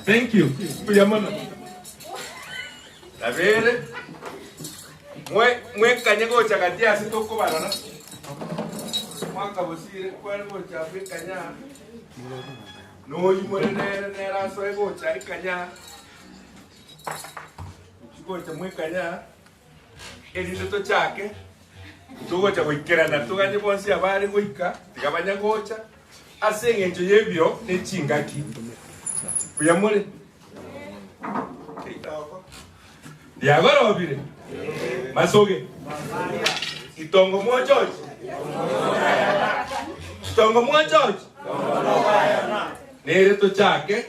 Thank you. A ver, mwe kanyego chakatia sitoko barona. Mwaka bosire kwalgo chafe kanya. No yimore nera so ego chari kanya. Chiko cha mwe kanya. Edi to chake. Tugo cha wikera na tuganye bonsi abari wika. Tigabanya gocha. Asenge njo yebyo ne chingaki. Kuyamole. Diagora obire. Masoge. Itongo mo George. Itongo mo George. Nere to chake.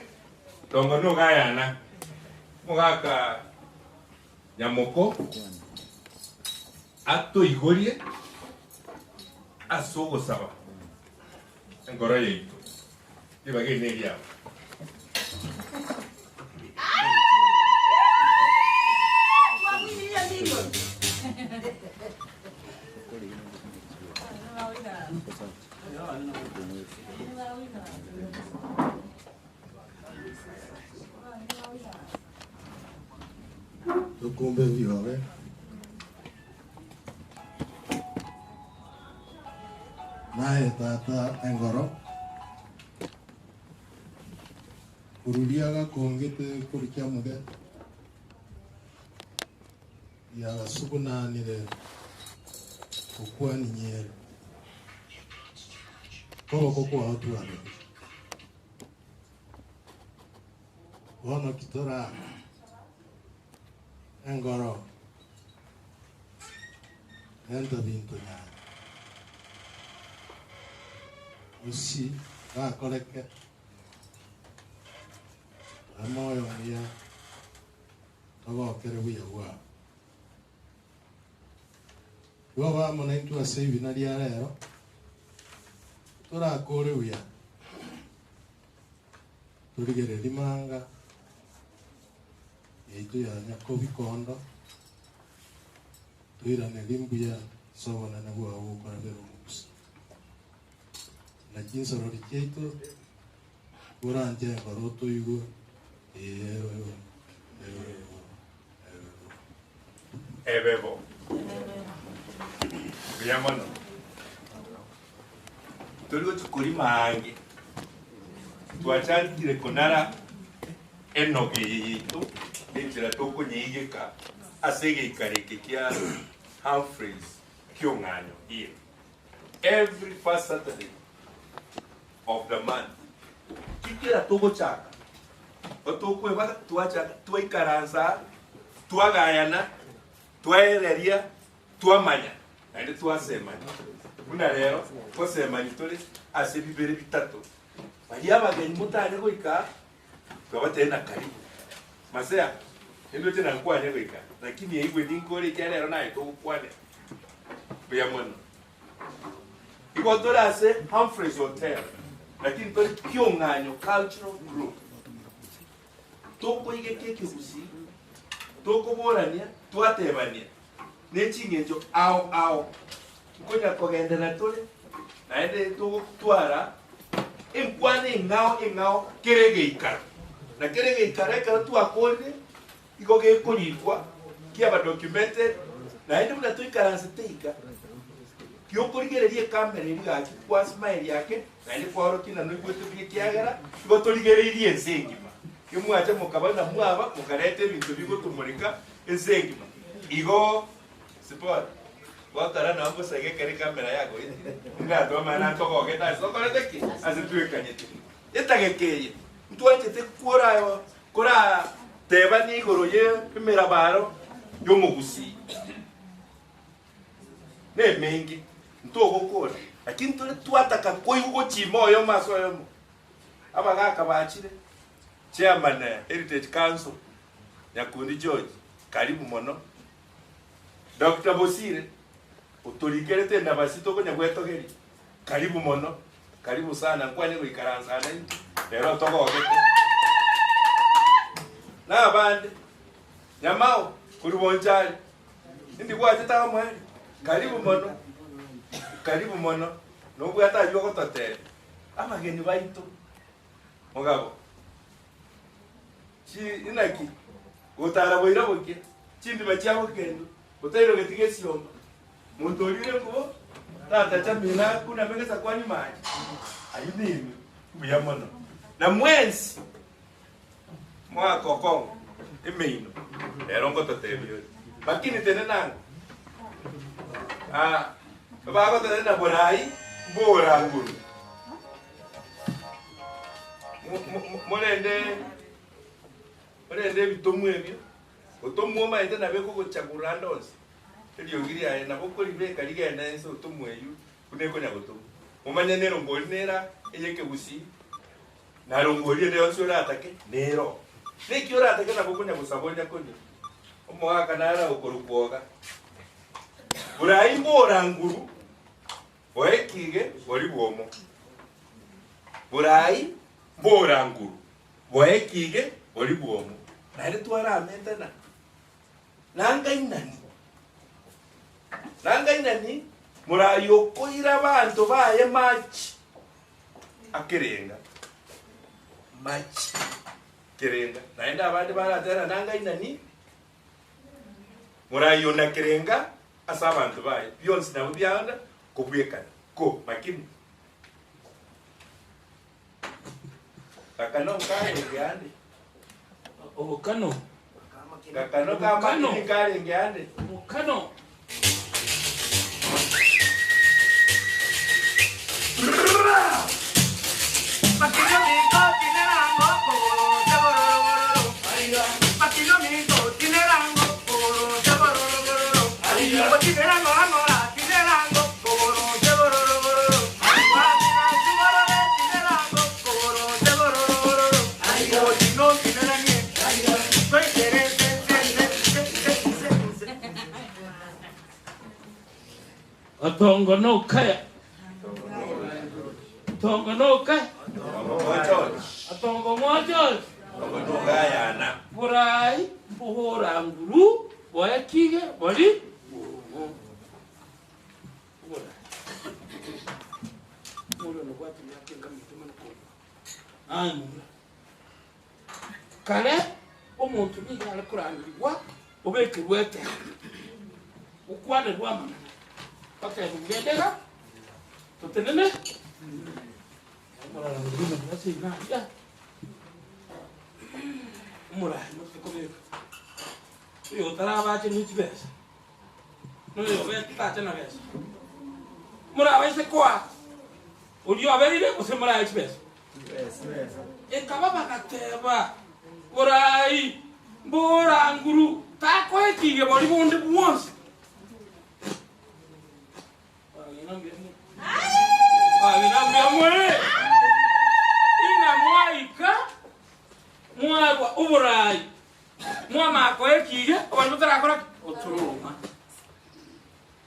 Tongo no gayana. Mugaka Nyamoko. Ato igorie. Asogo saba. Ngoro yeito. Dibage negia. Tukumbe viwawe. Nae tata engoro. Kurudiaga kongete kurikia muge. Ya subuna nile kukwani nyere. Koko watu wale. Wana kitora engoro. Enda bintu ya. Usi va koleke. Amoyo ya. Togo kerebuya wa. Waba mona intu asebi na dia rero. Tora kore uya. Turigere limanga. Yeito ya nyakobi kondo. Tuira ne limbuya sobona na bwa uko na bero musi. Na jinsa rodi keito. Kuranje ngaroto yugo. Ebebo. Kuyamano. Toligo tukuri mangi. Tuachantire konara enoge yito. Nitira toko nyigeka. Asege ikareke kia Humphreys Kyonganyo here. Every first Saturday of the month. Kikira toko chaka. Otoko eba tuacha tuikaranza tuagayana tuaereria tuamanya. Ende tuasemanya. Una rero tuasemanya tole ase bibere bitatu. Baya bageni mutane goika twabatena kari. Masea endo tena kwanya goika. Lakini yeigwe ndinkore cyane rero nayo tukwane. Buya mono. Iko tora se Humphreys Hotel. Lakini tori Kyong'anyo Cultural Group. Toko ige keke busi. Toko borania, twatebania. Nechingecho ao. Konya kogendera tole. Naende toko twara. Enkwane ingao kerege ikara. Na kerege ikara tu akonde. Iko ge kulikwa. Kia ba documented. Naende muna tu ikaranse teika. Kyokorigeririe kamera iriga kwa smile yake naende kwaro kina no igwete bikiagera igotorigereirie ensengima kimwacha mukabana mwaba mukarete bintu bigotumurika ensengima igo support wakara na ngo sage kare kamera yako ngato mana tokoge ta sokorete ki azituikanyete etagekeye ntwachete kora teba ni igoroye imirabaro yomugusi ne mengi ntogo kora lakini tole twataka koyugo chimoyo masoyo abagaka bachire chairman Heritage Council Nyakundi George karibu mono Dr. Bosire utoligerete na basito ko nyagwetogeri karibu mono karibu sana kwani kuikaranza na lero togogete na bande nyamao kulibonjali ndi kwaje ta mwali karibu mono nubwo atajwa ko totere abageni baito mugabo chi inaki utara boira boke chindi bachiabo kendo utairo getige siomba mundolire ko tata chamina kuna megesa kwani maji ayini buya mono na mwensi mwa kokong emeino erongo totere bakini tenenanga baba ko tena borai boranguru molende bitomu ebyo otomu maite na beko gochagura ndonse elio giri aye na boko libe kaliga enda enso otomu eyu kuneko nyagotomu omanya nero ngolinera eyeke busi na rongori ende onso ratake nero neki ora atake na boko nyagosabonya konyo omwaka nara okorukoga borai boranguru boekige bori bwomo borai boranguru boekige bori bwomo nare twara ametana nangainani murayo koira bantu baye machi akerenga machi kerenga naenda abandi baratera nangainani murayo na kerenga asa abantu baye byonse nabo byanda kubwekana ko makini kakano kare ngande obukano kakano kama kare ngande obukano Pakilo mito tinerango poro jabororo Pakilo mito tinerango poro jabororo Tinerango amora tinerango poro jabororo Tinerango poro jabororo Tino tinerangue Soy terese atongo no kaya atongo no kaya atongo mojo gayana burai buhoranguru boyakige boli kale omuntu niga alikurangirwa obekirwete ukwane rwamana bakayibendera tutenene murara ngirimo nasina ya murara mutukomeka yo tarabache nitibesa no yo betache na besa murara ise kwa uriyo aberire kuse murara itibesa ekaba bakateba burai boranguru tako ekige bori bonde bwonse ina mwaika mwa uburai mwa mako ekige abantu tarakora oturuma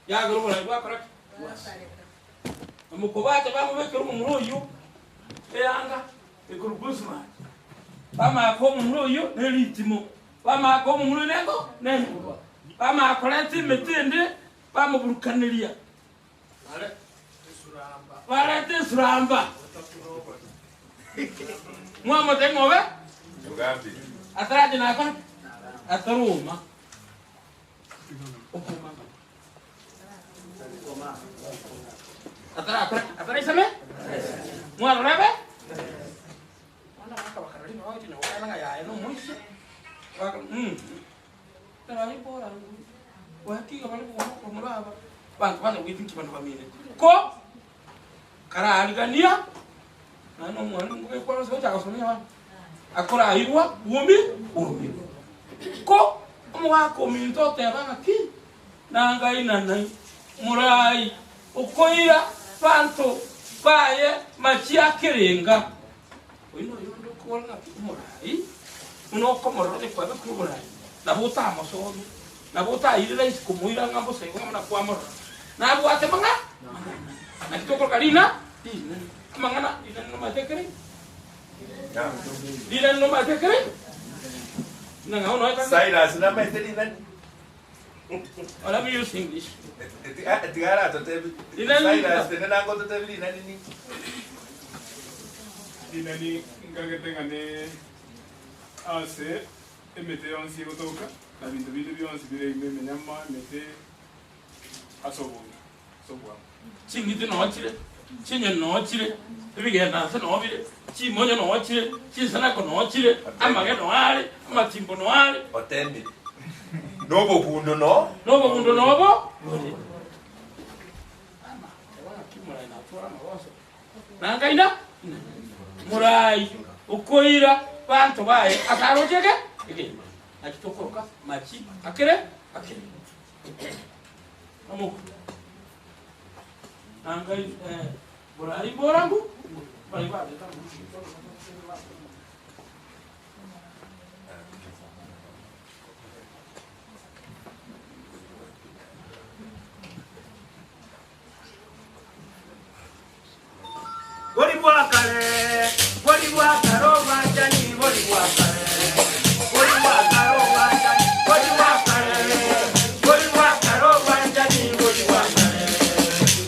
ya guru burai bakora mukobate bamubekera omumuruyu eyanga ekurugusma bamaka omumuruyu nelitimo bamaka omumuruyu nengo nenkuba bamakoleti mitindi bamuburukaniria barete suramba mwamotengobe ataraje nakon ataruma atara isame mwana rebe wana akabakarari nawe tino wana ya no muisi waka tarayi bora wakiga bali ko muraba bantu bana witinki bana bamine ko karaligania nano mwana ngwe kwa so chakasomya bana akora ayirwa wumbi ko mwako minto tebanga ki nanga inanai murai ukoira panto baye machia kirenga uino yondo kuona murai uno komoro de kwa ku murai na buta masomi na buta irira iskumuira ngambo sego na kwa moro na buate manga na kitoko kalina mangana ina no matekere ina no matekere na ngao no Cyrus na meteli nani? Let me use English. Tigara to tebi. Cyrus tena ngo to tebi nani ni? Dinani ngagete ase emete onsi gotoka na bintu bionsi bile menyama mete asobo sobwa Chingiti no chire chinye no chire ebigenda se no bile chimonyo no chire chisana ko no chire amage no ale amatimbo no ale Otembi. Nobo kundo no? nobo kundo nobo nangaina murai ukoira bantu bae akarojege ige akitokoroka machi akere amu nangai murai borangu bali bali Bori wakare, bori wakaro wajani, bori wakare, bori wakaro wajani, bori wakare, bori wakaro wajani, bori wakare,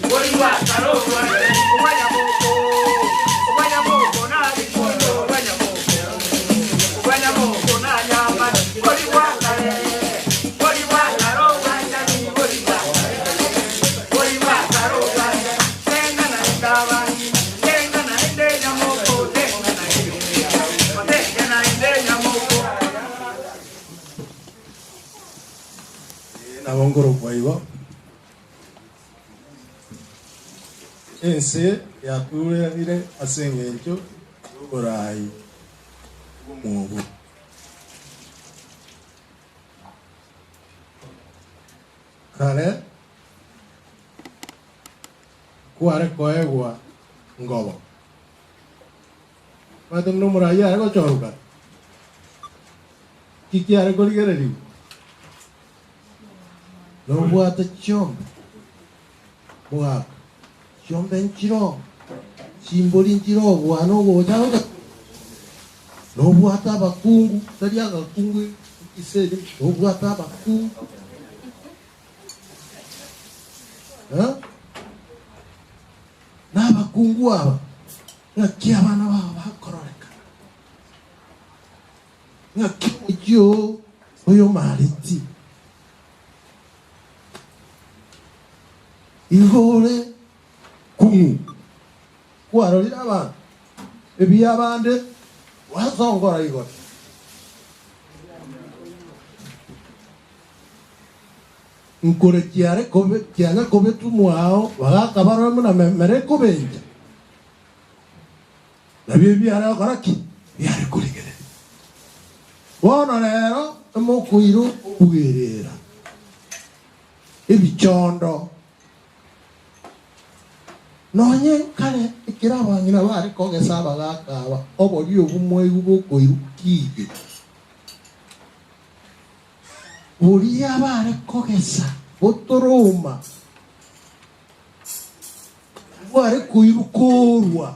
bori wakaro wajani, ubanya moko na bikondo, ubanya moko na nyama, bori wakare, bori wakaro wajani, bori wakaro wajani, tenga na ndabani. Nabongoro kwaibo ense yaturire asengencho orai mubu kare kware koegwa ngobo madam no murai ya go choruka kikiare goligereri lo buata chombe buat chombe nchiro simboli nchiro buano bojaga lo buata bakungu tadi aga kungu isedi lo buata bakungu na bakungu aba ngakia bana baba kororeka ngakijo oyo mariti igore kumu kwarorira abantu ebyabande wazongora igore nkore kiare kobe kianga kobe tumwao bagakabara muna mere kobenja nabyo byara karaki byari kurigere wono rero mokuiro ugerera ebichondo nonye kare ikirabangina bari kogesa bagakaba obori obumwe uboko irukige uri abare kogesa botoroma ware kuirukorwa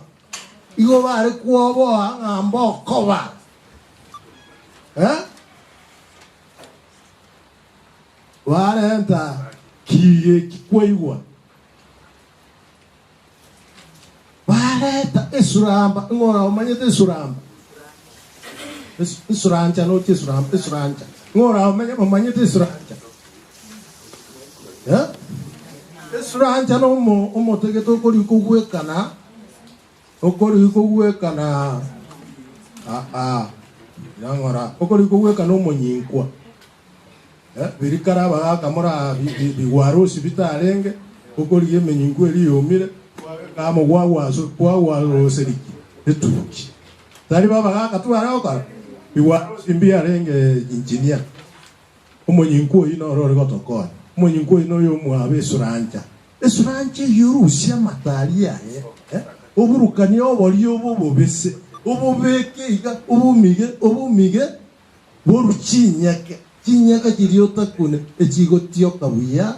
igo bare kuoboa ng'ambo koba warenta kiye kikwaigwa wareta esuramba ngora omanyete esuramba esuranja no esuramba esuranja ngora omanyete esuranja esuranja no mo tegeto kori kugwekana okori kugwekana ngora okori kugwekana omonyinkwa birikara bakamora biwarusi bitarenge okori yemenyinkwa eri yomire kamo gwa seriki etuki tari baba gakatwara okara biwarusi mbiarenge engineer omonyinko ino rore gotokora omonyinko ino yo mwabe suranja esuranje yorusia matari yae oburukani obori obobese obobeke iga obumige boruchinyake chinyaka kiriota kune echigo tioka buya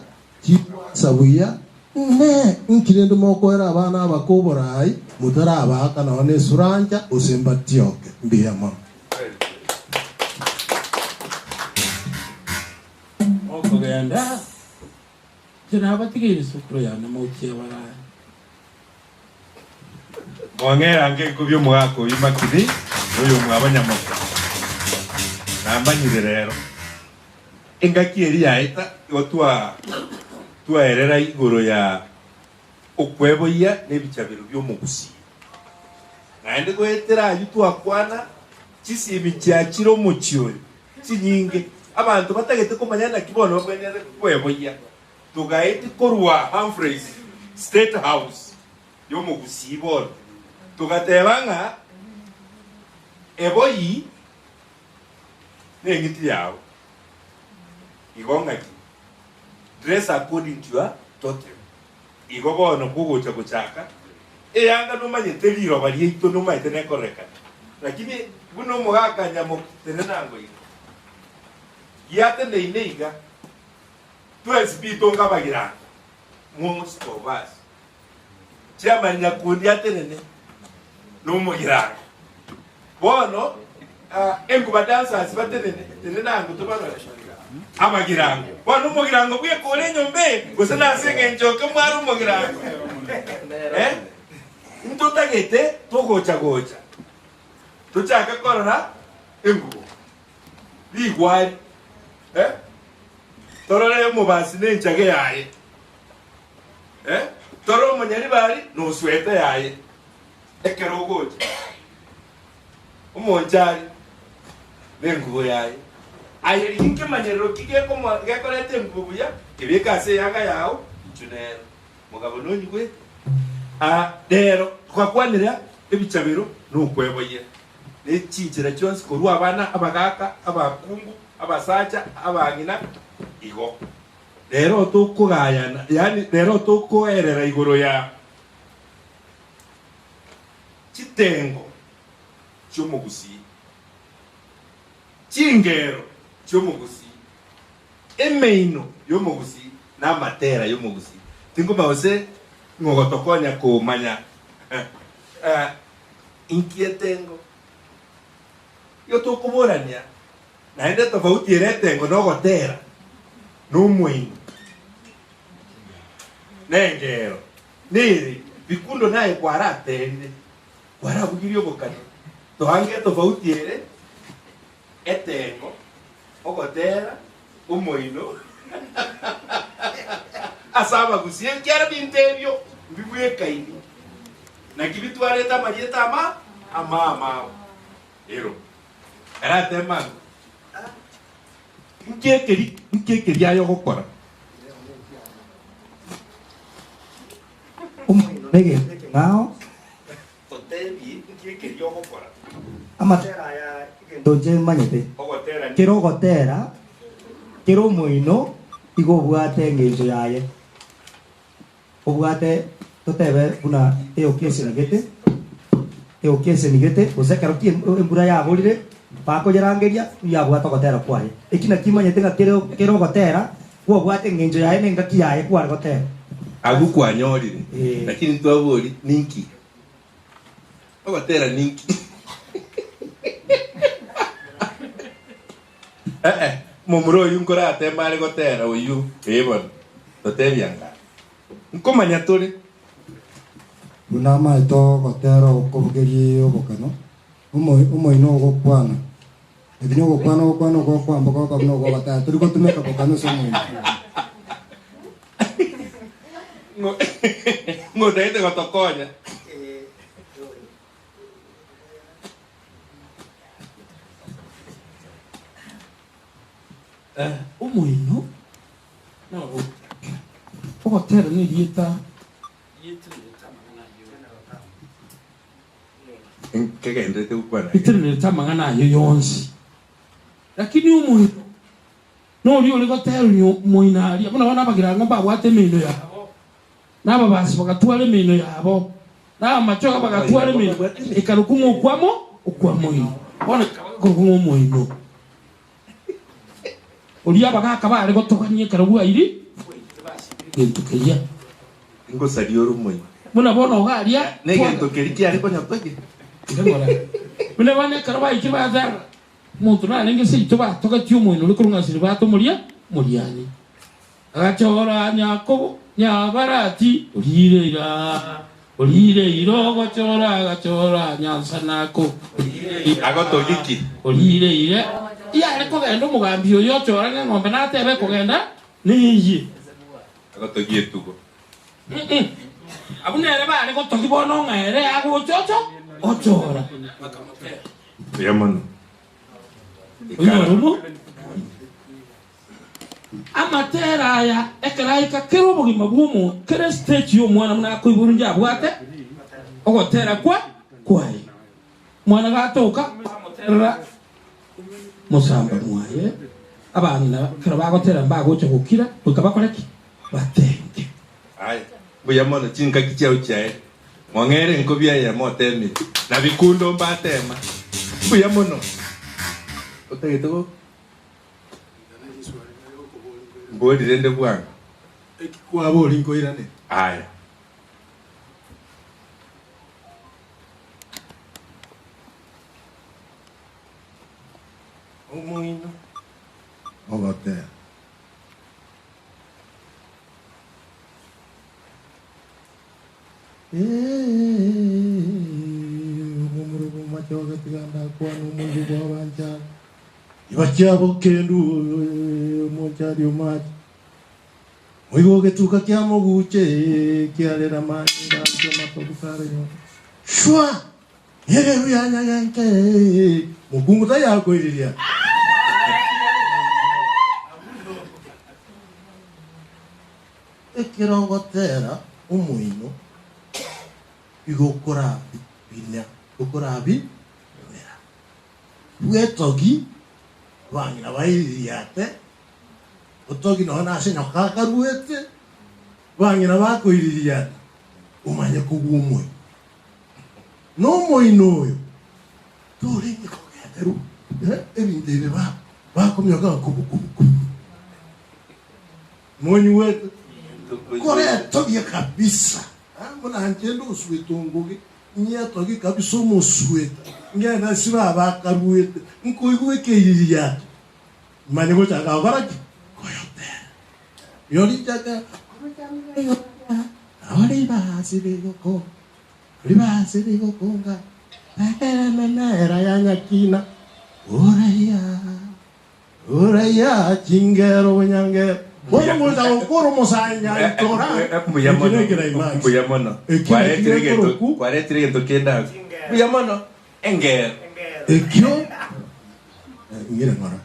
sabuya ne nkirendo mokoera abana abakoborai mutara abaka none suranja osemba tioke mbiyama okogenda tinabatigiri sukuru yana mokie bara mwangera nge kubyo mwako imakidi oyo mwabanyamoka namanyire rero engaki eri yaeta twaerera igoro ya okweboia n'ebicabiro by'omugusi naende gwetera ayu twakwana kisimi kyakira omukyori kinyinge abantu batagete kumanya na kibono bwenere kweboia tugaeti korwa Humphreys State House y'omugusi iboro tugatebanga eboyi n'engiti yawe igongaki dress according to your totem igobono kugocha kuchaka eyanga numanyete liro bali ito numayete nekoreka lakini buno mugaka nyamo tenenango iko yate neineiga twesbito ngabagira most of us chama nyakundi atenene numugira bono enkuba dancers tenenango tubano abagirango bono mugirango bwe kole nyombe gusana senge njoke mwaru mugirango ntutagete togocha gocha tuchaka korora engubo ligwari torore mubasi nenchage yaye toro munyari bari no sweta yaye ekero gocha umonjari nengubo yaye ayeri inke manyero kige komo gekorete mbubuya ebekase yanga yawo chunero mugabo nonyigwe dero twakwanira ebicabiro n'okweboye n'ekingira cyose korwa abana abagaka abakungu abasacha abangina igo rero tukugayana yani rero tukoerera igoro ya kitengo cy'omugusi kingero cy'omugusi emeino y'omugusi n'amatera y'omugusi tingoma ose ngogotokonya kumanya inkietengo yo tukuburania naende tofauti eretengo nogotera n'omwino nengero niri bikundo naye kwaraterire kwarabugirio bokani tohange tofauti ere etengo ogotera omwino asaba gusie kyara bintebyo bibuye kaini na kibitwareta marieta ama ero era tema nkekeri ayo gukora nege ngao totebi nkekeri yo gukora amatera ya donje manyete ogotera kero gotera kero muino igo bwate ngenzo yaye obwate totebe buna eokiese nigete ozekaro ki embura ya bolire pako yarangeria ya bwata gotera kwaye ekina kimanyete nga kero gotera wo bwate ngenzo yaye nenga ki yaye kwara gotera agukwanyorire lakini twabori ninki ogotera ninki mumuro uyu nkorate mari gotera uyu ebon totebianga nkomanya turi unama ito gotera okobugeri obokano umoino ogokwana ekinyo ogokwana ogokwamba gokabuna ogotera turi gotumeka bokano somoino ngodaite gotokonya umuino no ogotera ni dieta kegendete gukwana itene tamangana yo yonsi lakini umuino no uri uri gotera nyo moinari abona bana bagira ngomba bwate mino yabo naba basi bagatwara mino yabo naba machoka bagatwara mino ikarukumo ukwamo ino bona kurukumo umuino uri abagaka bari gotokanye karabua iri gentukeya ngo sariyo rumoyi muna bona ogaria negento keriki ari konyapoke ngora muna bana karaba ikibazara muntu na nenge se itoba toka tiumo ino likurunga siribato muriani agachora nyako nyabarati urire irogo chora agachora nyansanako agotogiki urire iya ariko genda umugambi uyo chora ngombe natebe kugenda niyi agotogie tugo abunere bari gotogi bono ngere agochocho ochora yamono uyo amatera ya ekaraika kero bugima bw'umuntu kere stage yo mwana muna kuiburunja bwate ogotera kwaye mwana gatoka amotera musamba mwaye abana kero bagotera mbagoche gukira ukabakoreki batenge ai buyamono chinka kichao chae mwangere nkobya ya motemi na bikundo mbatema buyamono otegeko mbodi rende bwanga kwa bori ngoirane aya umuino ogotera umumurugo machoga tiganda kwa numungu kwa banjara ibachabo kendu monchari umati mwigo getuka kya moguche kiarera mani bantu matokare yo shwa yereru yanya yanke mugungu ta yako iriria ekirogotera umuino igokora binya gukora bi wetogi wangina bairiate otogi no na se nyoka karuete wangina bakoiriate umanye kugumwe no moino turi ikogeteru ebindebe bakomyoka kubukubu monyu wetu kore togi kabisa mbona ngendo uswetungugi nya togi kabisa musweta ngena siba bakaruete nkoigwekeiria mane gochaga baraki koyote yori jaga awari basi bigokonga menera yanyakina oraya chingero nyangero Bueno, mo da okoro mo sanya itora. Buyamono. Kware tiregeto kenda. Buyamono. Engero. Ekyo. Ngire ngora.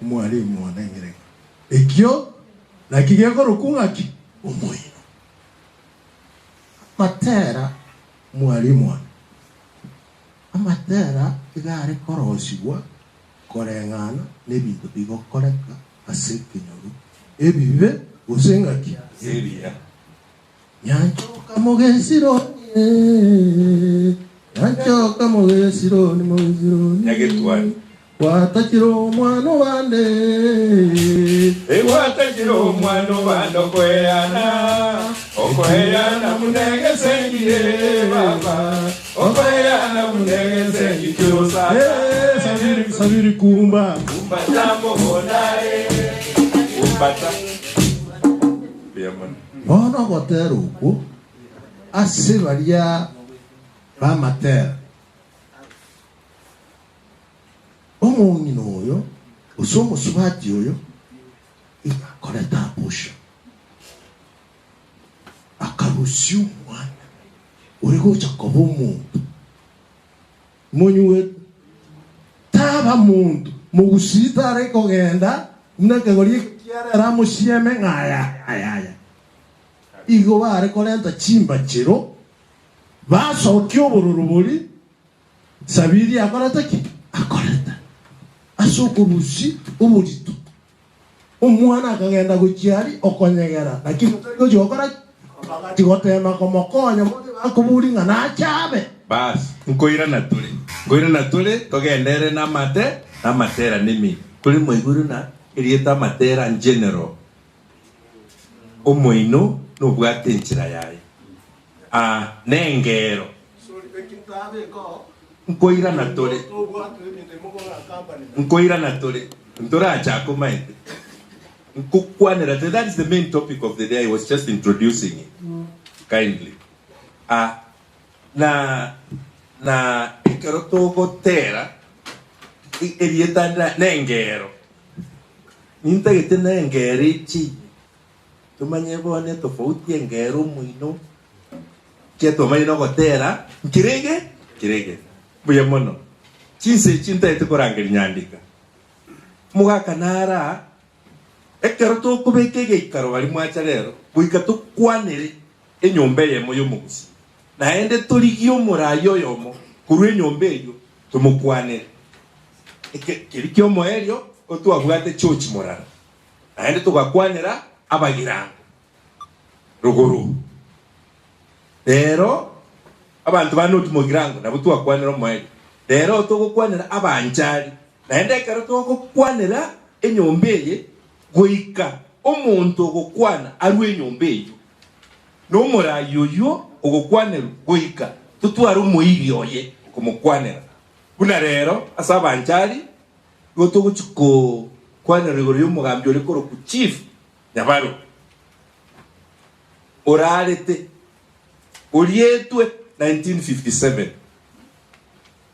Mwalimu wana ngire. Ekyo na kigeko rukunga ki omoyo. Matera mwalimu wana. Amatera igare korosiwa korengana nebintu bigokoreka asekenyoru ebibe usengaki ebia nyanchoka mugesiro ni mugesiro yagetwani watakiro mwano bande watakiro mwano bando okoyana munenge sengire baba okoyana munenge sengitusa sabiri kumba tambo bonare kumbata biamon bono gotero ko ase baria ba mater omoni noyo usomo subati oyo ikakoleta busha akarusiu mwana urigo chakobo muntu monyuwe taba muntu mugusita ariko genda mnake gori kiara musieme ngaya ayaya igo bare kolenta chimba chiro basokyo bururuburi sabiri akorata ki akorata asokurusi uburitu umwana akagenda gukiari okonyegera lakini ko jokora tigotema komokonya akuburi ngana chabe bas ngoira natule togendere na matera nimi kuri moiguru na irieta matera in general omoino no bwate nchira yaye nengero ngoira natule ntora chako maite nkukwanera. That is the main topic of the day. I was just introducing it kindly. Na ikaroto gotera erieta nengero ninta gete nengeri chi tumanye bone tofauti engero muino ke tomanye no gotera kirege buya mono chinse chinta ete korangeri nyandika mugaka nara ekaroto kubekege ikaro bali mwacha rero buikato kwanere enyombe yemo yomugusi naende tuligio murayo yomo kurwe nyombe yo tumukwanere kirikyo moerio otwabwate church morara naende tugakwanira abagirango ruguru rero abantu bano tumugirango nabo twakwanira moerio rero tugukwanira abanjari naende karo tugukwanira enyombeye goika omuntu ogukwana arwe enyombeyo no murayo yo ogukwanira goika tutwara umuirioye kumukwanira kuna rero asaba anjari goto guchiko kwanira rigoro y'umugambi uri koro ku chief nyabaro orarete orietwe 1957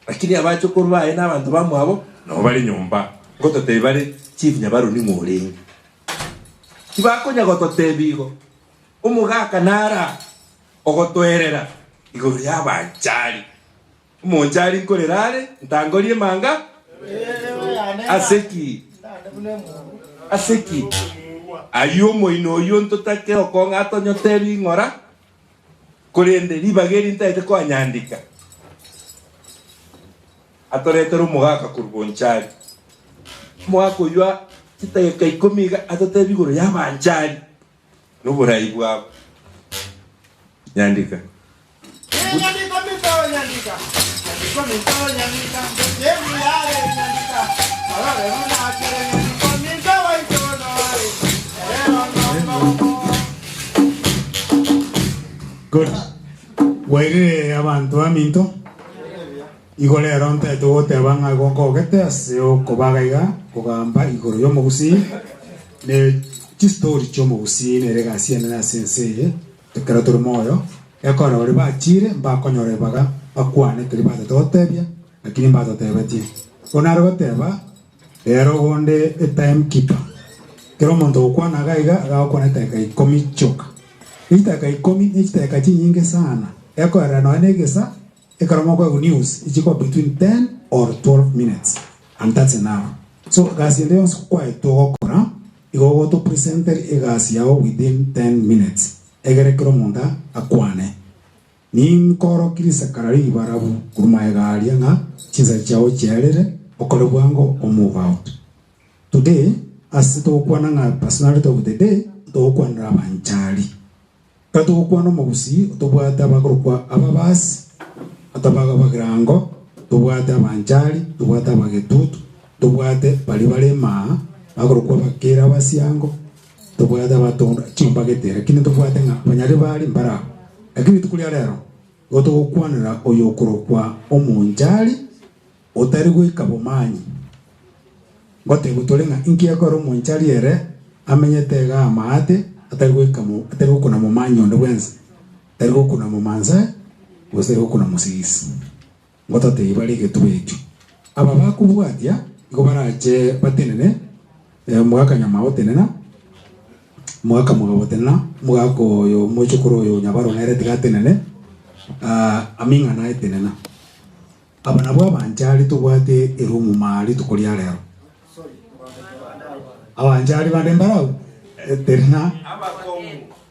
lakini abacho korwaye n'abantu bamwabo no bari nyumba goto tebare chief nyabaro ni murenga kibakonya goto tebigo umugaka nara ogotwerera igoro y'abanjari umonjari nkorerare ntangorie manga aseki ayo moino yo ntotake okonga tonyotebi ngora kurende ribageri ntaite ko anyandika atoretero umugaka kurbonjari mwako ywa kitaye kaikomiga atotebi igoro y'abanjari n'uburayi bwabo nyandika good waire abantu aminto igole ronte to tebanga gongo gete aseo kobagaiga kugamba igoro yo mugusi ne story cho mugusi ne regasi na sensei tekara turmoyo ekora bari bachire mbakonyore baga bakwane kiri batotebya lakini batotebeti onaro goteba rero gonde time keeper kero muntu ukwana gaiga agakona teka ikomi choka itaka ikomi itaka nyingi sana ekora no anegesa ekara kwa news ichiko between 10 or 12 minutes and that's enough. So gasi ndio kwa etogokora igogo to presenter egasi yao within 10 minutes egere kero munda akwane ni mkoro kirisa karari barabu kuruma egaria nga chiza chao cherere okore bwango o move out today as to kwana nga personality of the day to kwana abanjari kato kwana mugusi to bwata bakorwa ababasi atabaga bagrango to bwata abanjari to bwata bagetutu tubwate bali ma agorokwa bakera basiango tubwate abatonda chimba getere kine tubwate nga banyari bali mbara lakini tukulia lero goto gukwanira oyo kurokwa omunjali otari gwikabo manyi ngote gutolenga inki akoro omunjali ere amenyetega amate atari gwikamo atari gukuna mu manyi onde bwenza atari gukuna mu manza gosere gukuna musisi ngoto te ibali getubetu aba bakubwatia iko baraje batenene mwaka nyama otenena mwaka mugabo tenena mwako yo mochukuro yo nyabaro nere tigatenene aminga na etenena abana bwa banjali tubwate erumu mali tukulia lero abanjali bandembarao etenena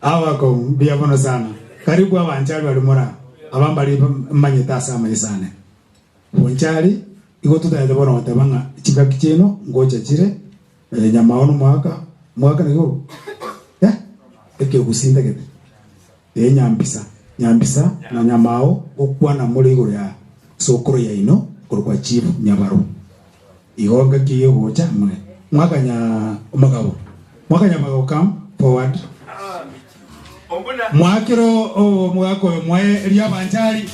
abakomu biabono sana karibu abanjali bali mora abambali manyeta sama isane bonjali iko tutayede bono tabanga chikaki chino ngocha chire nyama ono mwaka nigo eke gusinda gete nyambisa na nyamao okwana muri iguru ya sokoro ya ino kurwa chief nyabaro igoga kiyo gocha mwe mwaka magabo come forward mwakiro o mwako mwe ria banjali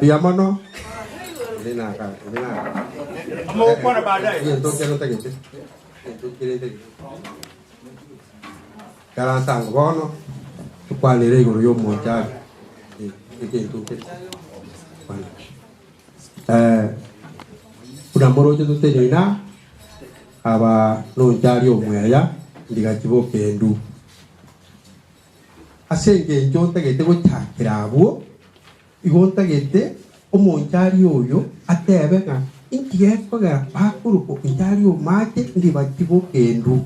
Biamono. Amo kwa baadaye. Ndio kero tegete. Ndio kero tegete. Kala tangono. Tukwanire iguru yo moja. Kuna morojo tutenina aba no njari omweya ndigakiboke ndu. Asenge njonta gete gutakirabo igonta gete omonjari oyo atebega intie koga bakuruko njari o mate ndibakiboke ndu.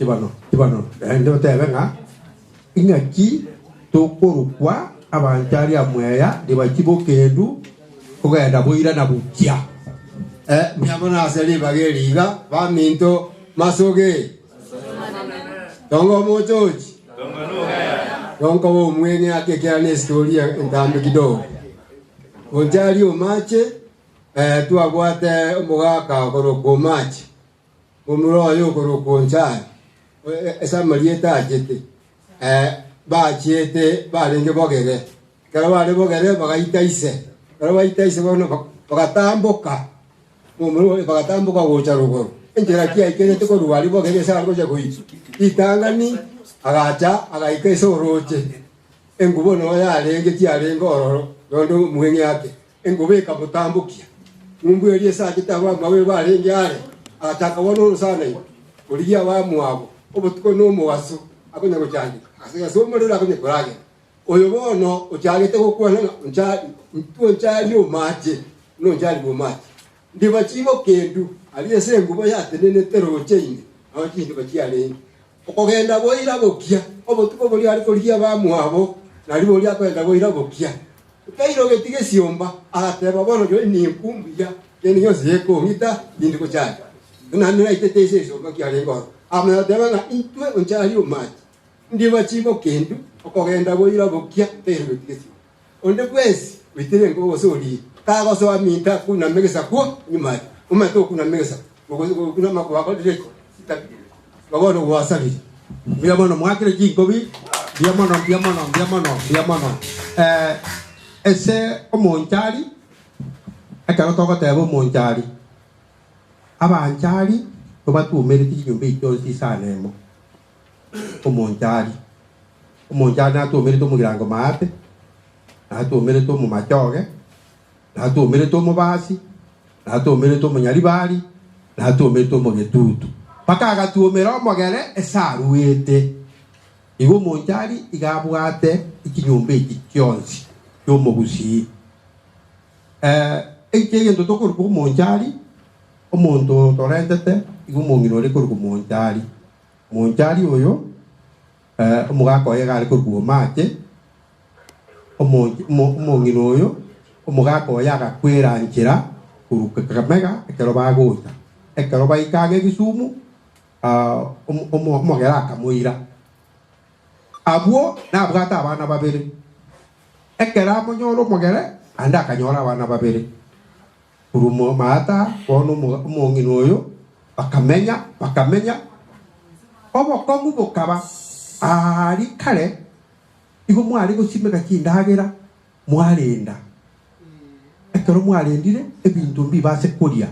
Chibano. Endo tebenga ingaki tokorukwa abanjari amweya ndibakiboke ndu kugenda boira na bukia. Myabona asali bageriga baminto masoge. Tongo motochi. Tongo wo mwene akekea ne historia ndambe kidogo. Onjari omache tuagwate omugaka koroko mache. Omuro yo koroko njari. Esa marieta ajete. Bachete balenge bogere. Karabale bogere bagaita ise. Karabaita ise bono bagatamboka. Omuro bagatamboka gocha rugo. Enjera kia ikene teko ruwali bogere sa gocha goichi. Itangani agacha agaike soroche. Engubo no yalenge tialengo ororo. Yondo mwenge yake. Engubeka mutambukia. Mumbu elie sa kitaba mawe balenge yale. Ataka wono sana hiyo. Uliya wa muabo. Obutuko no muwaso. Akonya gochanje. Asega somero akonya korage. oyo bono ochagete gukwana nchali omache no nchali omache ndiba chibo kendu ali esengubo yatenene terocheine abachindi bachiale okogenda boira bokia obotuko boli ali kolia bamwabo nali boli akwenda boira bokia kairo getige siomba ateba bono yo ni nkumbuya keni yose yeko ngita ndi ko chaja nani itete so makiale ngo amateba na intwe nchali omache ndiba chibo kendu okogenda boira bokia tero getige siomba onde kwesi witire ngo osoli kago so aminta kuna megesa ko nyuma umato kuna megesa kuna makwa direct bagono wasali bia mono mwakire kingobi bia mono ese omonchari akaro toka tebo monchari abanchari obatumere tinyumba itonsi sanemo omonchari na tumere to mugirango mate na tumere to mumachoge na tumere to mubasi na tumere to munyaribari na tumere to mugetutu pakaga tuomera omogere esaruete igo monchari igabwate ikinyumba iki kyonsi yomugusi ekigendo tokuruko monchari omuntu torentete igo mongino lekuruko monchari oyo omugako yegale kuruko mate omongino oyo omugako yaga kwerangira kuruka Kakamega ekero bagota ekero baikage Kisumu omogera akamuira abwo nabwata abana babiri ekera monyoro mogere anda akanyora abana babiri urumo mata kono omongino oyo bakamenya obokongu bokaba ari kare igo mwari gosimeka kindagera mwarenda ekero mwarendire ebintu mbi base kuria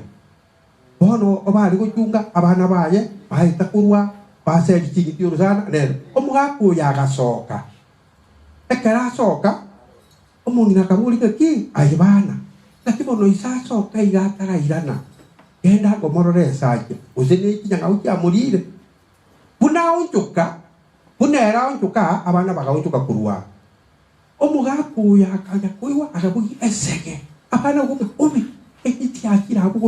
bono obari gochunga abana baye bahita kurwa base ikigitiro sana nero omugako yagasoka ekera soka omungina kabulika ki ayibana lakini no isasoka igatara irana genda gomorore saje uzene kinyanga uki amurire buna unchuka abana bagaunchuka kurwa omugako yakanya kuiwa akabugi eseke abana ubi ekiti akira ako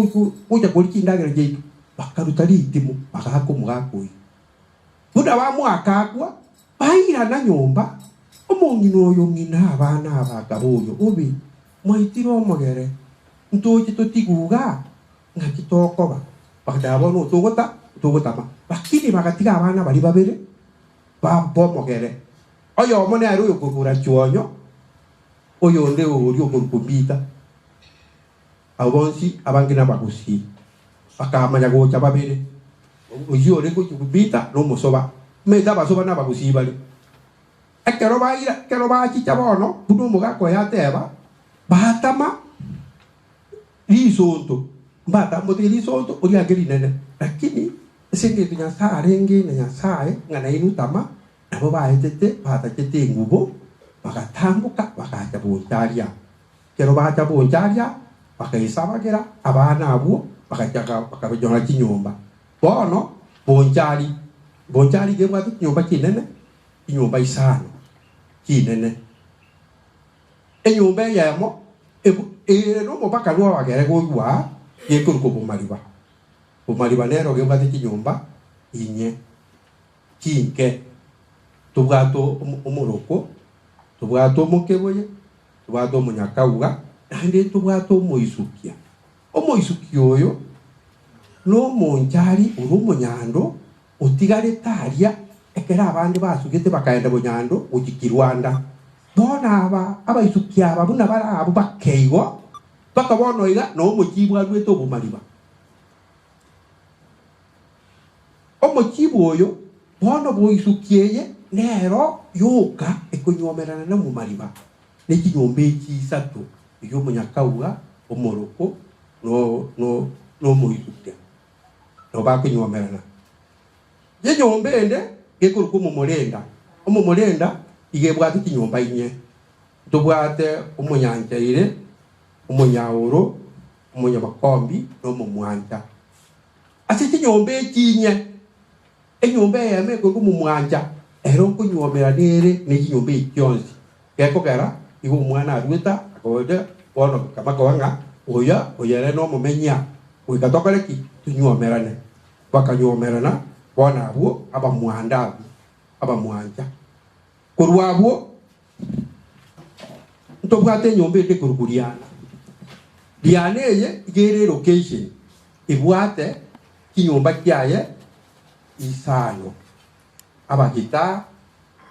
kuja kulikindagera jeito bakarutari itimo bakako mugako buda bamwakagwa bayira na nyomba omongino oyo ngina abana abagaboyo ubi mwaitiro omogere ntoje totiguga ngakitokoba bakadabona tugotama bakini bakatiga abana bali babere babomogere oyo omone ari oyo kugura chuonyo oyo nde ori okumbita abonsi abangina bagusi bakamanya gocha babere oyo ore kumbita no musoba meza basoba na bagusi bali ekero bachicha bono buno mugako yateba batama risonto batambo risonto ori ageri nene lakini senge tunyasa arenge na nyasaye ngana inutama nabo baetete batachete ngubo bakatambuka bakaja boncharia kero bacha boncharia bakaisabagera abana abo bakabajona kinyomba bono bonchari gemwa kinyomba kinene kinyomba isano kinene enyomba yamo no mopaka lwa bagere gwa yekuruko bomaliba nero gemwa kinyomba inye kinke tubwato omoroko tubwato mokeboye tubwato munyakauga nande tubwato moisukia oyo no monchari urumunyando utigare taria ekera abandi basugete bakaenda bunyando ugikirwanda bona abaisukia abuna bara abo bakeigo bakabono iga no mukibwa rweto bomaliba omukibu oyo bono boisukieye nero yoka ekonyomerana na mumaliba nekinyombe kisatu iyo munyakauga omoroko no moisukia no bakonyomerana ye nyombe ende gekuruko omumolenda igebwate kinyomba inye tubwate omunyanjaire omunyauro omunyabakombi no mumwanja ase kinyombe kinye enyombe yame ko mumwanja ero kunyomera nere ne kinyombe kyonsi keko kera igo mwana aruta akode bono kama kwanga oya oyere no mumenya uikatoka leki tunyuomerane bakanyuomerana bona abo aba muanda aba muanja kurwabo ntobwate nyombe de kurukuriana diane ye igere location ibwate kinyomba kyaye isano abagita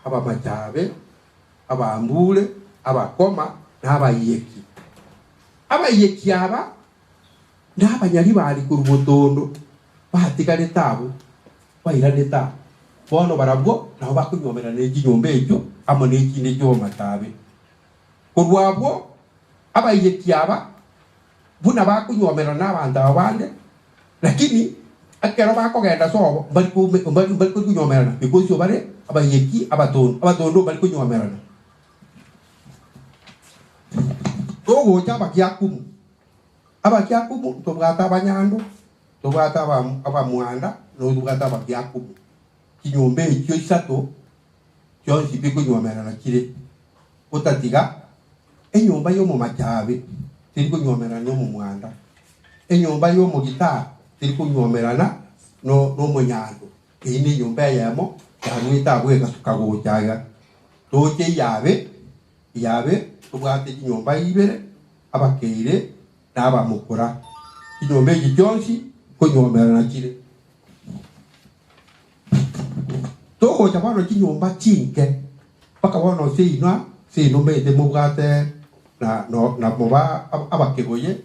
abamajabe abambule abakoma n'abayeki abayeki aba n'abanyari bari ku rubotondo bahatikane tabo bayirane tabo bono barabwo naho bakunyomera n'ikinyombe ekyo amo n'ikindi cyo matabe kurwabo abayeki aba buna bakunyomera n'abantu abande lakini akero bakogenda sobo bari kunyomerana because bare abayeki abatondo bari kunyomerana togo cyabakyakumu abakyakumu tobwata abanyando tobwata abamuanda no tobwata abakyakumu kinyombe ekyo isato cyonsi bikunyomerana kire utatiga enyomba yo mu majabe tiri kunyomerana no mu mwanda enyomba yo mu gitara tiri kunyomerana no munyando ini nyomba yamo cyarwita bwe kasukago cyaga toke yabe tubwate nyomba ibere abakeire n'abamukura inyomba gitonsi kunyomerana kire toho cyabano kinyomba cinke paka bono sino mede mubwate na moba abakegoye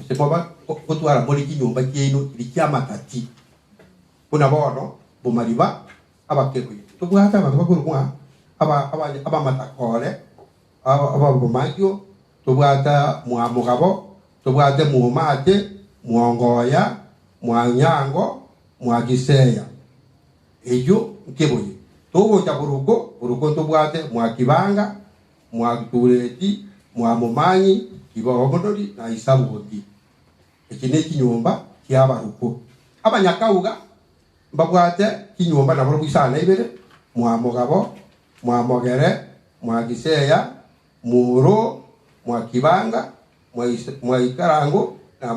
se moba kutwara muri kinyomba cyeno iricy'amatati kuna bono bumariba abakegoye tubwata bakuru abamatakore ababumayo tubwata muamugabo tubwate muumate muongoya mwanyango mwagiseya ejo nkeboye togo urugo tubwate mwakibanga mwatureti mwamumanyi ibahomodori na isabudi ekine kinyomba kyabaruko abanyakauga mbabwate kinyomba nabwo bisana ibere mwamugabo mwamogere mwagiseya muro mwakibanga mwaikarango na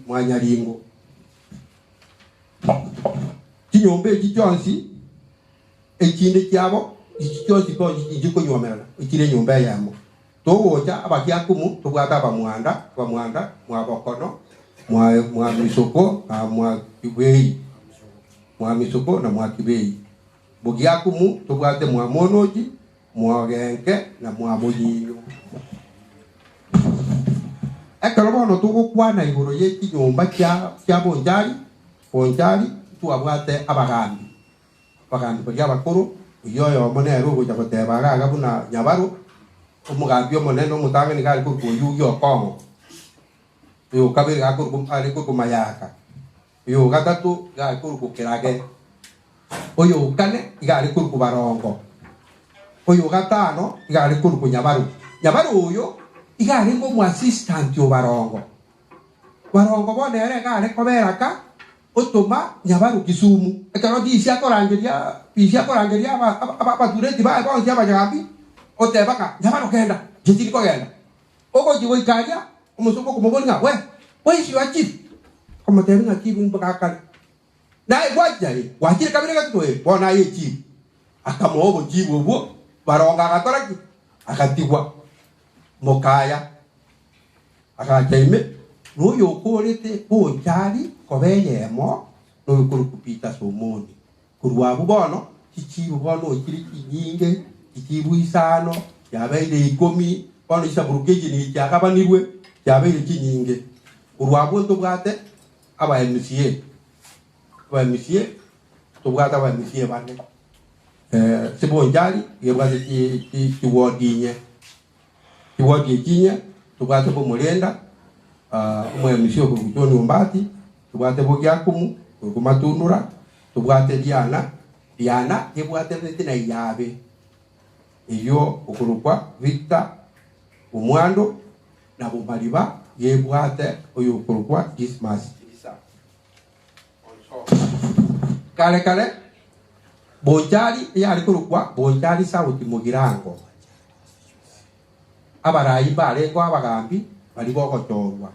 mwanyaringo kinyombe kijonsi ekinde kyabo ikijonsi ko igikonyomerana ikire nyomba yamo towoja abakyakumu tubwata abamwanda mwabakono mwa misoko mwa kibei mwa misoko na mwa kibei bugyakumu tubwate mwa monoji mwa genke na mwa bujinyo ekorobono tugukwana igoro yekinyomba kya bonjari tuabwate abagambi bari abakuru uyoyo monero goja goteba gabuna nyabaru umugambi omonene omutangani gari kuruyuyo kongo yo kabiri ari kumayaka yo gatatu gari kurukirage oyo kane igari kubarongo oyo gatano igari nyabaru uyo igari mu assistant yo barongo bonere gari koberaka otoma nyabaru Kisumu ekaro disya korangeria abatureti bonse abajabi otebaka nyabaru kenda jitiri kogenda ogo jiwo ikaria umusoko kumubonga we isi wachi komotenga kibu mbakaka nae wajari wachire kabire gatwe bona yechi akamobo jibo bo baronga gatoraki akatigwa mokaya akajaime nuyo korete bonjari kobeyemo no kurukupita somoni kurwabu bono kichibu bono ikiri kinyinge kichibu isano yabeire 10 bono isaburukeje ni cyakabanirwe yabeire kinyinge kurwabu tubwate aba MCA tubwate aba MCA bane sibonjari yebwate kiwodinye tubwate bo mulenda umwemisho kutoni umbati tubwate bogyakumu kumatunura tubwate Diana yebwate netina yabe iyo okurukwa Victor umwando na bumariba yebwate oyo okurukwa Dismas kale bonjari yali kurukwa bonjari sauti mugirango abarai bare kwa bagambi bali boko torwa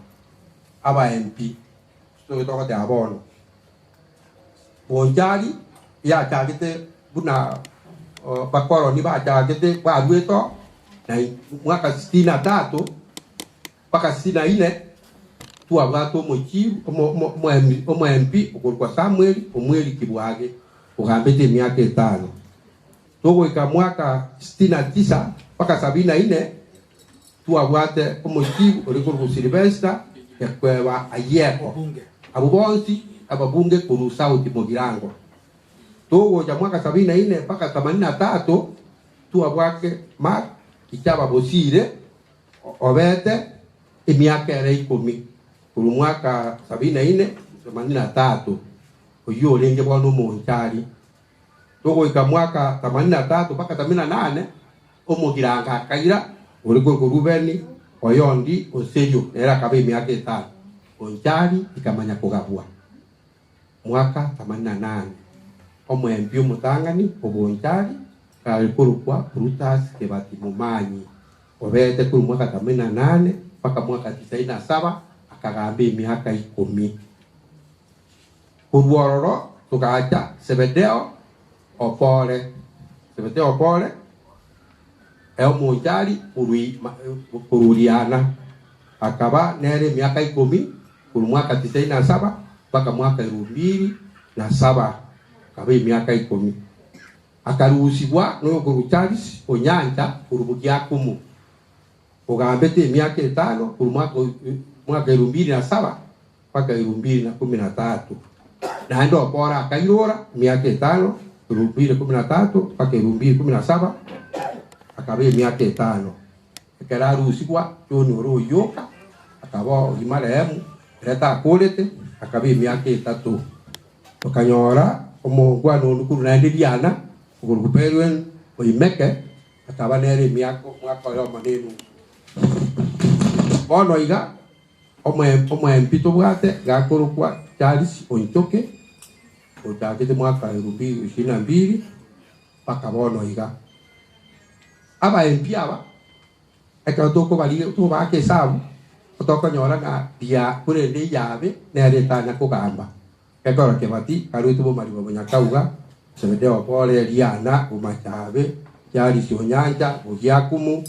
aba MP so to ka abono bonjali ya tagite buna bakoro ni ba tagite ba dueto na mwaka 63 mpaka 64 tu abato mochi mo MP kwa Samuel omweli kibwage ukambete miaka 5 togo ika mwaka 69 mpaka 74 tu abwate omochi oriko Silvestra ya kwa ayeko abubonsi ababunge kuru sauti mogirango togo ya mwaka 74 mpaka 83 tu abwake Mark ichaba bosire obete imiaka ya 10 kuru mwaka 74 83 oyo lenge bwana Monchari togo ika mwaka 83 mpaka 88 omogiranga kaira oriko kurubeni oyondi oseyo era kabe miaka 5 Monchari ikamanya kugabwa mwaka 88 omwempi omutangani obonchari kalikuru kwa Brutus Kebati Mumanyi obete kuru mwaka 88 mpaka mwaka 97 akagambe miaka 10 kurwororo tukaja Sebedeo Opole Monchari kururiana akaba nere miaka 10 kuru mwaka 97 mpaka mwaka 2007 kabe miaka 10 akaruhusiwa no kuru Charles Onyanja kurubukia kumu ogambete miaka 5 kuru mwaka 2007 mpaka 2013 na ndo bora akairora miaka 5 kuru 2013 mpaka 2017 akabe miaka 5 akararuhusiwa John Royoka akaba imaremu reta kolete akabe miaka 3 okanyora omogwano nukuru na ndiana ukuruperwen oimeke akaba nere miaka mwaka wa maneno ono iga omwempito bwate gakuru kwa Charles Onchoke otakete mwaka 2022 mpaka bono iga aba MP aba ekatoko bali to bake sabu otokonyora na dia kurende yabe nere tana kugamba ekora Kebati karutu bo maribo nyakauga Sebedeo Opole Liana umachabe Charles Onyanja Bugiakumu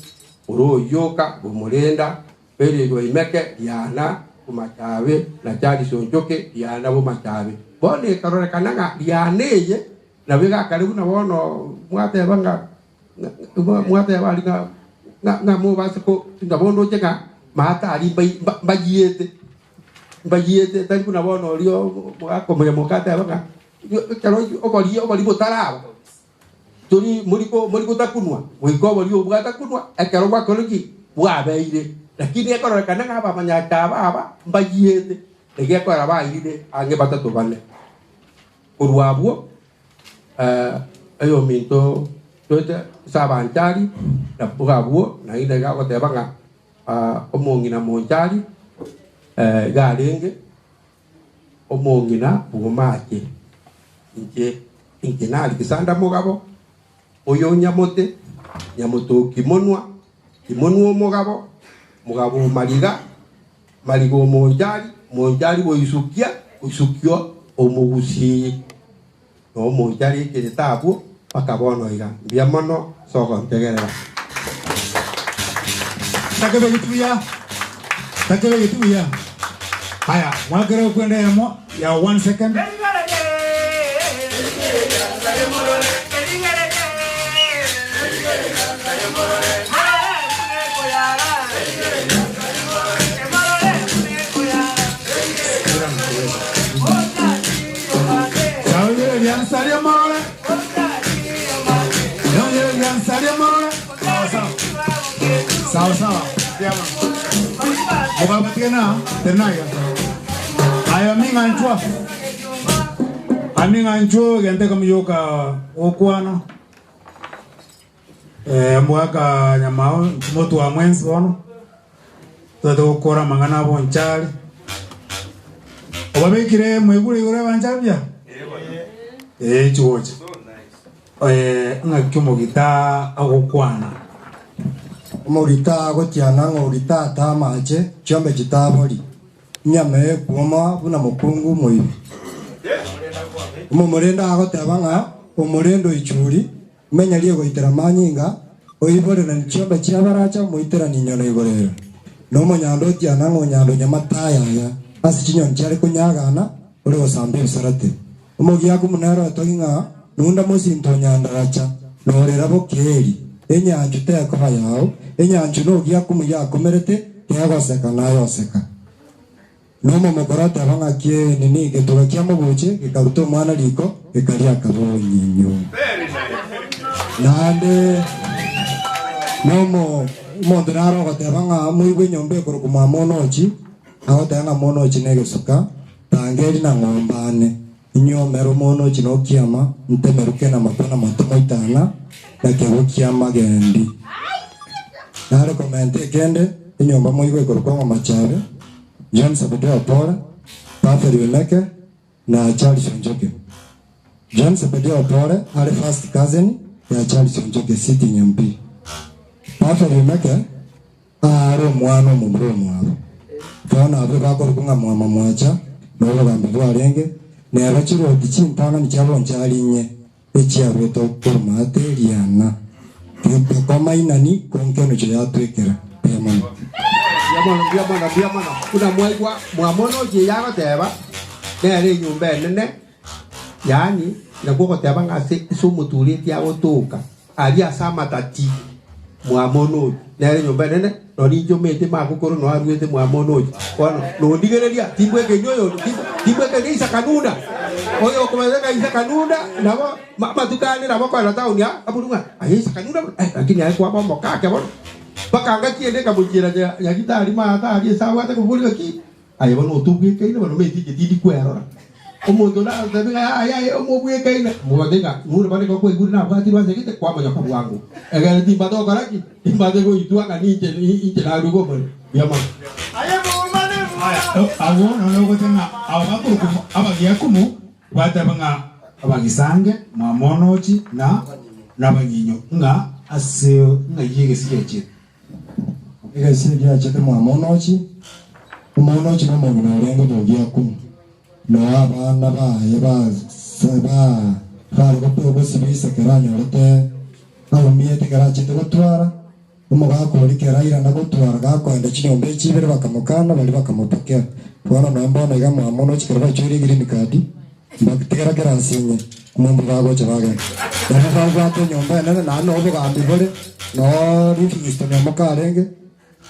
Uroyoka Bumulenda Pele Goimeke Liana umachabe na Charles Onchoke Liana bumachabe bone karore kananga Lianeye na biga karibu na bono mwate banga mwate bali na mo basiko ngabondo cheka mata ali bayete tali kuna bono lio akomere mokate banga kero obali botaraba toni moriko takunwa wiko bali obugata kunwa ekero bakologi bwabeire lakini ekoro kananga aba manyataba aba bayete egekora baire ange batatu bane urwabwo ayo minto tote sabantari na bugabwo na ile gago tebanga omongina Monchari garenge omongina bumake inke nali kisanda mugabo oyo nyamote kimonwa mugabo marigo Monchari boisukio omugusi no Monchari kiretabu pakabono iga biamono soko ntegerera takebe gituya haya mwakere kwenda yamo ya 1 second sawa mukapatikana tenaya aya minganchwa gente kamyoka okwana mwaka nyamao moto wa mwenzi wono todo kora mangana Bonchari obabekire mwegure yore banjabya chiwoche ngakyomo gita agokwana murita gotiana ngurita tamache chombe chitabori nyame kuoma buna mukungu muibi umurenda agoteba nga umurendo ichuri menya liye goitera manyinga oibore na chombe chiabaracha muitera ninyono igorero no monyando tiana ngonyando nyamataya ya asi chinyon chari kunyagana uri gosambe bisarate umugia kumunero toginga nunda musinto nyandaracha norera bokeri enyanju teko bayao enyanju no gia kumuya komerete yagoseka nayoseka nomo mokorate abanga kie nini getuga kia mubuche gikaruto mwana liko gikaria kabonyinyo nande nomo mondraro gatebanga muigwe nyombe kurukuma monochi agotanga monochi negesuka tangeri na ngombane inyomero monochi no kiama ntemeruke na matona matomo itana na kiama gendi nare komente kende inyomba muigwe kurukoma machabe John Sabedeo Pora, Papa Rileke, na Charles Onjoke. John Sabedeo Pora, are first cousin, ya Charles Onjoke City Nyampi. Papa Rileke, aro mwano mumro mwaro. Fana abe bako rukunga mwama mwacha, nolo gambibu arenge, ne abachiro odichi mpana ni chabo nchali nye, echi abeto kurmate liana. Koma inani, konkeno chayatu ekera, piyamani. Biamana kuna mwaigwa mwamono je yaga teba nere nyumba nene yani nakuko teba ngase sumutuli tia otoka ali asama tati mwamono nere nyumba nene no ninjo mete makukoro no aruete mwamono kono no ndigereria timbweke nyoyo timbweke ni sakanunda oyo komazeka isa kanunda nabo matukani nabo kwa taunia abulunga ayi sakanunda lakini haikuwa mambo kake bwana bakanga kiende kabujira ya gitari mata ali sawa ta kubulika ki ayo bano tubuye kaina bano meti gitidi kwero omuntu na tabiga aya omubuye kaina mubadenga nuru bane ko iguri na bati rwase gite kwa manya kabwangu egere timbato karaki timbate go itwanga ninje na rugo bale yama aya bomane awo no go tena abakuru abagiye kumu batabanga abagisange mwamonochi na nabanginyo nga ase nga yige sikeche ega siri ya chete mwamonochi umonochi no mwana rengo bogia kumu no abana ba saba bari ko sibisa keranya rote abo miete karachi to gutwara umuga ko likera ira na gutwara ga kwenda chinyombe chibere bakamukana bali bakamupokera bwana no mbona iga mwamonochi kerba churi green card mbakitera kerasinye kumumbu bago chabaga na bago ato nyombe na no boga ambibole no rifisto ne mokarenge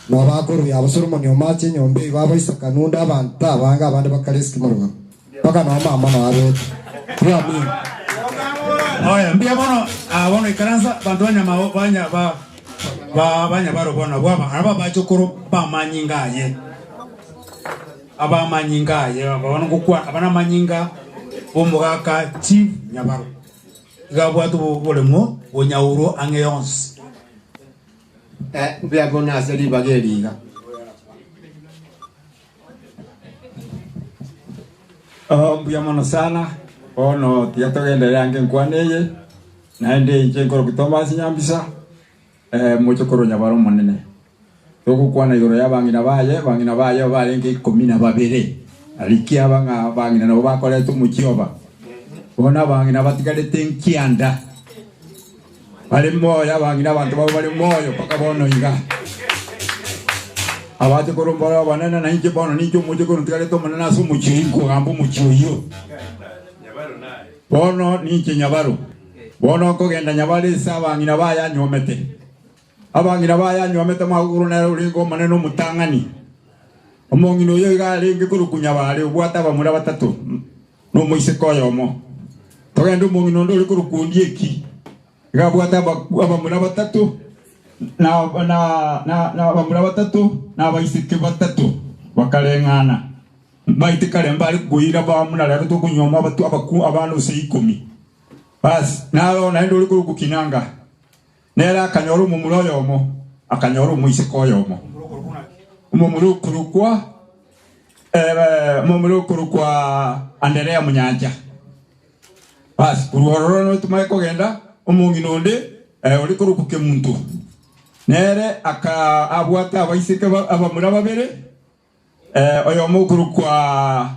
no bakuru yabasuru mo nyomache nyombe baba isakanunda abantu abanga abandi bakariski murugo baka no mama no abe ya mi oya mbia bono abono ikaranza bantu banya banya baro bona bwaba aba bachokoro bamanyingaye aba manyingaye babona gukwa abana manyinga omugaka chief nyabaro gabwatu bolemo onyauro angeyons mbia bona asali bageriga mbia mono sana ono tiatogenda yange nkwaneye naende nje nkoro kutomba sinyambisa muchokoro nyabaro monene tokukwana igoro yabangina baye barenge 12 alikia bangina no bakole tumuchioba bona bangina batigalete nkianda bali moya bangina abantu bali moyo paka bono iga abate korombora banana na inje bono ninjo muje ko ntigalete monana so muchingo gambo muchoyo bono ninje nyabaro bono ko genda nyabale sabangina baya nyomete abangina baya nyomete maguru na ulingo maneno mutangani omongino yo igalinge kurukunya bale ubwata bamura batatu no muise koyomo togenda omongino ndo likurukundi eki gabwata bamura batatu na bamura batatu na baisike batatu bakalengana baite kale mbali kuira bamuna lero tukunyoma batu abaku abantu 10 bas nalo naendo likurukukinanga nera kanyoro mumulo yomo akanyoro muise koyomo mumurukuru kwa Andrea Munyanja bas uruhororo no tumaye kogenda umungino nde uri kurukuke muntu nere aka abwata abaisike abamura babere oyo mukuru kwa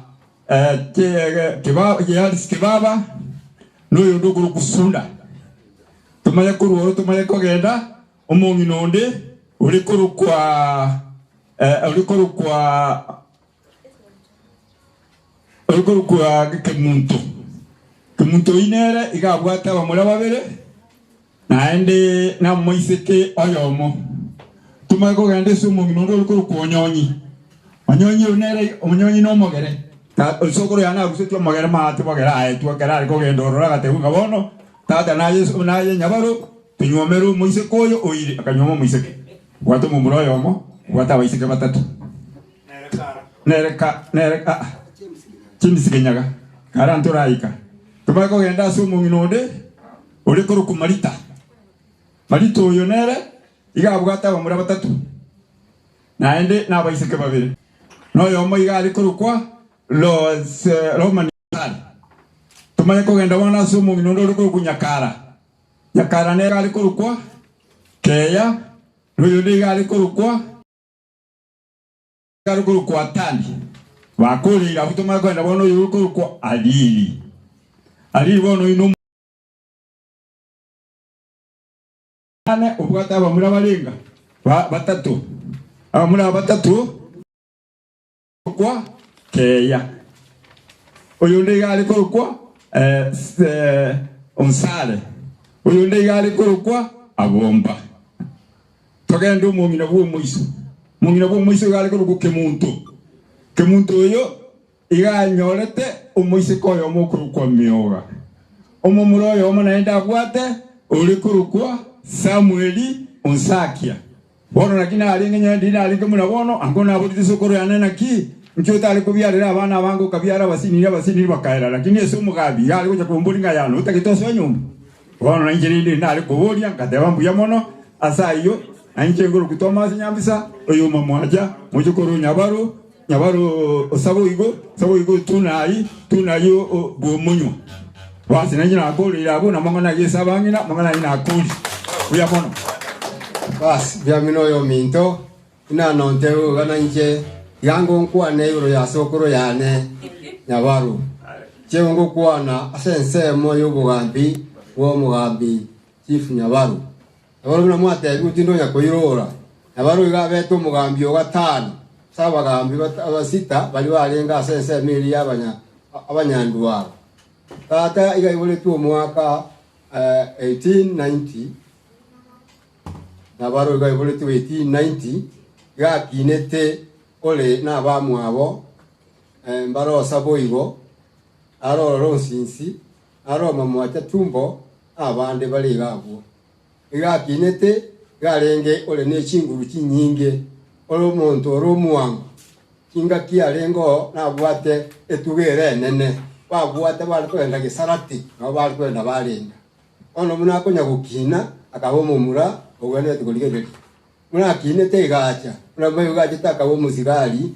kibaba n'oyo nduguru kusunda tumaye kuru tumaye kogenda umungi nonde uri kuru kwa kemuntu inere igabwata abamura babere naende na moiseke oyomo tumaye kogenda sumungi nonde uri kuru kuonyonyi onyonyi unere onyonyi no mogere ta sokoro yana rusitwa mogere maate mogere ae twakera ariko gendorora gatebu kabono tata na Yesu na ye nyabaro tunyomeru moiseke oyo oire akanyoma moiseke wato mumuro yomo wata baiseke batatu nereka chimisike nyaga karanturaika tumaye kogenda sumungi nonde uri kuru kumarita marito oyo nere igabwata bamura batatu naende nabaiseke babiri noyo moiga ari kurukwa los romani tumaye kogenda wana sumu nginondo uri nyakara ne ari kurukwa keya noyo ndiga ari kurukwa tandi bakurira tumaye kogenda wana uri kurukwa alili bono ino ane ubwata bamura balinga batatu abamura batatu kwa keya uyu ndiga ari kurukwa onsale uyu ndiga ari kurukwa abomba togenda umungina bwo muiso gari kurukwa kemuntu uyo iga nyorete umuisi koyo mukurukwa mioga omumuro yo naenda bwate uri kurukwa Samueli onsakia bono nakina alinge nyandina alinge munabono angona abudi sokoro yanena ki nkyota alikubyarira abana abangu kabyara basinira bakaira lakini Yesu mugabi yali kuja kumbulinga yano utakitoso nyumba bono nanjirinde nali kubolia ngateba mbuya mono asayo anjenguru kutoma nyambisa oyo mamwaja mujukuru nyabaru sabo igo tunayo bomunyo basi nanjina akoli abo na mangana gesa bangina mangana ina akoli uya mono bas biamino yo minto ina nonteu gana nje yango nkwane yuro ya sokoro yane nyabaru chengo kwana asense moyo bugambi wo mugambi chief nyabaru na mwate gutindo nyakoirora nyabaru igabeto mugambi o gatano sabagambi abasita bali balenga asense mili abanyanduwa tata igaibole tu mwaka 1890 Nabaru igaibole tu 1890 ga kinete ole na bamu abo mbaro saboigo aro ronsinsi aro mamwata tumbo abande bali gabo iga kinete garenge ole ne chinguru chinyinge olo muntu oro muwango kinga kialengo na bwate etugere nene babwate bali kwenda gisarati no bali kwenda balinda ono munako nyagukina akabomumura ogwene tukuligere muna kinete igacha muna mayo gacha takawo muzigari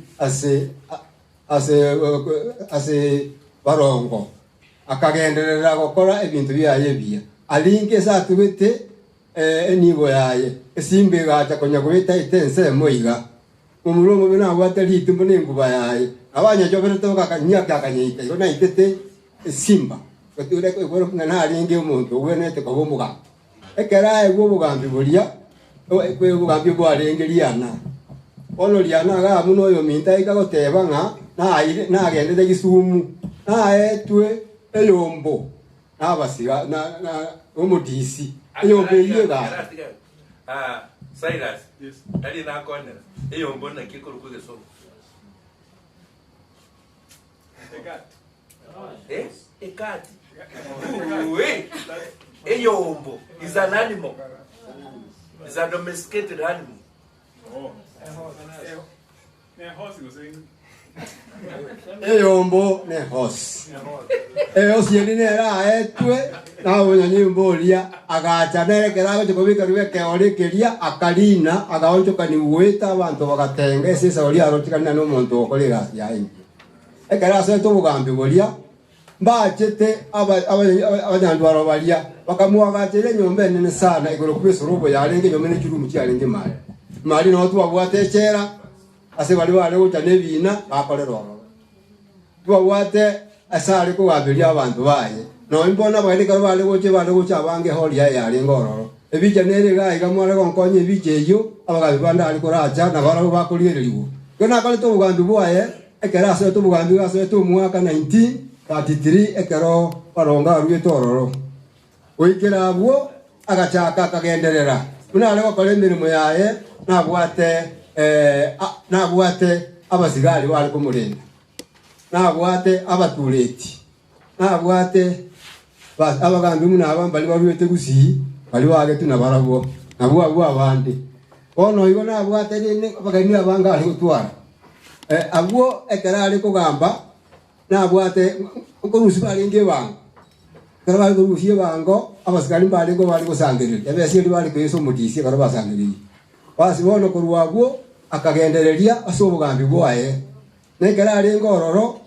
ase barongo akagenderera gukora ebintu byaye bia alinge satubete enibo yaye esimbe gacha konya kubita itense moiga umurongo bina watali tumbone nguba yaye abanya jobere to kakanyaka kanyita yona itete simba kature ko goro na alinge umuntu ubene te ko muga ekera ego mugambi bulia ekwe mugambi bwa alengeliana ono liana ga muno yo minta ikagoteba nga na agende gisumu na etwe eyombo abasiga na omudisi eyombo yega Silas yes ali na kona eyombo na kikuru kugeso ekati eyombo is an animal, is a domesticated animal. Eyombo ne horse. Eyo siyeline era etwe na wonyanyimbolia agacha nere kerago chikobika riwe keole kelia akalina agaoncho kaniweta abantu bagatenga sisa oli arotikana no muntu okolera ya ingi. Ekera se to bugambi bolia mbachete abanyandwaro balia bakamwagachire nyombe nene sana igoro kwesorobo yarenge nyombe ne kirumu cyarenge mali mali no twabwate chera ase bali bale gocha nebina bakorero twabwate asali ko wabiria abantu baye no imbona bali karo bale gocha bange holi yari ngororo ebije nere ga igamwara konkonye ebije yo abagabi banda ali koracha na bara bakoririwo kona kale to bugambi bwaye ekera ase to bugambi ase to mwaka 1933 ekero baronga ruye tororo oikera abo agachaka kagenderera munale bakore emirimo yaye nabwate abasigari bali kumurinda nabwate abatureti nabwate abagambi munaba bali barwete gusi bali wage tunabarabo nabo abandi ono igo nabwate nene abagani abanga ali gutwara abo ekera ali kugamba nabwate ukorusi bali ngebanga karaba kurusiye bango abasigari bali ngo bali gusangirira yabese bali kweso mutisi karaba sangirira basi bono kuruwagwo akagendereria asobugambi bwaye nekera ali ngororo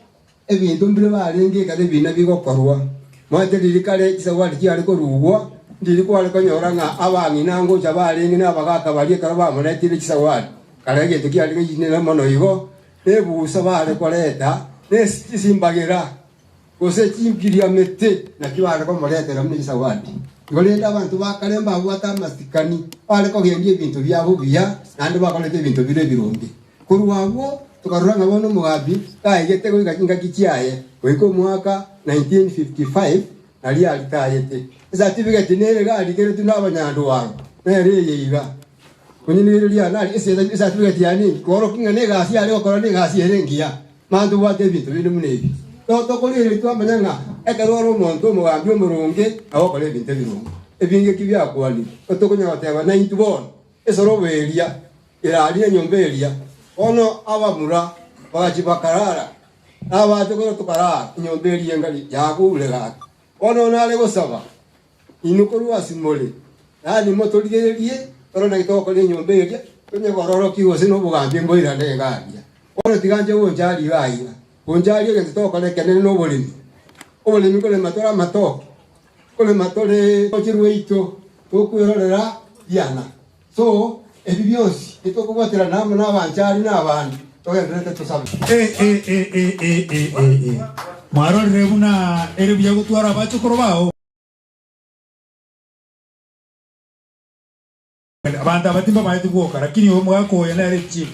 ebintu mbire bali ngikale bina bigokorwa mwate dirikale kisawali cyari ko ruwa ndiri ko ali konyoranga abangi nango cyabali ngina abagaka bali karaba munetire kisawali kalege tukiali ngine mono igo nebusa bali koleta nesimbagira kose chimpiria mete na kiwale ko molete na mni sawadi ngolenda abantu bakalemba bwata mastikani bale ko gendie bintu byabo bya nandi bakolete bintu bire birombe kuruwabo tukaruranga bono mugabi kaigete ko gakinga kichiaye ko mwaka 1955 nali alitayete certificate nere gali kere tunabanyando waro nere yiga kunyinire lya nali certificate yani koro kinga ne gasi ale ko ne gasi erengia mandu bwate bintu bine munebi to kolire twamanyanga ekaroro monto mugambi omurunge abokole binte birungu ebinge kibya kwali otokonya bateba 91 esoroberia irali nyomberia ono abamura bachibakarara abatokoro tukarara nyomberia ngali yakulega ono nale gosaba inukuru asimole yani motorigerie orona kitokole nyomberia tonye gororo kiwose no bugambi ngoira ndegania ono tiganje wonjali baira onjali ke tokole kenene no bolimi obulimi kole matora matoke kole matore ochirweito tokwirorera yana so ebibyosi etokubotera namwe nabanjali nabandi togendete tusabe mwarorere buna eri bya gutwara abachokoro bao abantu abatimba baiti kuoka lakini uwo mwako yana eri chief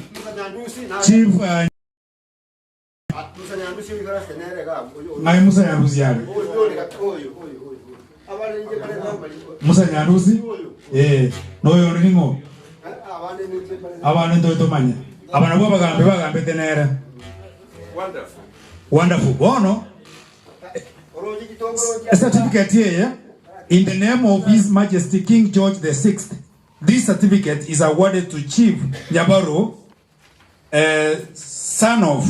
ngai musa nyandusi yale musa nyandusi noyo ndingo abane ndoto manya abana bwa bagambe tenera wonderful bono a certificate here in the name of His Majesty King George VI. This certificate is awarded to Chief Nyabaro, son of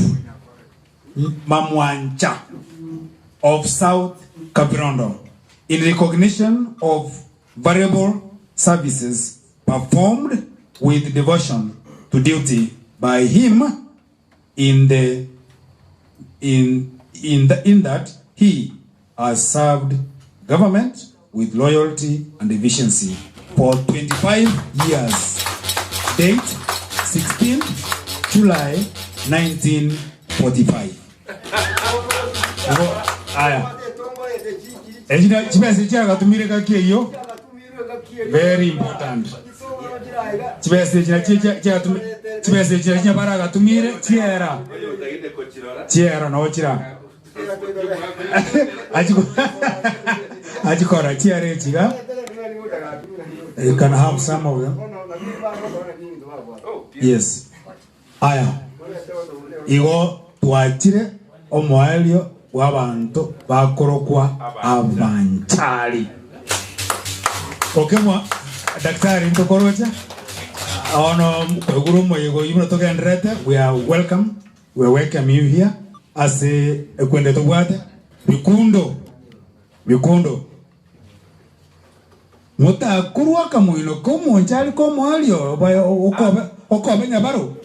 Mamwancha of South Kavirondo, in recognition of variable services performed with devotion to duty by him in that he has served government with loyalty and efficiency for 25 years. Date 16 July 1945. Aya. Ejina chibese chaga tumire kakiyo. Very important. Chibese china baraga tumire chiera. Chiera no chira. Ajikora chiare chiga. You can have some of them. Yes. Aya. Igo tuachire omwalio w'abantu bakorokwa abanchali. Okemwa daktari ntokorocha. Ono kweguru moyego ibro togendrete. We are welcome. We welcome you here. Ase ekwende tobwate. Bikundo. Muta kurwa kamuino komo nchali komo alio okobe nyabaro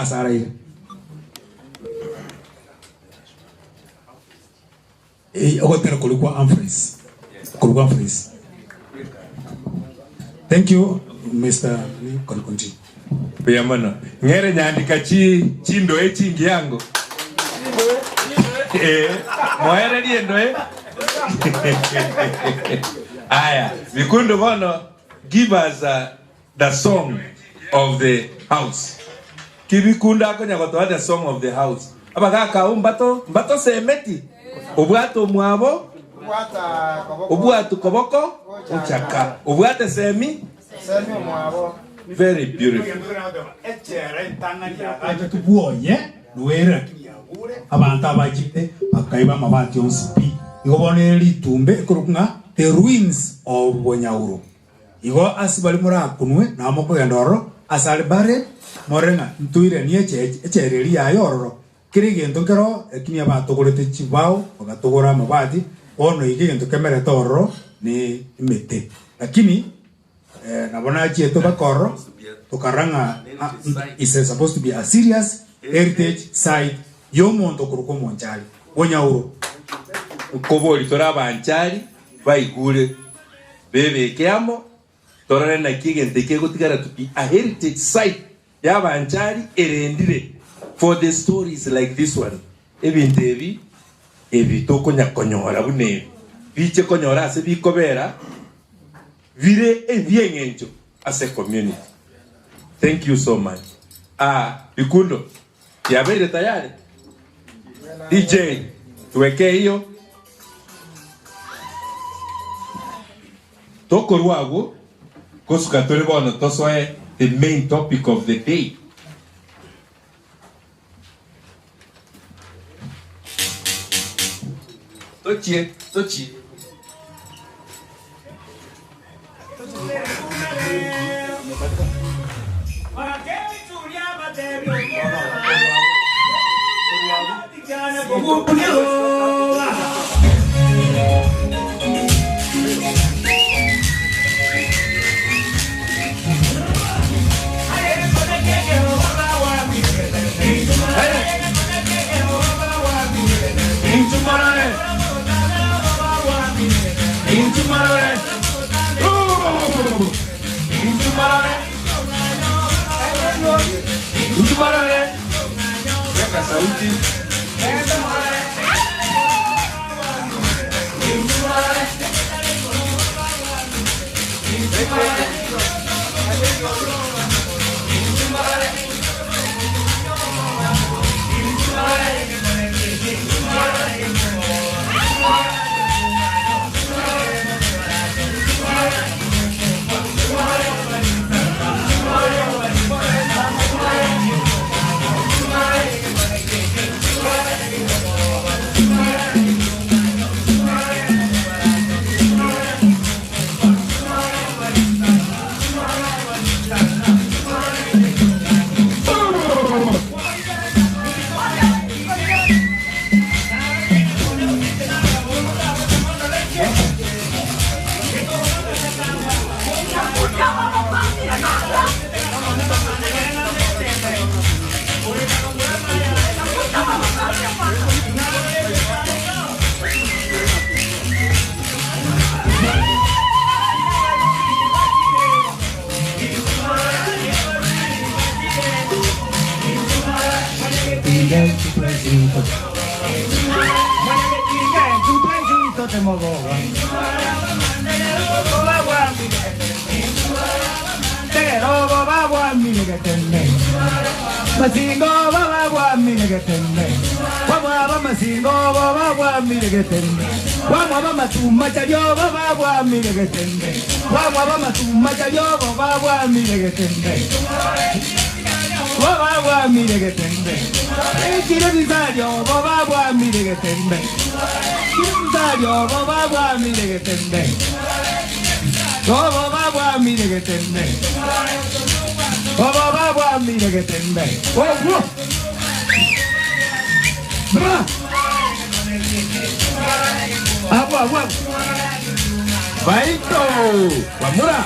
asara ile. Ogotera kulikuwa Humphreys. Kurugwa Freeze. Thank you, Mr. Konkonji. Biyamano. Ngere nyandika chindo chingi yango. Moere liendo Aya, Vikundo bono, give us the song of the house. Kibikunda ako nyagoto the song of the house. Abagaka mbato semeti. Obwato mwabo. Obwato koboko. Uchaka. Obwato semi. mwabo. Very beautiful. Tubuoye, nuera abantu abajite bakaiba mabati onsipi. Igobone litumbe kurukunga the ruins of Bonyauro. Igo asibali mura kunwe na moko yandoro asalibare morenga ntuire ni echereri ya yororo. Kiri gento kero ekini abatogorete chibao bagatogora mabati ono ige gento kemere tororo ni mete. Lakini nabona chieto bakoro tokaranga is supposed to be a serious heritage site yomonto kuruko monchali Bonyauro. Koboli tora banchari baigure bebe keamo tora na kigente kego tigara to be a heritage site ya banchari erendire for the stories like this one ebintebi ebitoko nyakonyora bune biche konyora ase bikobera vire ebiengencho as a community. Thank you so much. Bikundo ya bere tayari DJ tuweke hiyo toko ruago kosuka tole bono tosoe the main topic of the day. Tochi Masingo baba wa minegetende. Baba masingo baba wa minegetende. Baba matuma chayo baba wa minegetende. Baba matuma chayo baba wa minegetende. Baba wa minegetende. Kire bizayo baba wa minegetende. Kire bizayo baba wa minegetende. Baba wa minegetende. Baba wa minegetende. Oh, bra. Agua. Baito. Vamura.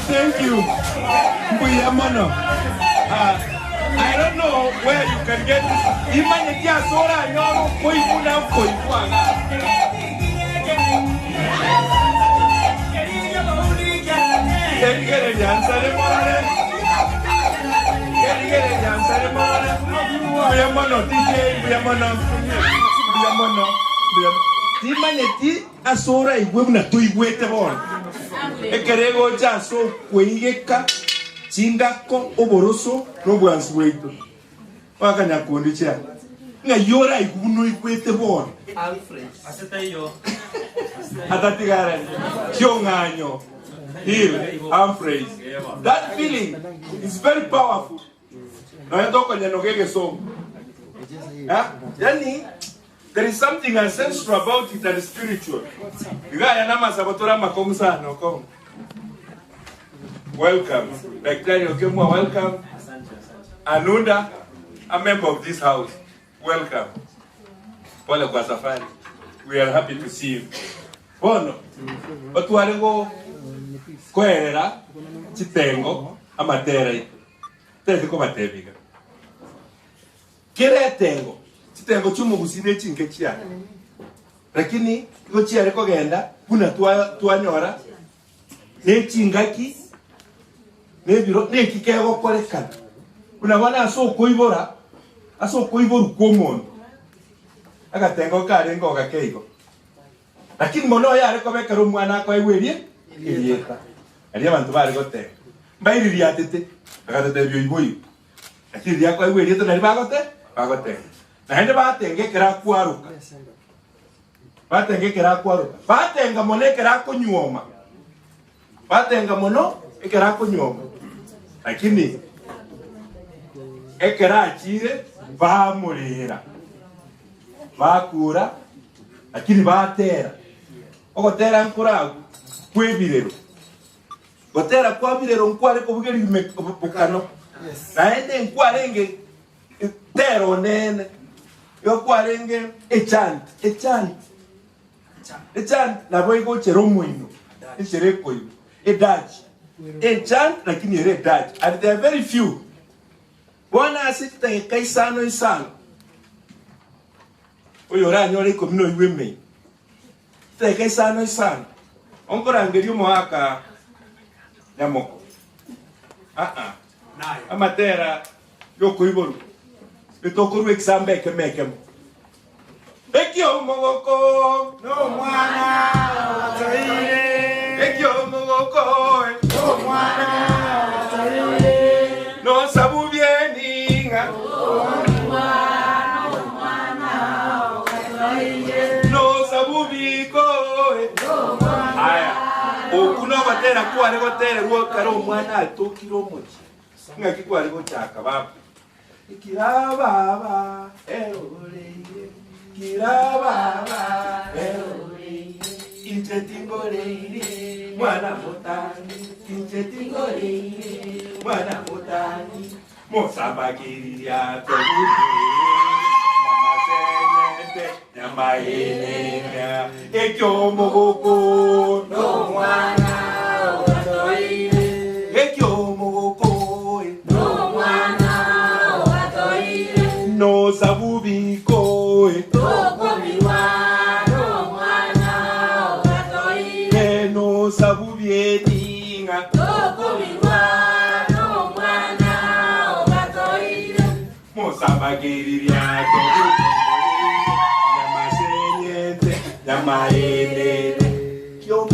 Thank you. Mbuyamono. I don't know where you can get this. Imanye kia sora nyoro koifuna koifuanga. Kerigere jansare morale. Kerigere jansare morale. Mbuyamono DJ Mbuyamono. Mbuyamono. Imanye ti asora igwemna tuigwete bona. Ekerego jaso kweigeka chingako oboroso nobwansi weito wakanya kondicha nga yora ikuno ikwete bona Alfred asetayo atatigara kyonganyo here Alfred. That feeling is very powerful. Na ndoko nyanogege so yani there is something ancestral about it and spiritual. Igaya nama sabotora makomsa no kom. Welcome. Daktari Okemwa, welcome. Anunda, a member of this house. Welcome. Pole kwa safari. We are happy to see you. Bono, otuarego koerera chitengo amatere. Tete ko matebiga. Kire tengo. Chitengo chumo gusine chinke chia. Lakini ko chia reko genda kuna tuanyora ne chingaki nebiro nekikego korekana unabona asokoibora asokoiboru komondo agatengo karengo gakeigo lakini mono yare kobekera umwana kwa iwerie irieta ari abantu bari gote mbairiri atete agatete byo iboyi lakini yakwa iwerie to nari bagote na hende batengekera kwaruka batenga monekera konyuoma batenga mono ekera konyuoma lakini ekera achire bamurira bakura lakini batera ogotera nkuragu kwebirero gotera kwa birero nkware ko bugeri bukano na ende nkwarenge tero nene yo kwarenge echant na boigo cheromuino echereko edaji echant lakini ere daji and there are very few. Bwana asita kaisano isano oyo ranyo liko mino iweme te kaisano isano onkora ngerio moaka nyamoko amatera yoko iboru etokuru exambe kemekemo ekyo mogoko no mwana toire ekyo mogoko no mwana toire no sabu bieni nga no sabu biko no mwana aya okuno batera kware batera gwokaro mwana atokiro mochi nga kikware gochaka baba kirababa eroreye kirababa eroreye inchetingoreye mwana motani inchetingoreye mwana motani mosabagiriya toburi namasenete namayenenya ekyo mogoko no mwana otoire ekyo mogoko no mwana no sabubiko tokomiwa no mwana otoire no sabubiedinga tokomiwa no mwana otoire mosabagiriria toburi nyamasenyete nyamaenene kyo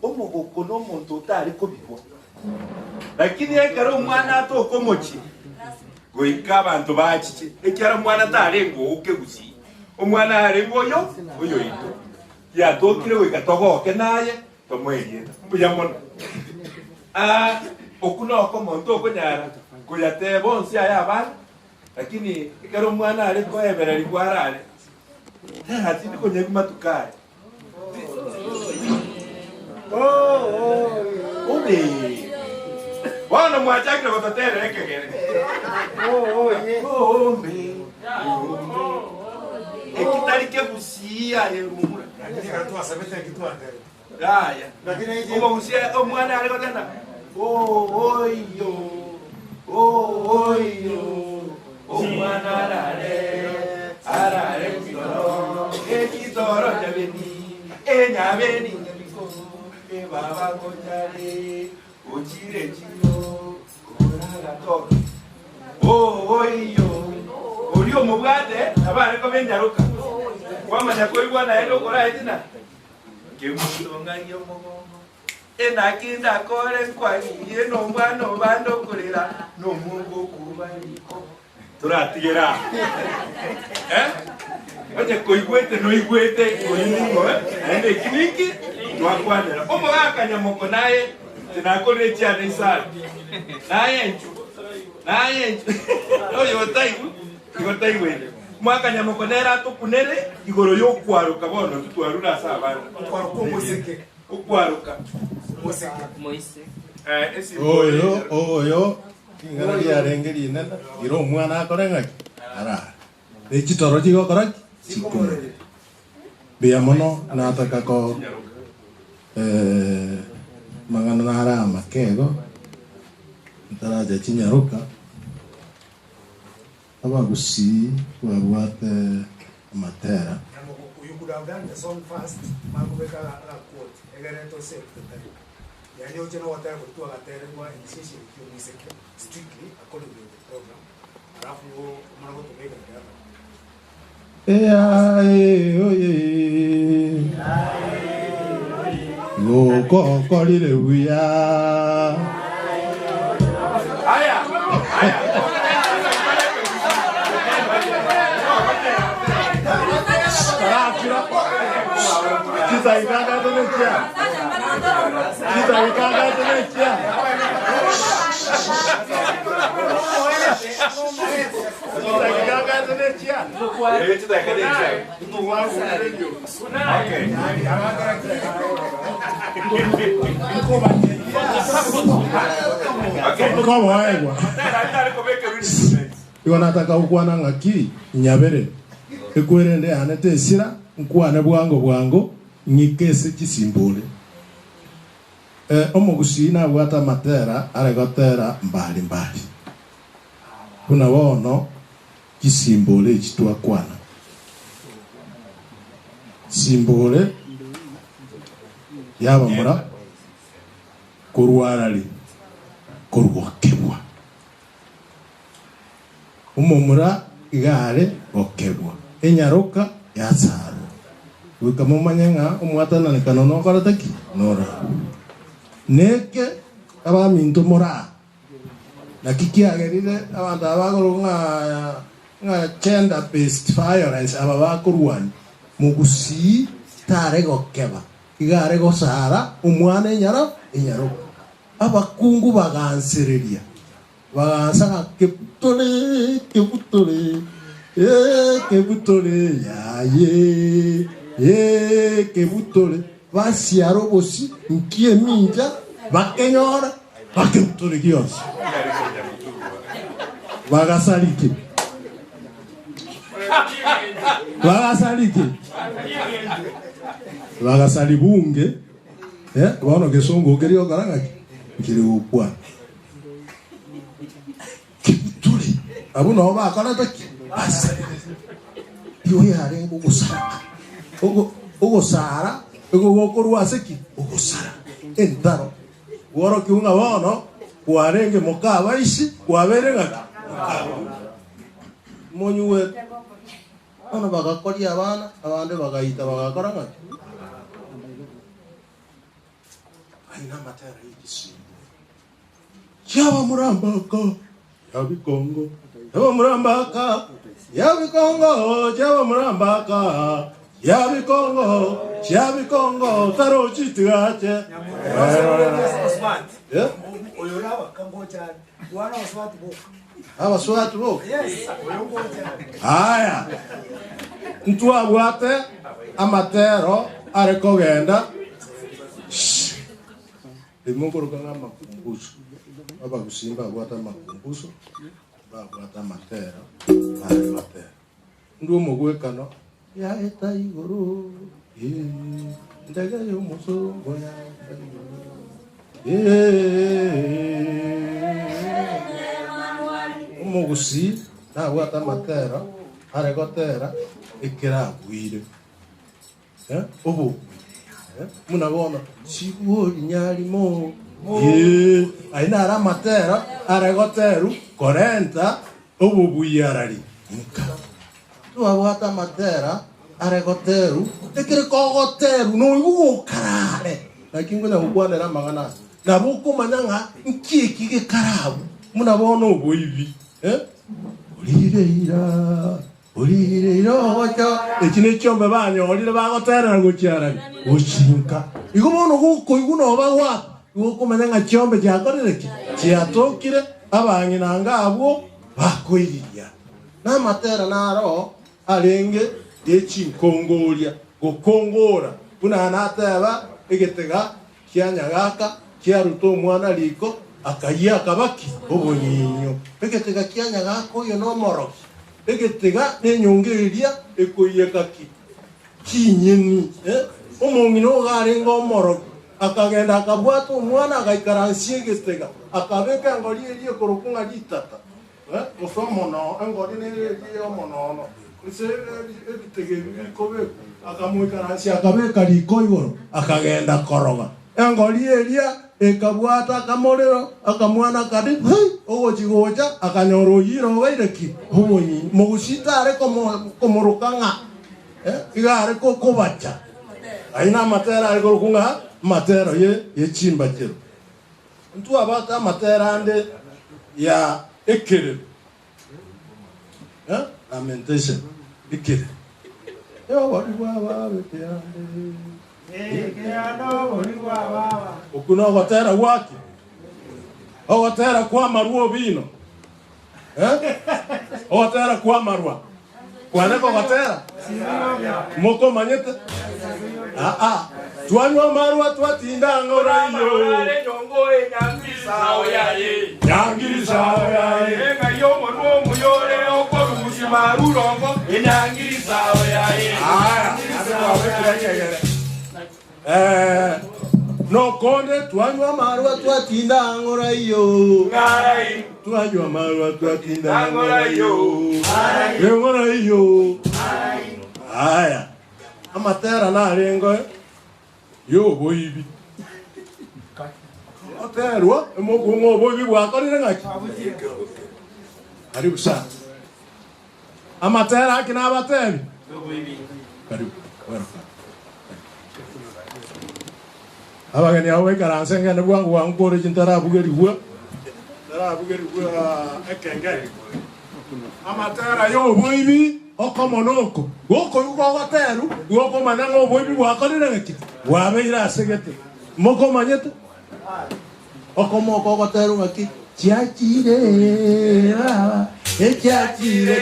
omogoko no muntu utari kubikwa lakini ekero umwana atokomochi goika abantu bachiche ekyara mwana tarengo ukegusi omwana arengo yo oyo ito ya tokire goika togoke naye tomwerie mbuyamono okuno okomonto okonyara kuyate bonsi aya abana lakini ikaro mwana ari koebera rigwarare ati ndikonye kumatukare ube wana mwachakira gototere ekegere ombe ekitarike busia emumura lakini katu asabete kitu andere aya omo busia omwana ari gotenda oyo omwana arare kitoro nyabeni enyabeni nyabiko baba gochare ochire chiro oraga toke oyo orio mubwate abare ko benyaruka kwamanya ko ibwana ero kora etina kemutonga yo mogongo enakinda kore kwaniye no mwana bando kurira no mungu kubariko turatigera oye koigwete no igwete koingo ende kiniki twakwanera omugakanya moko naye tinakore cyane isara naye oyo taiwe mwakanya moko nera tukunere igoro yo kwaruka bono tutwarura sabana kwaruka museke ukwaruka Moise. Oyo ingana lyarengeri nena iro omwana akore ng'aki ara ekitoro kigokora kikumere bia mono nataka ko magana nara amakego ntaraja kinyaruka abagusi babwate amatera you could have done the song fast makubeka la quote egereto secretary yani ujena wataka kutoa gatere kwa initiation music strictly according to the program alafu mwana kutumeka hapa gokorire buya aya kita ikaga tumekia nataka ukwana ng'aki nyabere ekwerende anete esira nkwane bwango ngikese kisimbule omugusina bwata matera aregotera mbali kuna bono kisimbule kitwa kwana simbule yaba mura kurwarali kurwokebwa umumura igare okebwa enyaruka yatsaro wikamumanyanga umwatana nekanono korataki nora neke abaminto mora nakikiagerire abantu abagoro nga gender based violence ababakurwani mugusi tare gokeba igare gosara umwana enyaruka abakungu bagansereria bagansa kebutole kebutole basiaro bosi nkie minja bakenyora bakebutole kiyonsi bagasalike bagasalibunge bono gesongo kerio karangaki kiri upwa kebutole abu no bakora taki basa yo yare ugusara ugukuru aseki ugusara entaro woro kiunga bono kwarenge mukaba ishi kwabere ngaka monyuwe ana bagakori abana abande bagahita bagakora ngaka aina matera y'igisi yaba murambaka yabikongo yaba murambaka Yabikongo, taro chitigache. Yeah? Abaswati bo. Haya. Mtu abwate amatero arekogenda. Limuguru kanga makumbuso. Aba kusimba abwata makumbuso. Abwata matero. Matero. Ndu mugwekano. Ya eta iguru. Ndaga yo musongo ya. Umugusi nabwata matera aregotera ikira gwire ubu munabona siguri nyarimo aina ara matera aregoteru 40 ubu buyarari tuabwata matera aregoteru ikira kogoteru no ukarare lakini ngona ubwanera magana nabuko mananga nkiki gikarabu munabona ubu ivi Urire ocho ekine chombe banyo olire bagotera gucyara ushinka igubono guko iguno bagwa guko mananga chombe cyakorereke cyatokire abanyi nanga abo bakoiriya na matera naro arenge echikongoria gukongora kuna nataba egetega kyanyagaka kyaruto mwana liko akayia akabaki obonyinyo egetega kyanyagako yo no moroki egetega nenyongeria ekoyekaki kinyeni omongino garenga omoroki akagenda akabwata omwana agaikaransie egetega akabeka ngori erie korokunga litata osomono ngori nerie omonono ise ebitege bikobe akamuikaransie akabeka liko igoro akagenda koroga ngori eria ekabwata akamorero akamwana kadi ogo chigocha akanyoro yiro waireki hubonyi mugusitare komorukanga igare kobacha aina matera ariko kunga matero ye chimba chero ntu abata matera ande ya ekere lamentation ekere yo wali baba beteande Ukuna ogotera waki ogotera kwa maruo bino ogotera kwa marua kwaneko ogotera moko manyete tuanywa marua twatinda ngora iyo nyangirisa oyaye ngayo maruo muyore okorusi marurongo nyangirisa oyaye no konde tuanywa marua twatinda ngora iyo ngarai tuanywa marua twatinda ngora iyo ngora iyo haya amatera na rengo yo boibi aterwa emogo boibi bwakorire ngaki karibu sana amatera akina abatebi karibu welcome abageni awe karanse ngene bwangu wankore chintara bugeri bwa ekenge amatera yo boibi okomonoko goko yuko gateru goko manango boibi bwakorire ngaki wabeira segete moko manyete okomoko gateru ngaki chiachire echachire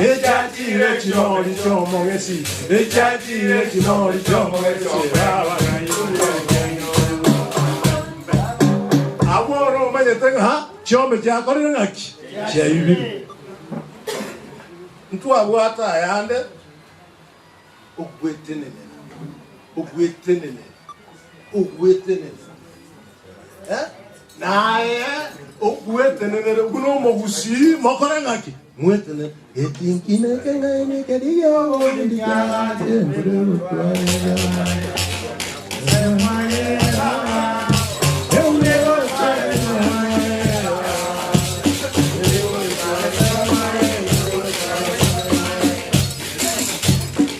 echachire chirori chomogesi echachire chirori chomogesi aboro manyete ha chombe chakorire ngaki chaibi ntu abwata yande ogwetenene naye ogwetenene kuno mogusi mokore ngaki mwetene etinkine kengaine kediyo ndiya ndero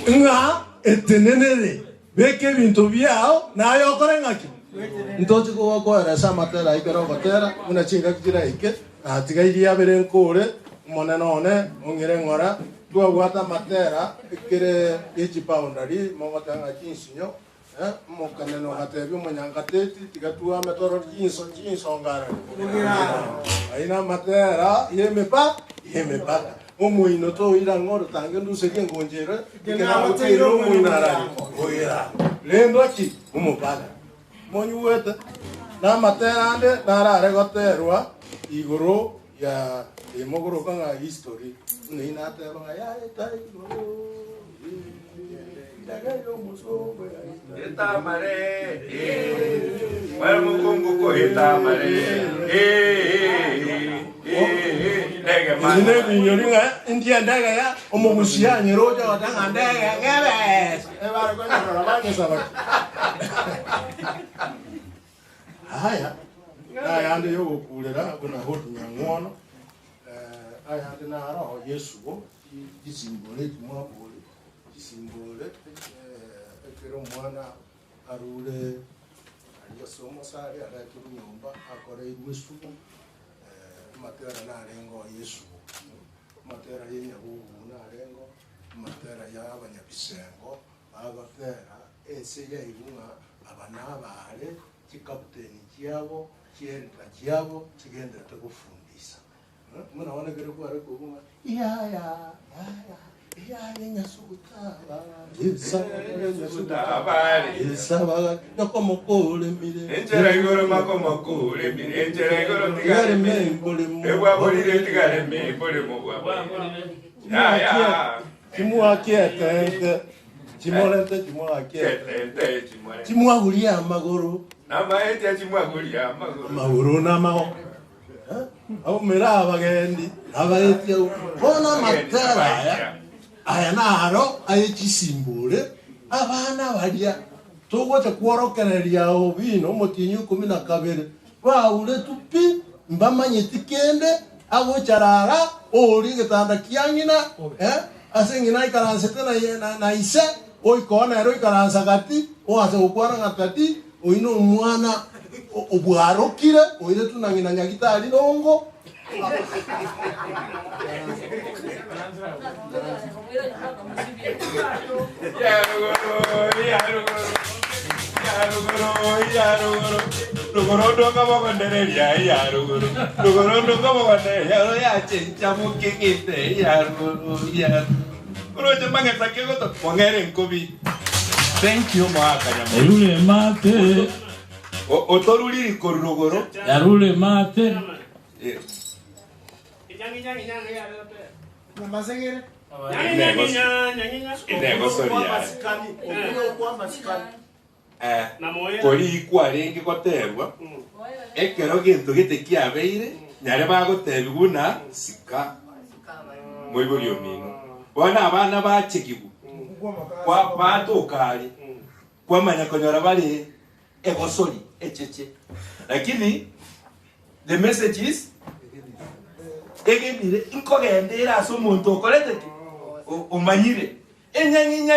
nga etenenere beke bintu byao nayo kore ngaki ntochi ko kwara samatera ikero gotera una chinga kira ike atiga iria bere nkore monene one ongere ngora twagwata matera ikire ichipaundari mogotanga chinsinyo mokaneno gatebi munyangateti tigatua metoro chinsongara aina matera yemepa umuino to ira ngoro tange nduseke ngonjere ikena utiro umuinarari oira lendo aki umupaka monyuwete na matera ande narare goterwa iguru ya imogoro kanga history ni nateba ya tai Eta mare, mare mukungu ko eta mare, ndege mare. Ine binyoringa india ndege ya omogusia nyeroja watanga ndege ngebes. Ebara kwa nyoro labanye sabaki. Haya ande yo kulera kuna hotu nyangwono. Aya ande na roho Yesu isimbole tumwabole. Isimbole ekero mwana arule aliyosomo sare araturu nyumba akore irwesuku matera narengo Yesu matera yenyabubu narengo matera y'abanyabisengo abatera ense yaibunga abanabare kikapteni kyabo kyenda kyabo kigendera tekufundisa mwana wana gere ko ariko bunga ya Isaba como cole mire. Enjera igoro mako cole mire. Enjera igoro tigare me. Ewa bolire tigare me bole mo wa. Ya. Timua kietente. Timolente timua kietente. Timua gulia magoro. Nama ete timua gulia magoro. Magoro na mao. Au mira bagendi. Abaete bona matera ya. Aya naro ayechisimbure abana baria togote kworokereria obino mutinyu 12 baure tupi mbamanye tikende agocharara ori gitanda kianyina asengina ikaranse tena na ise oikona ero ikaransa gati o ase okwara gatati oino mwana obwarokire oire tunangina nyagitari rongo Thank you, Erule mate. Otoruli korogoro. Yarule mate. Kori ikwarengi goterwa ekero gintu gite kiabeire nyare bagotebiguna sika moibori omino bona abana bachekibu kwa batokari kwa manya konyora bari egosori echeche lakini the message is egenire inkogendera aso muntu okorete umanyire enyanginya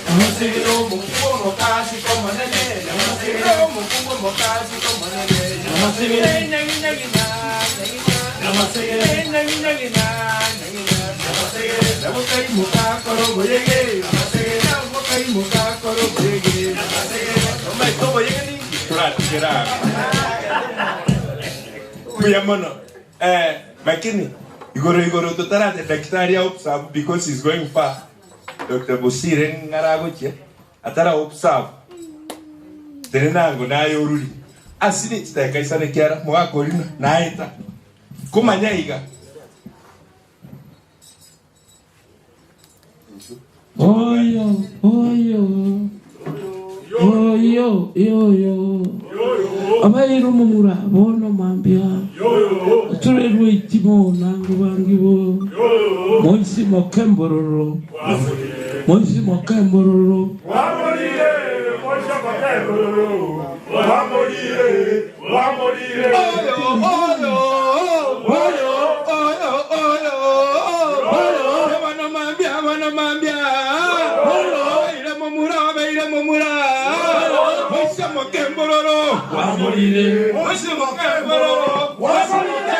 Amasegero mukubo mokasi komanene Amasegero mukubo mokasi komanene Amasegero Namukai mukakoro boyege Amasegero namukai mukakoro boyege Amasegero Omai tobo yegeni Turatira Kuyamono Makini Igoro totarate daktari observe because he's going far Dr. Bosire ngaragoche atara observe Tenenango nayo uruli asini chitaka isane kiara mwakorina naita kumanyaiga Oyo Abayiru mumura bono mambia Turerwe itimo nangu bangibo Moisi mokembororo Moisi mokembororo Wamorire Moisi mokembororo Wamorire Wana mambia Ire mumura Moisi mokembororo Wamorire Moisi mokembororo Wamorire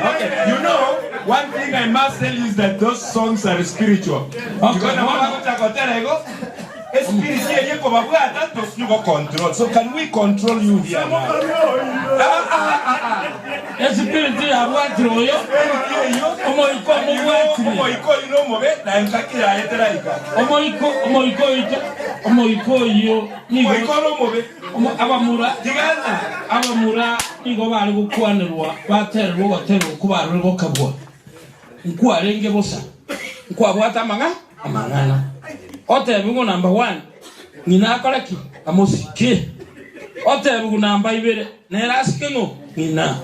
Okay. You know, one thing I must tell you is that those songs are spiritual. So can we control you here now? Abamura nigo bari gukwanirwa baterwa baterwa kubarurwa kabwa nkuarenge bosa nkwabwata amangana otebugo number 1 nyina akoraki amosike otebugo number 2 neraskengo nyina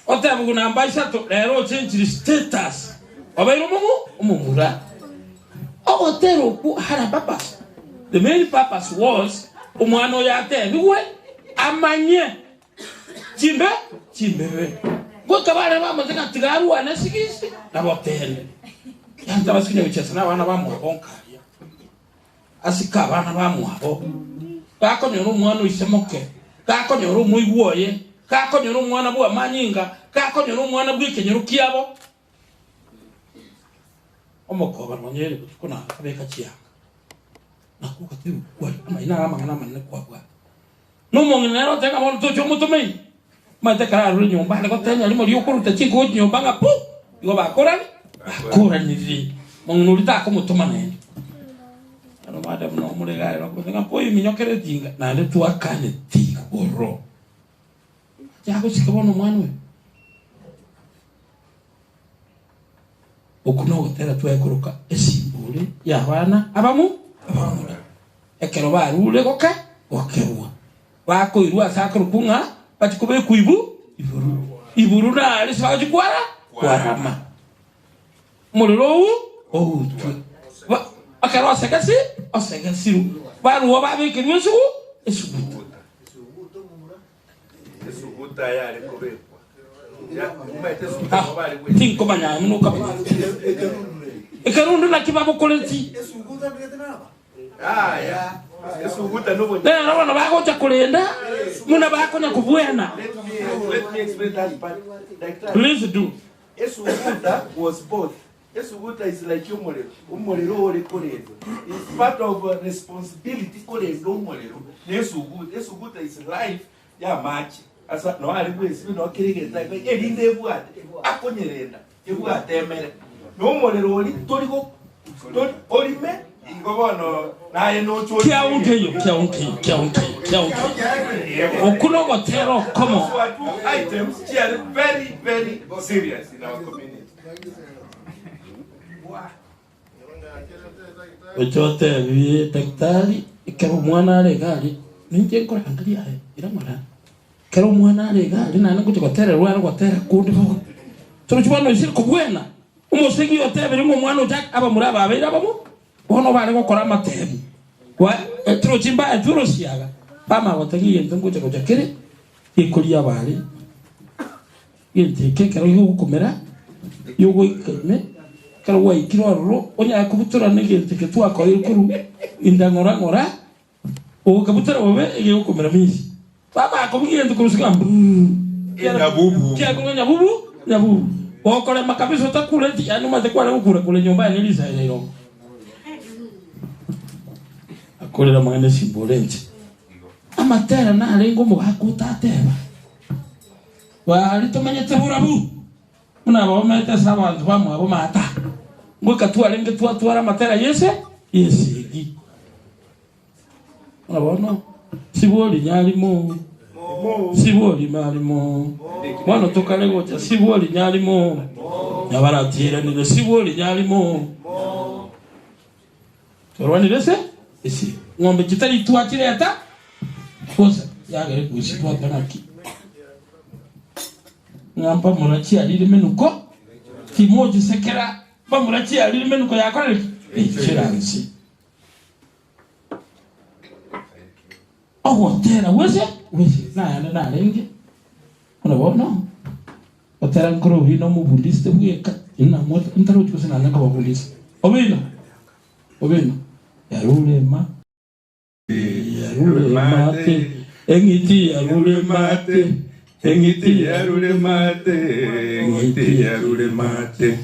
otebugo number 3 lero change status obayiro umumura obotero ku hara purpose. The main purpose was umwano yatebiwe amanye chimbe go kabare ba muzika tigaru anasigisi nabotende yanta basikinye bichesa nabana bamwabonka asika abana bamwabo bakonyoro umwana isemoke kakonyoro umuywoye kakonyoro umwana bwa manyinga kakonyoro umwana bwikenyero kiyabo omokoba monyere kutukuna abeka kiyanga nakuka tiru kwa amaina amangana manne kwa numongi nero tenga mono tocho mutumei mate kara ru nyumba le kotenya limo lyokuru tachiko nyumba nga pu yo bakora ni vi mongi lita ko mutuma nene ano madam no mulega ro ko tenga poi minyokere tinga na le tu akane ti oro ya ko sikabono mwanwe okuno gotera tu ekoroka esimbule ya bana abamura ekero barule goka okerwa wako irua sakuru kunga batikobe kuibu iburu na ali saji kwara kwarama muliro tu akaro sekasi osegasiru baru obabe kinyesu esubuta ya lekobe ya umete subuta bali tinko banya muno kabanya ekarundu na kibabo kolenti esubuta bigetenaba ya esubuta no bonye na wana bako cha kulenda muna bako na kubwena. Let me explain that part. Please do. Esubuta was both. Esubuta is like umolero ore kolezo. It's part of responsibility kolezo umolero. Esubuta is life ya machi. Asa no ali kwesi no kirigeta elinde ebwate akonyerenda ebwate emere no umolero ori toliko orime ingobono naye no chwo kiaunkeyo okuno gotero como items which are very very serious in our community. Ochote vi daktari kero mwana ale gali ninje nkora angalia ira mwana kero mwana ale gali nana kuti gotera rwara gotera kundi ko toro chibano isiri kubwena umosegi otebere ngo mwana ujak aba muraba abera babo ono bale gukora amatebu wa toro chimba toro siaga pama gotangiye ntunguche kujakere ikulia bale yente kekero yukumera yugo ikeme kero wa ikiroro onya kubutura negente ke twako irukuru indangora o kabutura obe yukumera misi pama akubiye ntukurusiga nyabubu nyabubu okole makabiso takule ti anu mate kwa ukura kule nyumba ni lisa ile akole la mangane simbolente amatera na alengo mo hakutateba wa litomanye teburabu muna ba mata sabantu bamwe abo mata ngoka tu alenge tu atwara matera yese gi abono siboli nyalimo siboli malimo mwana tokalego cha siboli nyalimo Nyabara tira ni sibo li nyali mo. Torwani lese? Isi. Ngombe kitari tuachire ata? Kosa. Yagere kushitwa kanaki. Ngampa murachi alili menuko. Kimoji sekera. Ba murachi alili menuko yakore. Chiransi. Oh, tera wese? Na lengi. Unabona? Otera nkoro hino mu Buddhist bweka. Ina moto ntaro cyose nanga ka Buddhist. Obino. Yarulema. Mate. Engiti yarule mate. Engiti yarule mate.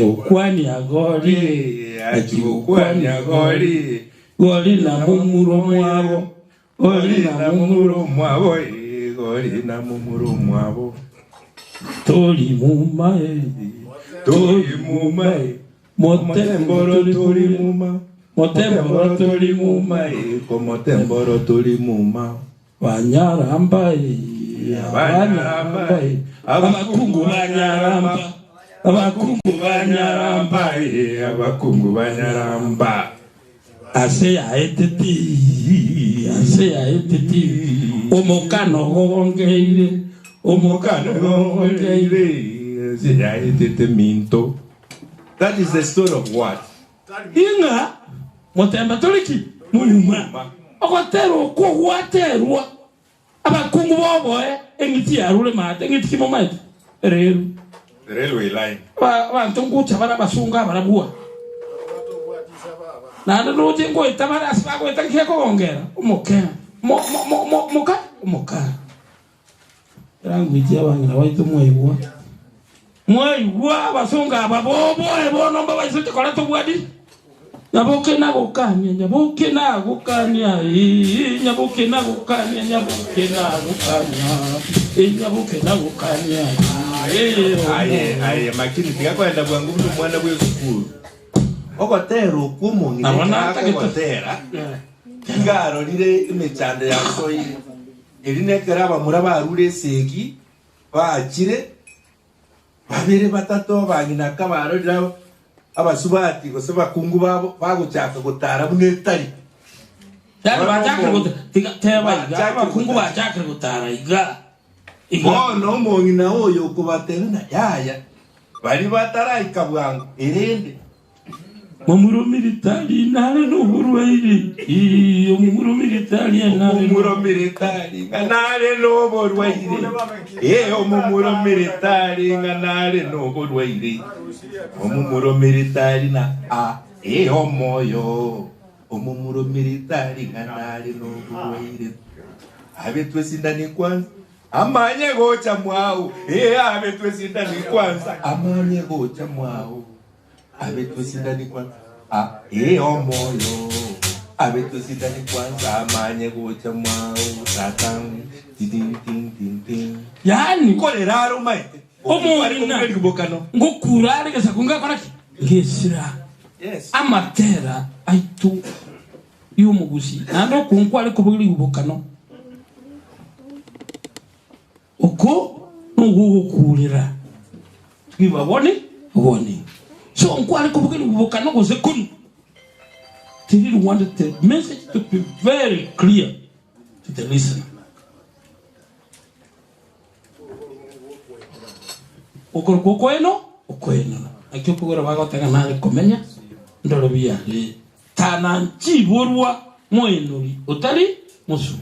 Ukwani agori. Ukwani agori. Gori na mumuro mwabo. Gori na mumuro mwabo. Tori mumae. Motemboro tori muma. Wanyaramba. Abakungu banyaramba. Ase ya eteti. Omokano hongeire. Minto. That is the story of what? Inga motemba toliki muma. Okotero ko waterwa. Abakungu bobo engiti yarule mate engiti kimomate. The railway line. Bantungu chabara basunga barabua. Na ndo jengo itabara asbago itakiko ongera. Umokera. Moka. Rangu ijia wangira waitu mwaibua basunga babobo nomba baisute kora tubwadi nyaboke na gukania aye makini tikakwenda bwangu mtu mwana bwe sukuru okotero kumungi akotera ngaro lire imechande ya soyi eline karaba muraba rure seki baakire babere batatu bangina kabaro dira abasubati gose bakungu babo baguchaka gutara bunetari yari bajaka gutara abakungu bajaka gutara iga bono mongina oyo kubatena yaya bari batara ikabwangu erende Mumuro militari nare no burwaire. Mumuro militari nare no burwaire. Mumuro militari nare no burwaire. Mumuro militari na omoyo. Mumuro militari nare no burwaire. Abetwe sindani kwanza. Amanye gocha mwao. Abetwe sindani kwanza. Amanye gocha mwao. Abetu sindani kwanza omoyo abetu sindani kwanza amanye gocha mwao tatang ting yani koleraro maite omorina ngokurare gesa kunga konaki ngesira yes amatera aitu yumugusi nando kunkwale kubuli ubukano uko nugukurira twibabone ubone. So nkwari kubukini kubukano goze kun. They really wanted the message to be very clear to the listener. Okoeno. Akyo kugora bago tanga nale komenya. Ndolo biya le tananchi borwa moenori otari mosu.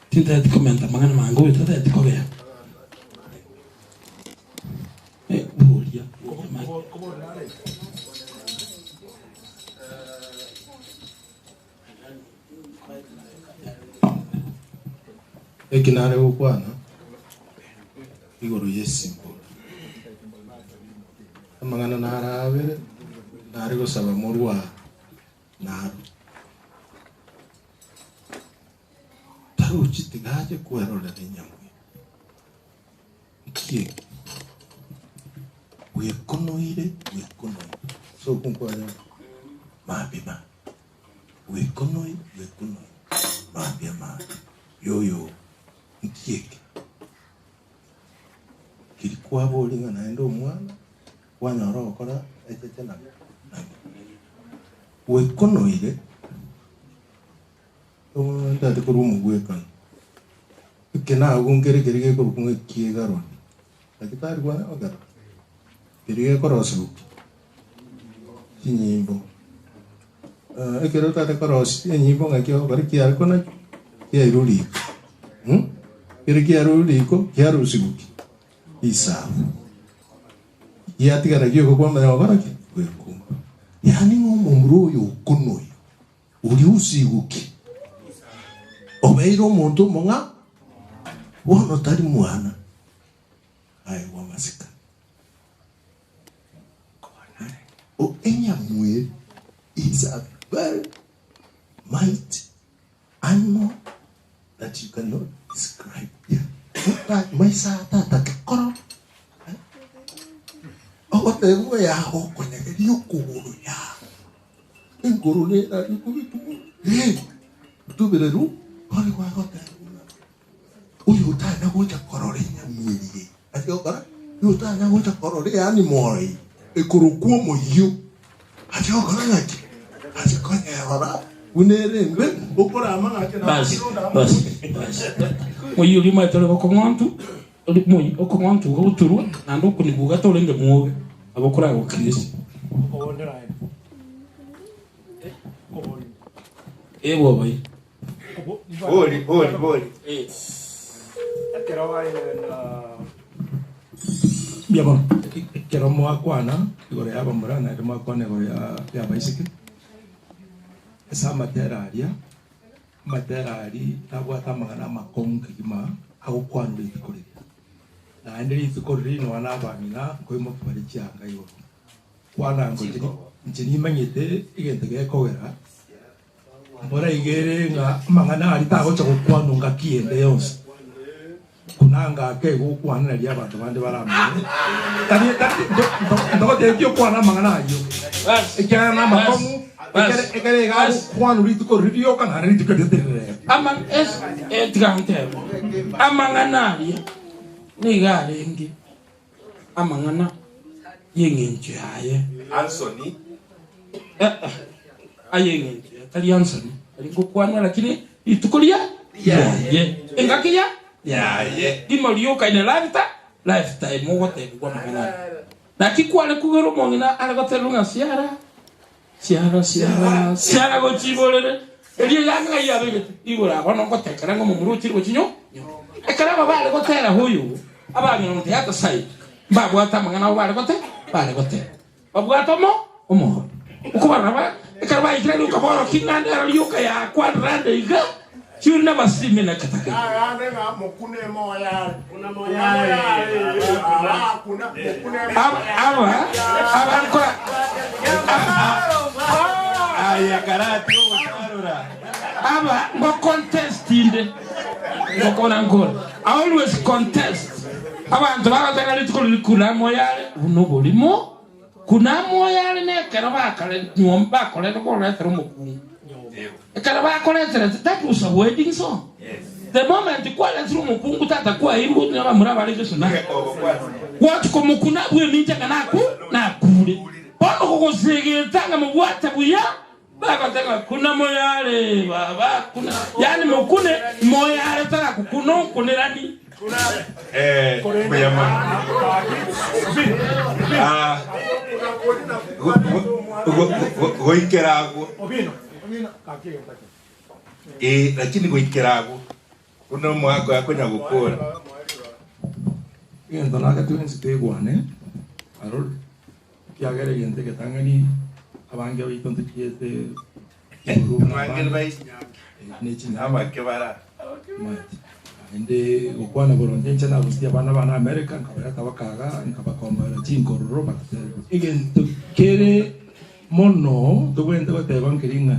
Tinta de komenta mangana mango ita de kogea. Ekinare ukwana igoro yesimbo amangana narabere nari gusaba murwa naru taruchi tigaje kwerora nyamwe ikie wekonoire so kunkwanya mabima wekonoi mabima yoyo Nkieke kilikuwa kwanyora okora etete na wekonoire ndate kuri umugwekana kena agungere gerige ko kunge kiegaro akitari kwa ogara gerige korosu nyimbo ekero tate korosu nyimbo ngakio bari kiar kona kia iruli kia iruli ko kia rusibuki isa ya tigara gyo ko kwamba ogara ki wekumba yani ngomumro yo kunoyo uri usiguki obeiro muntu monga wono tari mwana ai wa masika o enya mwe is a very mighty animal that you cannot describe. Yeah. But my sata takoro. Oh, te voy a ho con el yukuru ya. En corone la yukuru. Tu vereru, pare wa ho ta. Uyu ta na go ta korore nya miri. Ati okara, yu ta na go ta korore ani moi. E koruku mo yu. Ati okara ngati. Ati konya ora. Unerembe okora amanga ati na. Bas. Mo yu lima tole ko ngantu. Oli moi o ko ngantu go turu na ndo kuni buga to lenge muobe. Abokora go Kristo. Ewo bai. Boli. Bien bon. Quiero mo akwana, igore aba murana, mo akwana igore ya baisiki. Esa materaria nagwata magana makonga gima agukwanura itikuri. Na ndiri itikuri no anabamina ko imo kibari cyanga yo. Kwana ngo njini manyete igente gekogera. Mbora igere nga magana ari tago cyo kwanunga kiende yose. Kunanga ke gukwana ria abantu bande baramye. Tani ndo tekyo kwana magana ayo. Ekana na makomu ekere ga kwanu ritiko rio kana ritiko de. Aman es etrante. Amangana ria. Ni garengi. Amangana yengenje aye. Anthony. Ayengenje. Tali Anthony. Alikokwana lakini itukulia. Engakia? Imario kaine lifetime wote kwa magana. Na kikwale kugero mongina alagatelunga siara go chibolere. Eli yanga ya bebe. Igora kono ko tekara ngo mumuru chiro chinyo. Ekara baba le ko tera huyu. Abangi no teata sai. Babu ata magana bale ko te. Babu ata mo. Ukubara ba. Ekara ba ikira ko boro kinande aliyoka ya kwadrande iga. You never see me like that. I always contest. That was a wedding song. Yes. The moment you call it through Mupungu Tata Kwa, you would never Murabali. What Komukuna will meet na Kuri. Pono was saying, Tangam, what we are? Baba Kuna Moyale, Baba Kuna Yani Mokune, Moyale, Kuno, Kunerani. Lakini goikerago uno mwako yako na gukora ndo naka tuenzi gwane arol kiagere gente que tangani abange hoy tonto kiete mangel bai ne china ama kebara ende gukwana boronde chana bustia bana America nkabara tabakaga nkabakoma chinko roba igento kere mono tugwende batebangeringa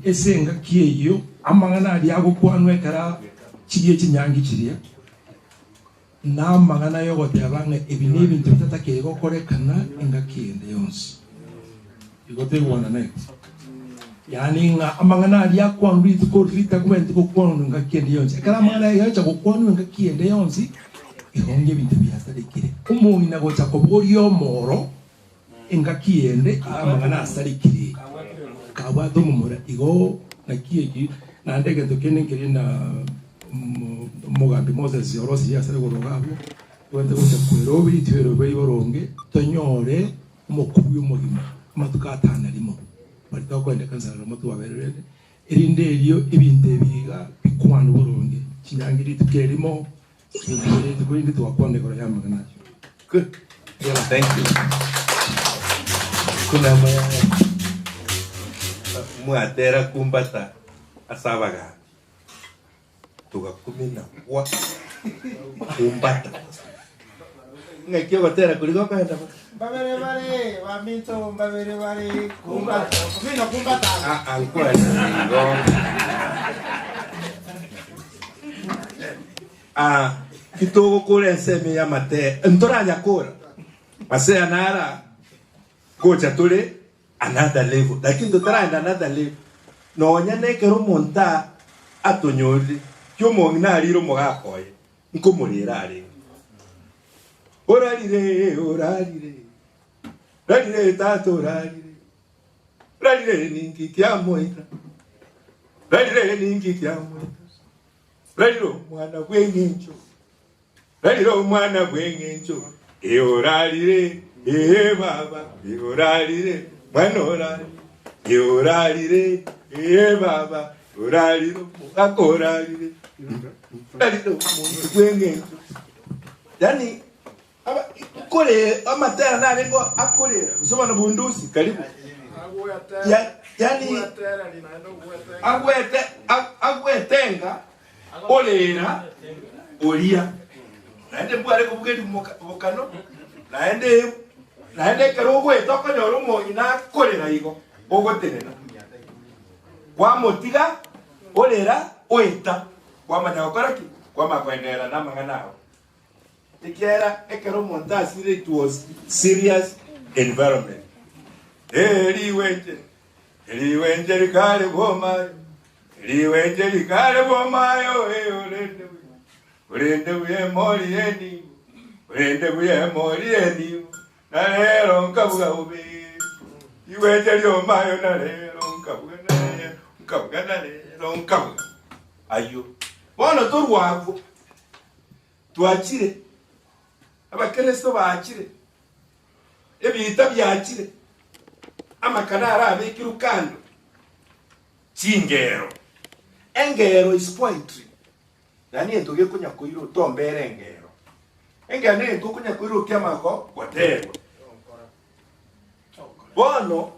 esenga kiyeyo amangana ali agukwanwe kara kiye kinyangi kiriya na magana yo gotebanga ebinibi ntutata kego korekana enga kiende yonsi igote wana next yani nga amangana ali akwanwe itiko rita kumenti ko kwanwe enga kiende yonsi kara magana yo cha kwanwe enga kiende yonsi ihonge bintu byasale kire umuntu nagocha ko boriyo moro engakiende amagana asarikiri kabwa domumura igo nakieki na ndege tokene kirina mugambi Moses yorosi yasare gorogabo wende gute kwirobi twero beyoronge tonyore umukubi umugima amatukatana limo bari takwende kansara mutu waberere irinde iriyo ibinde biga bikwano boronge kinyangiri tukerimo ingire tukwinde twakonde gora yamagana. Good. Yeah, thank you. Kuna muatera kumbata asabaga tugakumina wa kumbata ngakio batera kuligo kaenda Babere bare, waminto babere bare, kumbata. Vino kumbata. alikuwa kitogo kule nseme ya mate ntoranya kora masea nara kocha tule another level lakini totara another level no nyane kero monta atonyoli kyo mongina riro mogakoye nkomurira ari orarire tato orarire ningi kya moita rariro mwana gwengencho eorarire baba eorarire mwana orarire baba orariro akorarire rariro mwana gwengencho yani kole amatera narengo akolera usoma na bundusi karibu yani agwetenga olera olia naende bware kubugeri mukano naende kero gwetoko nyoro monyi na kolera igo ogotenena kwa motiga olera oita kwa manyakoraki kwa makwendera na manganao tikiera ekero montasire it was serious environment eliwenje likale bomayo ulende buye moli yeni nalero nkabuga ube iwenje lyomayo nalero nkabuga nalero nkabuga ayo bono torwago twachire abakristo bakire ebita byakire amakanara abikirukando chingero engero is poetry yani etoge kunya kuiro tombere engero ne kunya kuiro kyamako whatever bono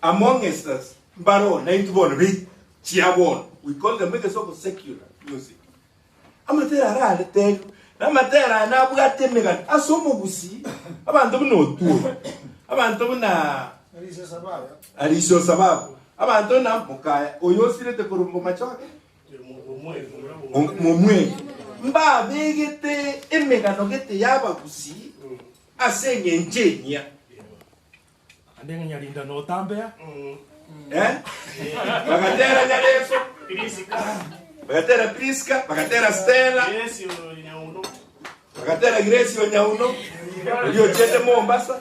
among us baro na itubono bi chiabon we call them make so secular music amatera rale te na matera na bwatemega asomo busi abantu bunotu abantu buna alisho sababu abantu na mukaya oyosire te kurumbo machoke mumwe mba bigete emegano gete yaba busi asenye njenya andenga nyalinda no tambea bagatera nyareso bagatera Priska bagatera Stella bagatera Grace Onyauno Yo chete Mombasa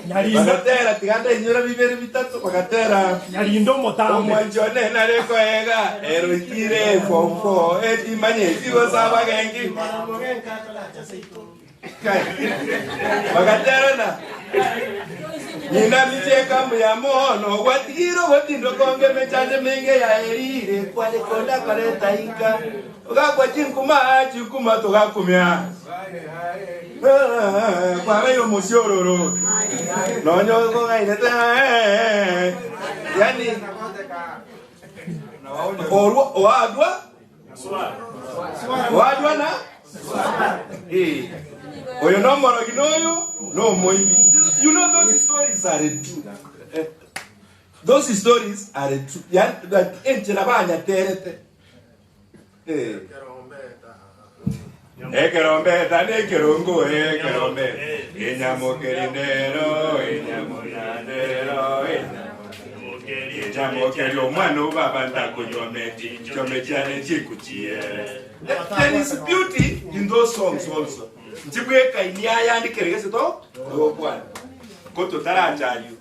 bagatera tiganda inyora bibere bitatu bagatera nyalindo motambe omwanjone nareko ega erotire fofo etimanye tigo saba gengi bagatera na nina micheka muyamono watiro watindo konge mechande menge ya erire kwale konda kare taika ogakwa chinkuma togakumya kwa meyo musiororo nonyo ko gainete yani oadwa na oyo no moro ginoyo no moibi. You know those stories are true. Those stories are true. That enchilabanya terete. Ekerombeta nekerongo ekerombe. Enyamokerindero enyamonadero enyamokerio mwana ubabanda kujometi jometiane chikuchie. There is beauty in those songs also. Njibweka inyaya ndikerege to bwana koto tarajayo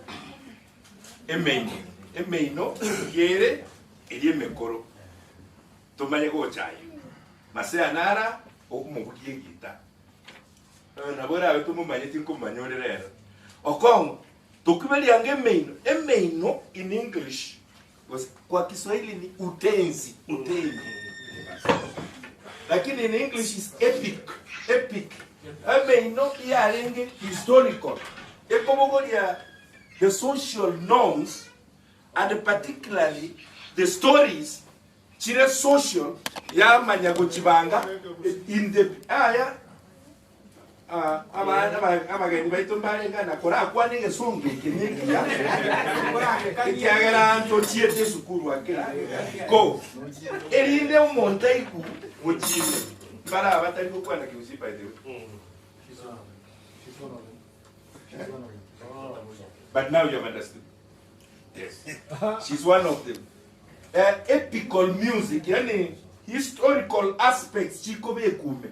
emeino yere eri emekoro tomanye gochayo masea nara okumugukie gita nabora abe tumumanye tinkumanyorera okongo tukubelianga emeino in English kwa Kiswahili ni utenzi lakini in English is epic emeino yarenge historical ekobogoria the social norms and particularly the stories chire social ya manyago chibanga in the amageni baito mbarenga na kora kwa nige songe kiniki ya kiagera nto chiete sukuru ake ko erinde umontaiku muchime para abatari ko kwana kiusipa ide but now you have understood. Yes, she's one of them. Epical music, yani historical aspects chiko bekume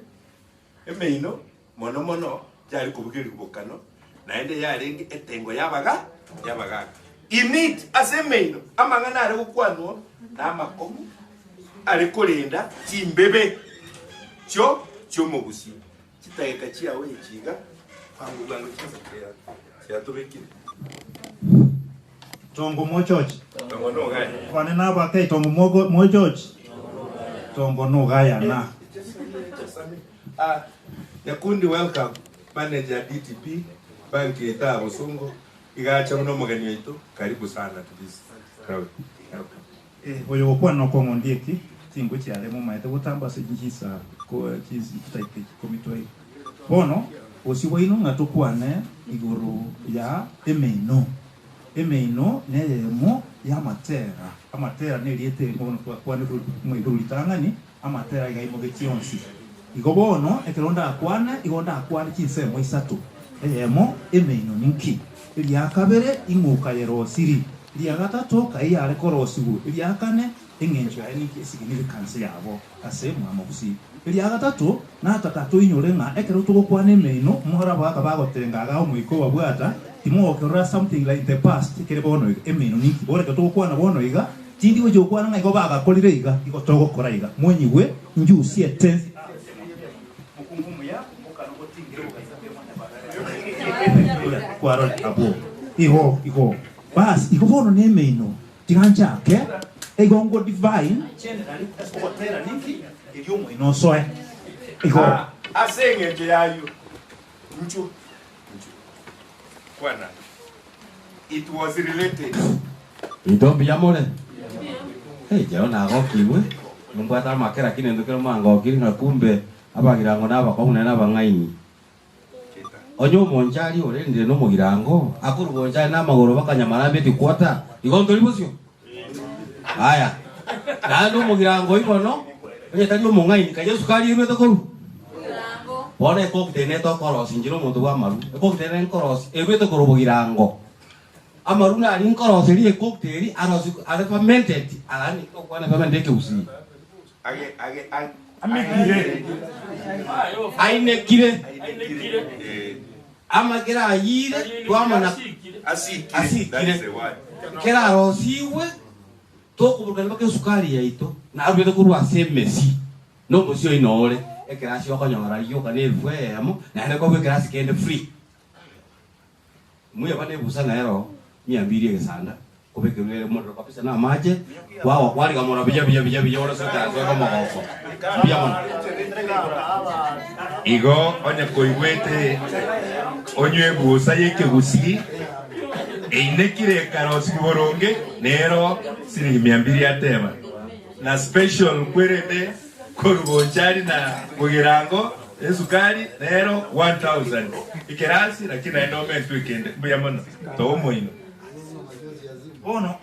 emeino mono jari kubukiri kubokano naende yarengi etengo yabaga init asemeino amangana ari gukwano na makomu ari kurinda timbebe cyo mugusi kitayeka cyawe ikiga angubanga cyazakira cyatubekire Tongo mo George. Tongo no gaya. Kwane na ba kai tongo mo George. Tongo no gaya na. Yakundi welcome manager DTP banki eta Busungu igacha muno mugeni wetu karibu sana to this crowd. Oyo kwa no ko ndieki tingo cyale mu maite gutamba se njisa ko kizi taike komitoi. Bono osibo ino ngatukwane iguru ya emeino nemo ya amatera neliete ngono kwa mu litangani amatera igaimo gekionsi igobono ekeronda akwane kinsemo isatu emo emeino ninki ya kabere inguka yerosiri ya gatatu kai yale korosibu ya kane engenjo ya ninki significance yabo asemu amabusi ya gatatu na tatatu inyorenga ekeroto gukwane emeino muhora baka bagotengaga umwiko wabwata timo okora something like the past kere bono emeino ninki bore keto kwana bono iga tindi we jokwana ngai gobaga kolire iga ikotogo kora iga mwenyiwe njusi etenzi kwaro abo iho bas ikobono nemeino tiganja ke egongo divine generally esokotera ninki eliomo inosoe iho asenge yayo mchu kwana it was related itombi yamole jao na gokiwe numbata makera kinendo kero mango kiri na kumbe abagirango naba ko munena bangaini onyo monjali orende no mugirango akuru bonjali na magoro bakanyamara beti kwata igondo libosyo haya nando mugirango ibono onye tali omongaini ka Yesu kali ibe tokoru bone ko tene to koros injiro muntu wa maru ko tene koros ebe to koro mugirango amaru na rin koros ri ko teri arosi are fermented alani ko kwana fermented ke usi ainekire amagira ayire twamana asikire kera rosiwe tokuburana bake sukari yaito na abete kurwa semesi no musio inore ekerasi okonyora yo kane fwemo na ne ko ekerasi kende free muya bane busana ero 200 gesanda kubekerere moto kabisa na maje wao kwali kamora bija ora sata kwa magoko bia mona igo onya koigwete onywe busa yeke gusi einekire karosi boronge nero siringi 200 atema na special kwerede korubonjari na mugirango esukari nero 1000 ikerasi lakini endowment weekend bia mona to moino ono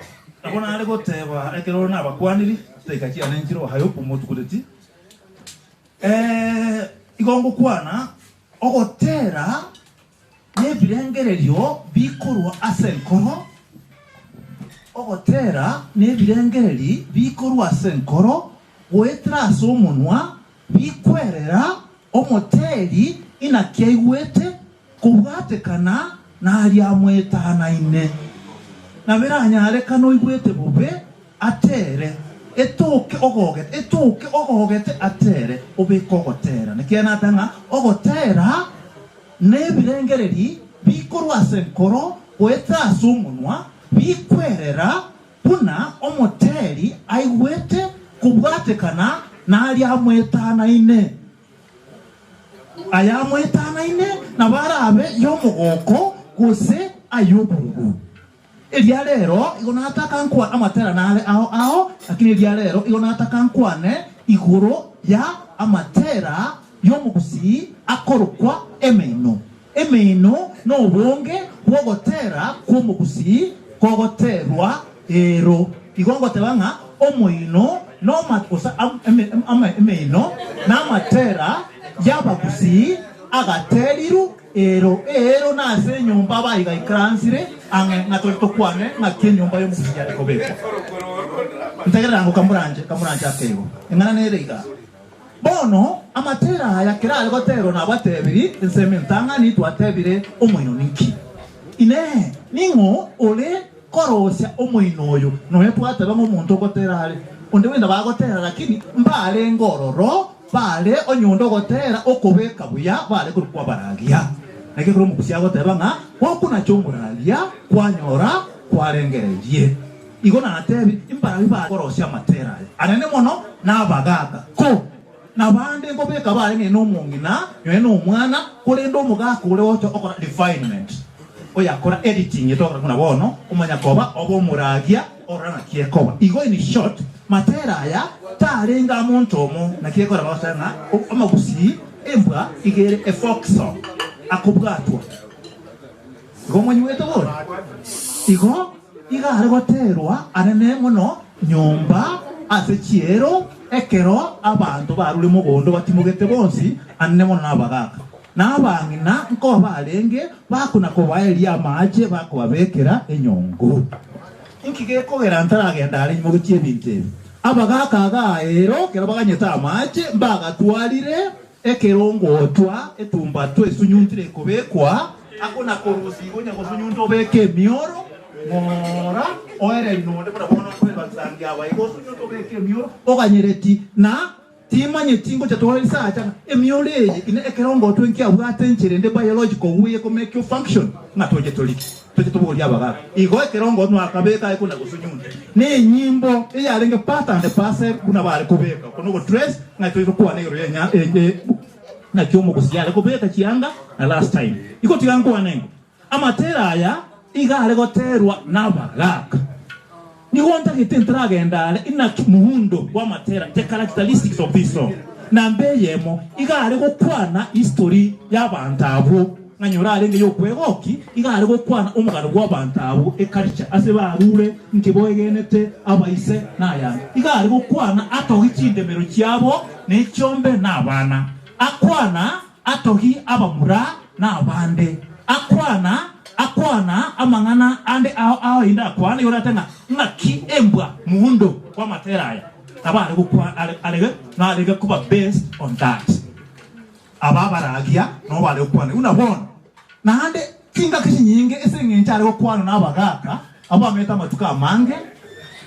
abona ari goteba ekero na bakwaniri taikakia nenjiro hayo umutukureti igongo kwana ogotera nebirengererio bikorwa asenkoro ogotera nebirengereri bikorwa asenkoro wetraso omunwa bikwerera omoteri inakeigwete kubwatekana nari amwetanaine na biranyareka no igwete bube atere etoke ogogete atere ubikogotera nikiana tanga ogotera nebirengereri bikorwase nkoro weta asumunwa bikwerera puna omoteri aigwete kubwatekana nari amwetanaine na barabe yomugoko guse ayuburugu elia rero igonataka nkwa amatera nale ao lakini elia rero igonataka nkwane iguro ya amatera yomugusi akorokwa emeino no bonge bwogotera kumugusi kogoterwa ero igongotebanga omoino no matusa emeino na matera yabagusi agateriru ero nase nyumba bayiga ikransire ange ngatolito kwane ngakie nyumba yo mugusi ya kobeko ntegerera ngo kamuranje akego engana nerega bono amatera ya kirale gotero na batebiri ensementanga ni twatebire omoino ninki ine ningo ole korosya omoino oyo no yetwateba ngo muntu goterale onde wenda bagotera lakini mbale ngororo bale onyundo gotera okobeka buya bale kurukwa baragia nake kuro mukusia goteba nga wakuna chomuralia kwanyora kwarengererie igona natebi imbara biba korosya matera anene mono nabagaga ko nabande ngobeka bale nge no mungina yo no mwana kule ndo mugaka ule wote okora refinement oyakora editing yetokora kuna bono umanya koba obo muragia orana kiekoba igo in short matera ya tarenga montomo na kiekora basanga amagusi embwa igere a foxo akubwatwa gomo nyweto bone igo igare goterwa anene mono nyomba asechiero ekero abantu barule mugondo batimugete bonsi anene mono nabagaka nabangina nko balenge bakuna ko baelia maje bakobabekera enyongo inkigeko gerantara agenda ari mugutie binte abagaka gaero kero baganyeta amaje mbagatwarire ekerongotwa etumba twe sunyuntire kobekwa akona korusi gonya gosunyunto beke mioro ngora oere inonde para bono kwe batsangia abaiko sunyunto beke mioro oganyereti na timanye tingo chatwalisa acha emioleye ine ekerongotwe nkia bwatenchire nde biological way ko make you function ngatoje toliki tubo lya bagaka igo ekerongo no akabeka ekunda gusunyunde ne nyimbo eyalenge pata and passe kuna bale kubeka kuno go dress ngatoje kuwa ne yenya na kyomo kusiyale kubeka chianga na last time iko tigango wanengo amatera aya igale goterwa nabagaka ni wonta kitentra gendale ina muhundo wa matera the characteristics of this song na mbeyemo igale gokwana history y'abantu nganyora alenge yokwegoki igale gokwana umugaro gw'abantu eculture ase barure nkiboyegenete abaise naya igale gokwana atogi chindemero cyabo n'ecyombe n'abana akwana atogi abamura n'abande akwana amangana ande ao inda akwana yoratanga ngaki embwa muhundo kwa materaya abale gukwa alege kuba based on that ababaragia no bale gukwana unabona na ande kinga kishinyinge esengenchale gukwana nabagaka abameta matuka mange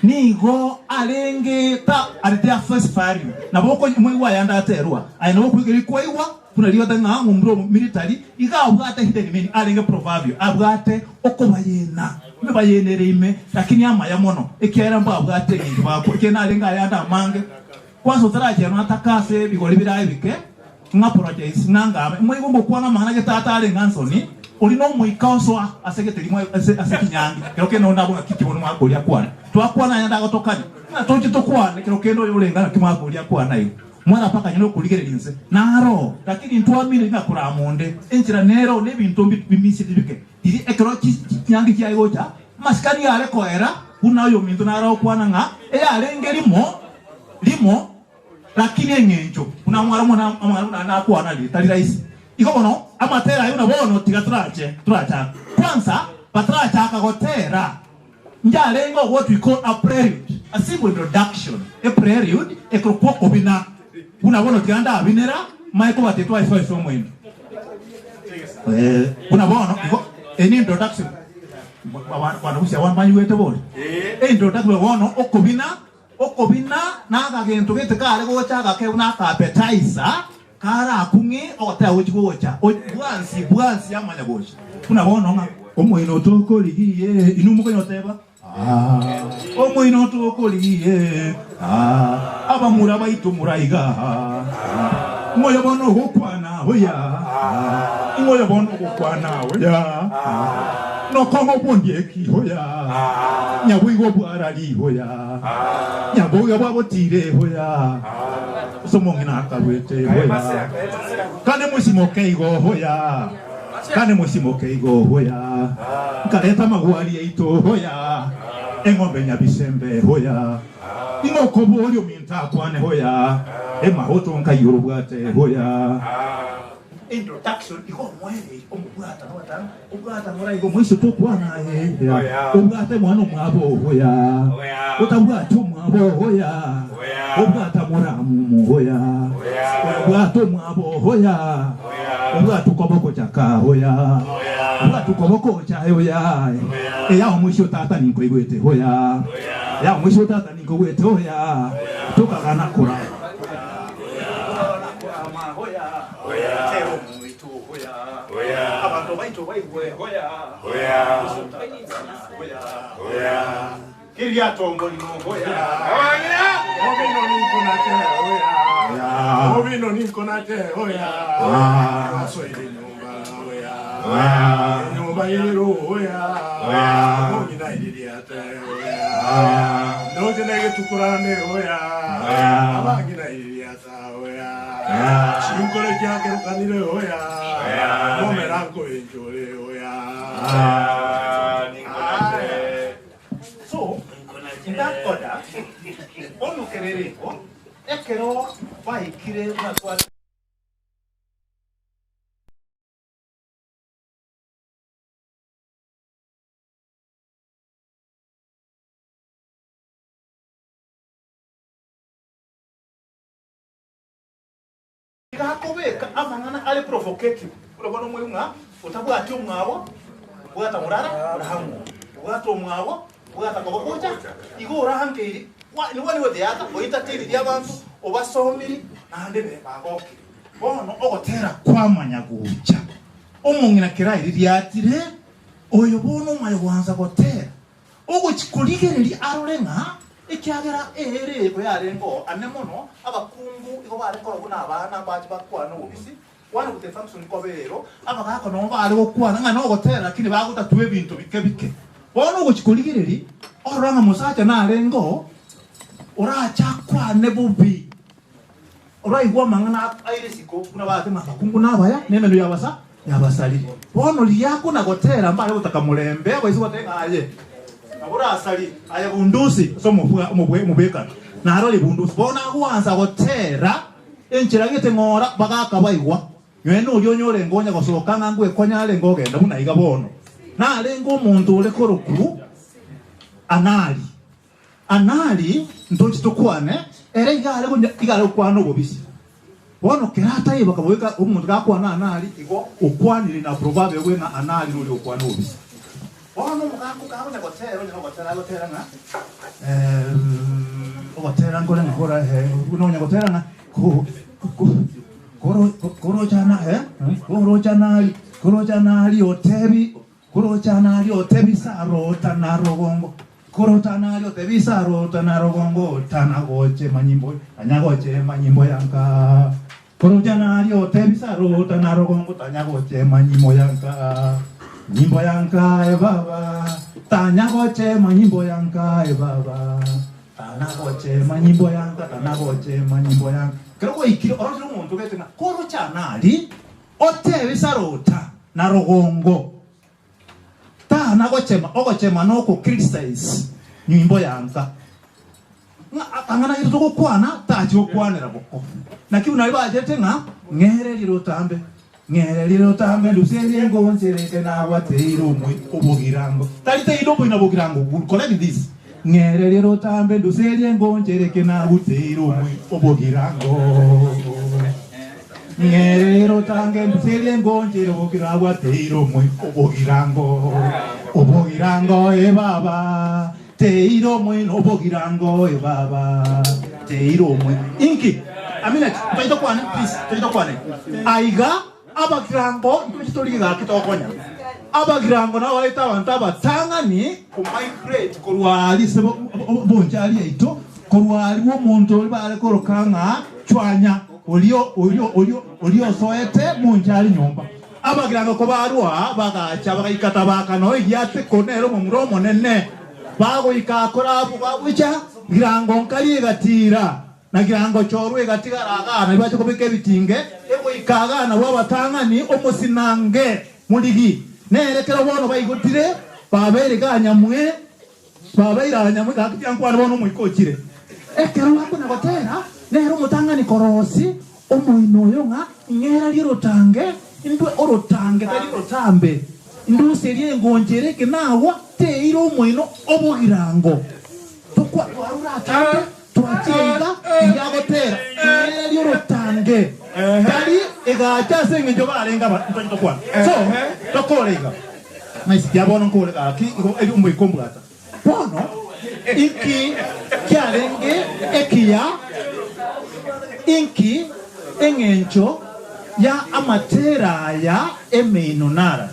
nigo alenge ta alitea first fire naboko mwe yanda aterwa ayino kwigiri kwaiwa kuna liyo tanga ngumro military igabwate hidden meaning alenge proverbial abwate okobayena mebayenere ime lakini ama ya mono ekera mbabwate ngi bako kena alenga yanda mange kwanza taraje no atakase bigoli biraye bike nga projects nanga mwe gombo kwana mangana ke tata alenga nsoni olino mwikaso asegete limwe asekinyangi keroke no ndabo kikibono makolia kwana twakwana yanda gotokani na tonje tokwana keroke no yolenga kimakolia kwana yo mwana paka nyino kuligerelinze naro lakini ntwamire ngakura munde enchira nero nebintu bimisi bibike iri ekero kinyangi cyayigocha maskani yale koera unayo mintu naro kwana nga eyalenge limo lakini engenjo unamwara mwana na kwana litali raisi iko bono amatera ayo nabono tigaturache kwanza patracha akagotera njalengo what we call a prelude, a simple introduction, a prelude ekropoko bina unabona tianda abinera maiko batetwa iso mwendo unabona Any introduction. Wana usia wan manyu wete bole. Introduction wono okobina naga gento gete kare gocha ga ke una appetizer kara kungi ota gocha. Bwansi amanya gocha. Kuna wono nga omoino toko ligiye inumuko yoteba. Omoino toko ligiye. Abamura baitu muraiga. Ngoyo bono gokwana hoya. Ngoyo bono gokwana hoya. No como pondieki hoya. Nyabuigo bwarari hoya. Nyabuigo bwabotire hoya. Somongina kalwete hoya. Kane musimo keigo hoya. Kane musimo keigo hoya. Kareta magwari eito hoya. Engombe nyabisembe hoya. Ingoko bolyo minta kwane hoya. Ema hoto nkayuro bwate hoya. Introduction iko mwele omubwata n'watano ubwata ngora iko mwiso to kwana ubwata mwana mwabo hoya utabwata mwabo hoya ubwata muramu hoya ubwata mwabo hoya ubwata koboko chaka hoya ubwata koboko cha hoya ya mwisho tata ninko igwete hoya ya mwisho tata ninko igwete hoya tukagana kura Kiria tombo ni hoya. Obino ni konate hoya. Obino ni konate hoya. Aso ile nyumba hoya. Nyumba ile hoya. Mongina ile ate hoya. Ndoje nege tukurane hoya. Abangina ile ata hoya. Chinkore kyake kanile hoya. Momeranko enjole hoya. So, in that order, onu kerereko, ekero baikire matwa Kakobeka amangana ale provocative. Urabona umwe utabwa ati umwabo, bwata murara, urahamu. Bwata umwabo, bwata kobokocha, igo urahangiri. Ni wani wodeyata, oyitatiri lyabantu, obasomiri nande bebagoke. Bono ogotera kwamanya gucha. Omongina kirairi lyatire, oyo bono mayo wanza gotera. Ogo chikuligereri arorenga ikyagera ere ko yarengo anemono abakungu iko bare ko buna abana baje bakwana ubisi wana gute Samson ko bero abagako no bare okwana nga no gotera lakini baguta tuwe bintu bike bono go chikuligereri oranga musacha na arengo ora chakwa nebubi ora igwa mangana aire siko kuna bate makungu nabaya nemeno yabasali bono liyako na gotera mbale utakamulembe abaisi batenga aye abura asali aya bundusi so mubeka na haroli bundusi bona kuanza gotera enchira gete ngora bagaka baigwa nyene uri onyore ngonya gosoka ngangu ekonya ale ngogenda buna iga bono na alengo umuntu ule korukuru anali ntochi tukwane ere igale kunya igale kwano bobisi bono kerata yiba kabweka umuntu gakwana anali igo ukwanire na probable we na anali uri ukwana bobisi Ono mukaku kaho na gotera nga gotera ngore ngora unonya gotera nga koro jana otebi sarota na rogongo koro tanali otebi sarota na rogongo tanagoche manyimbo anyagoche manyimbo yanka koro jana otebi sarota na rogongo tanyagoche manyimbo yanka Nyimbo yanka baba, tanyagoche manyimbo yanka baba, tanagoche manyimbo yanka, tanagoche manyimbo yanka. Kero ikiro oroje umuntu gete na koro chanali otebi sarota na rogongo. Tanagoche ogoche manoko criticize nyimbo yanka. Angana ito kukwana tachi okwanera boko. Na kiuna ibajete nga ngere lirotambe. Ngereliro tambe luserie ngonsereke na wateiro mwe obogirango talite idobo ina bogirango collect this ngereliro tambe luserie ngonsereke na wateiro mwe obogirango ngerero tange mselie ngonjero bogiragwa teiro mwe obogirango e baba teiro mwe obogirango e baba teiro mwe inki amina taito kwane please taito kwane aiga abagirango ntuliga kitokonya abagirango na waita abantu abatangani ku migrate kurwali sebo bonjali aito kurwali wo muntu bale korokanga chwanya olio soete munjali nyumba abagirango ko barwa bagacha bagikata bakano yate konero mu muromo nene bago ikakora bubabucha girango nkali gatira na girango chorwe gatigaraga na bibacho kubike bitinge ego ikaga na wabatangani omusinange muligi nerekera bono bayigotire baberega nyamwe babeira nyamwe kakyankwana bono muikokire ekero wako na gotera nero mutangani korosi omuino yonga ngera lirotange indwe orotange tali rotambe indu serie ngonjere kenawa teiro omuino obogirango tukwa warura tange twachenga ngagotera ngera lirotange tali egacha senge jobarenga batonto kwa so tokolega nice diabono nkole aki eri umuikombata bono iki kyalenge ekia inki engencho ya amatera ya emeinonara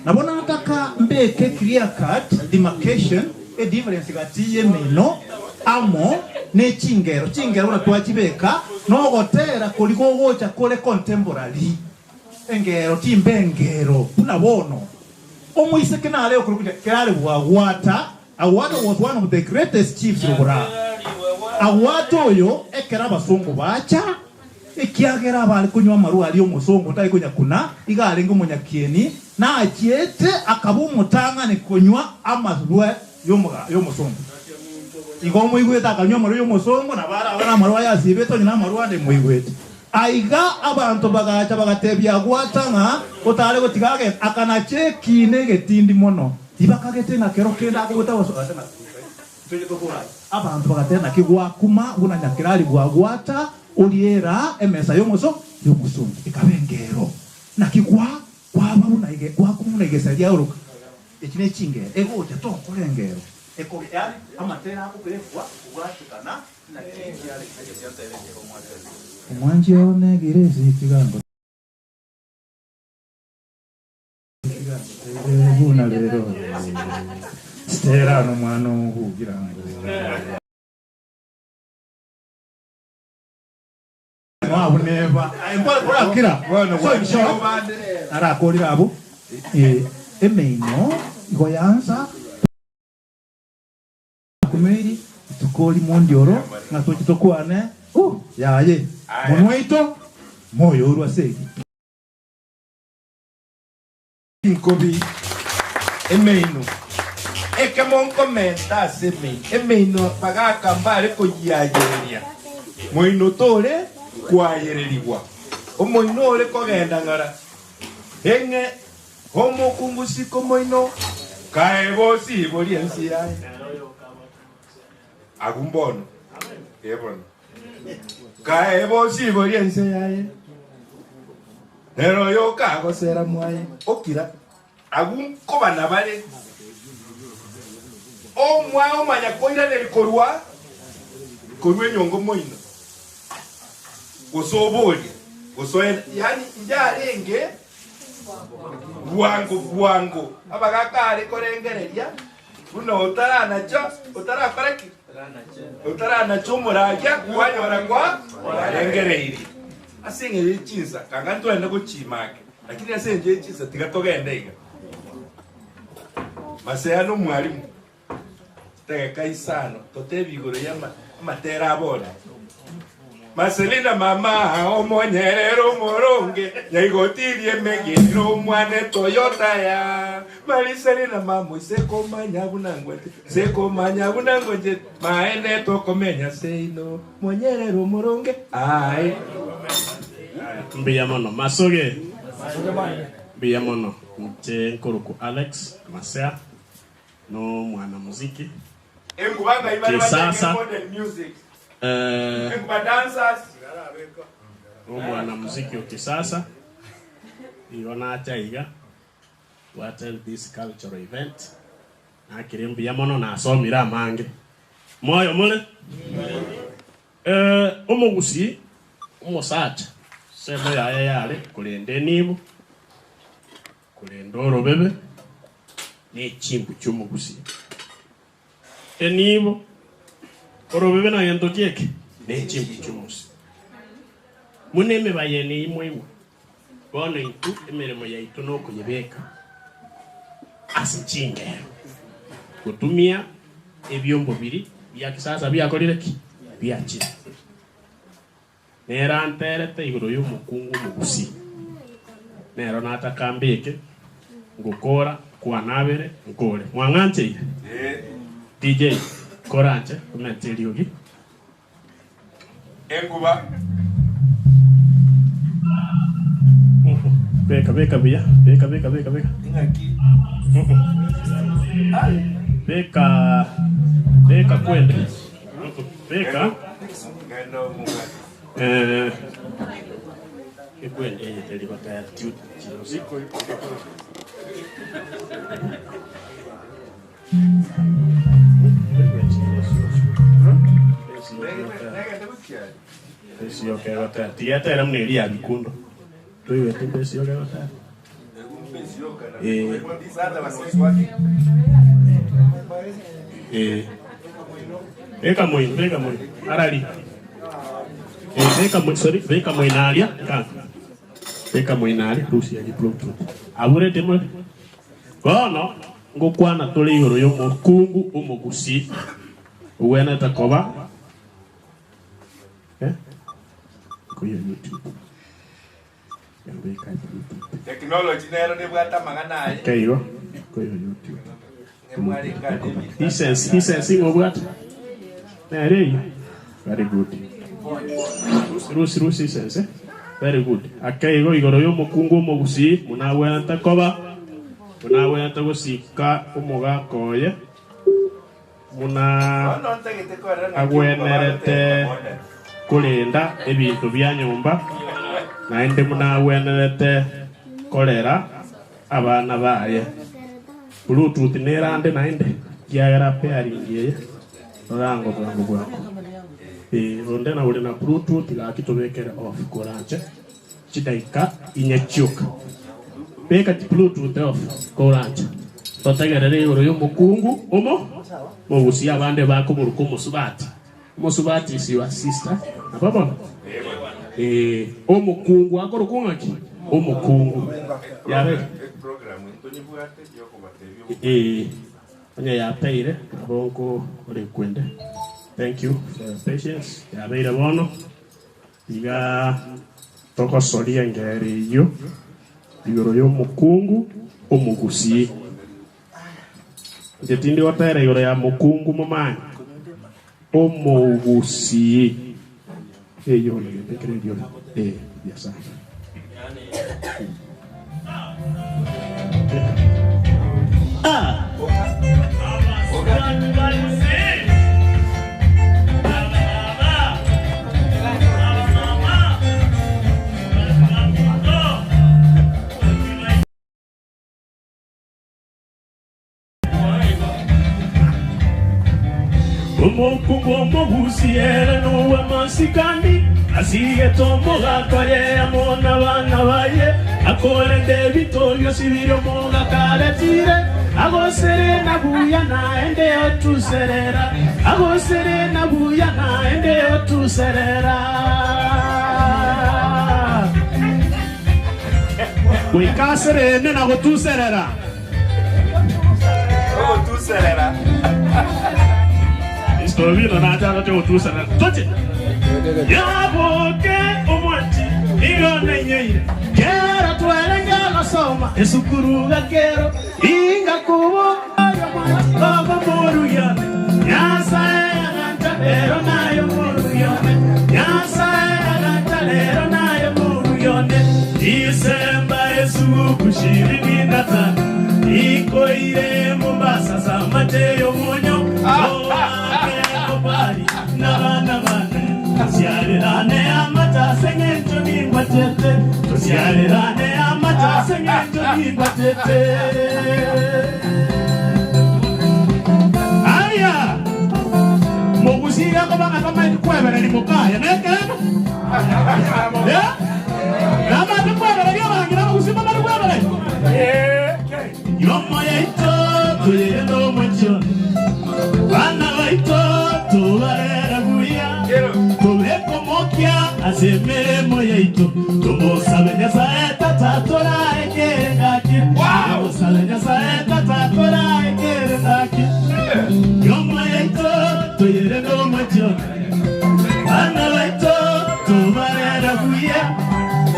nabona nataka mbeke clear cut demarcation a difference gati yemeino amo ne chingero na twachibeka no gotera kuliko gocha kole contemporary engero timbengero unabono omuise kenale okurukuja kale bwagwata Awata was one of the greatest chiefs of Bora. Awata oyo ekera basongo bacha ekiagera bali kunywa maru ali omusongo tai kunya kuna igale ngo munyakieni na achiete akabu mutanga ne kunywa amazwe yomusongo igomo igweta akanywa maru yomusongo na bara abana maru ya sibeto nyina maru ande muigwete aiga abantu bagacha bagatebya gwatanga otale gotigage akana cheki negetindi mono ibakagete na kero kenda akuta wasotana tuje tokora abantu bagatena kigwa kuma una nyakirali gwagwata oliera emesa yomuso ikabengero na kigwa kwaba unaige kwakumuna igesalia uruka ekine chinge ego cha tokolengero eko yali amatera akubefwa ugwatukana na kingi yale kagesianta ile ko mwanje one girezi kigambo buna lero stera no mwana ugira ngo neva embora por kira so sho ara kolira abo emeino goyanza kumeri tukoli mondioro na tukitokwane yaye monwaito moyo urwaseki inkobi emeino ekemon comenta seme emeino paga kambare ko yayeria moino tole kwayereriwa omoino ole kogenda ngara enge homo kungusi komoino kaebosi boliensi yae agumbono ebon kaebosi boliensi yae Nero yo kago sera mwaye okira agun kobana bale o mwa o manya koira del korwa korwe nyongo moino gosoboli yani njarenge buango abagakare korengereria uno utarana cho utaraparaki utarana cho murajya kwanyora kwa rengereiri asengere chinsa kangantu enda kuchimake lakini asenje chinsa tigatogenda iga maseyano mwalimu tega isano totebigoro ya matera abona Marcelina mama omonyerero moronge yaigotirie megero mwane Toyota ya Marcelina mama seko manya bunangwe maene tokomenya seino monyerero moronge ai Mbiyamono masoge Mbiyamono mche Nkuruku Alex Masea no mwana muziki Engubanga ibali sasa modern music Engba dancers Mwana muziki wa kisasa. Iona chaiga. To attend this cultural event. Na kirimbi ya mono na asomira mange. Moyo mule? Omugusi umusacha. Sema yale kulende nimu. Kulendoro bebe. Ni chimbu cy'umugusi. Enibo orobebe na yento keke ne chimbu cy'umugusi. Muneme bayene imwe bona itu emeremo ya itu no kunyebeka asichinge kutumia ebyombo biri bya kisasa byakolire ki byakira nera nterete iguru y'umukungu mugusi nero natakambike ngukora kwa nabere ngore mwanganche DJ koranje kumenteli yogi enguba beka ingaki beka kwende beka ngendo munga kwende teli bata tiut ziko Sio que gota. Tía te era un iría bikundo. Tu iba tu besio que gota. Veka muy. Arali. Veka muy nalia. Veka muy nalia. Rusia di pluto. Abure temo. Gono. Ngokwana tole yoro yo mukungu umugusi. Uwena takoba. Kuya YouTube. Technology nero de bwata mangana aye. Kayo. Kuya YouTube. He obwata. Nere. Very good. Rusi sense. Very good. Akayo igoro yo mukungu umugusi. Munawena takoba. Munawena tagosika umuga koye. Muna agwenerete kulinda ebintu bya nyumba naende muna agwenerete kolera abana baye Bluetooth nerande naende gyagera pairing rango bwangu onde na uri na Bluetooth gakitobekera off koranje chidaika inyachuka beka Bluetooth off koranje totegerere uri y'umukungu mugusi abande bako muruko musubati si wa sister ababa omukungu akoro kungaki omukungu yabe anya ya peire abonko ore kwende. Thank you for your patience. Yabe bono iga toko solia ngere yo igoro yo mukungu omugusi jetindi watera igoro ya mukungu mumani omugusi eyo le credio ya sa Omugusi era nuwe masikandi asiye tomoga kore amona bana baye akore ndebito yosibiro moga kaletire agosere na buya na ende otuserera agosere na buya na ende otuserera wikasere nena gotuserera otuserera Stovino na tano te otuserera tote yaboke omwati igone nyeire kera twarenga nasoma esukuru gakero inga kubo baba moruya nyasa aganta lero nayo moruyone nyasa aganta lero nayo moruyone Disemba esu kushiri nata ikoire Mombasa za Mateo Monyo bari na bana bana siarane amata sengencho ni batete tosiarerane amata sengencho ni batete aya mogusiga ko banga kama ikwebera ni mukaya nekema ya nama tukwebera yo bangira mogusima mari kwebera yomo yaito tuyendo mucho bana baito tubarera guya tubeko mokia asemere moyaito tumusabenya saeta tatora ekengaki tumusabenya saeta tatora ekengaki yomo yaito tuyendo mucho bana baito tubarera guya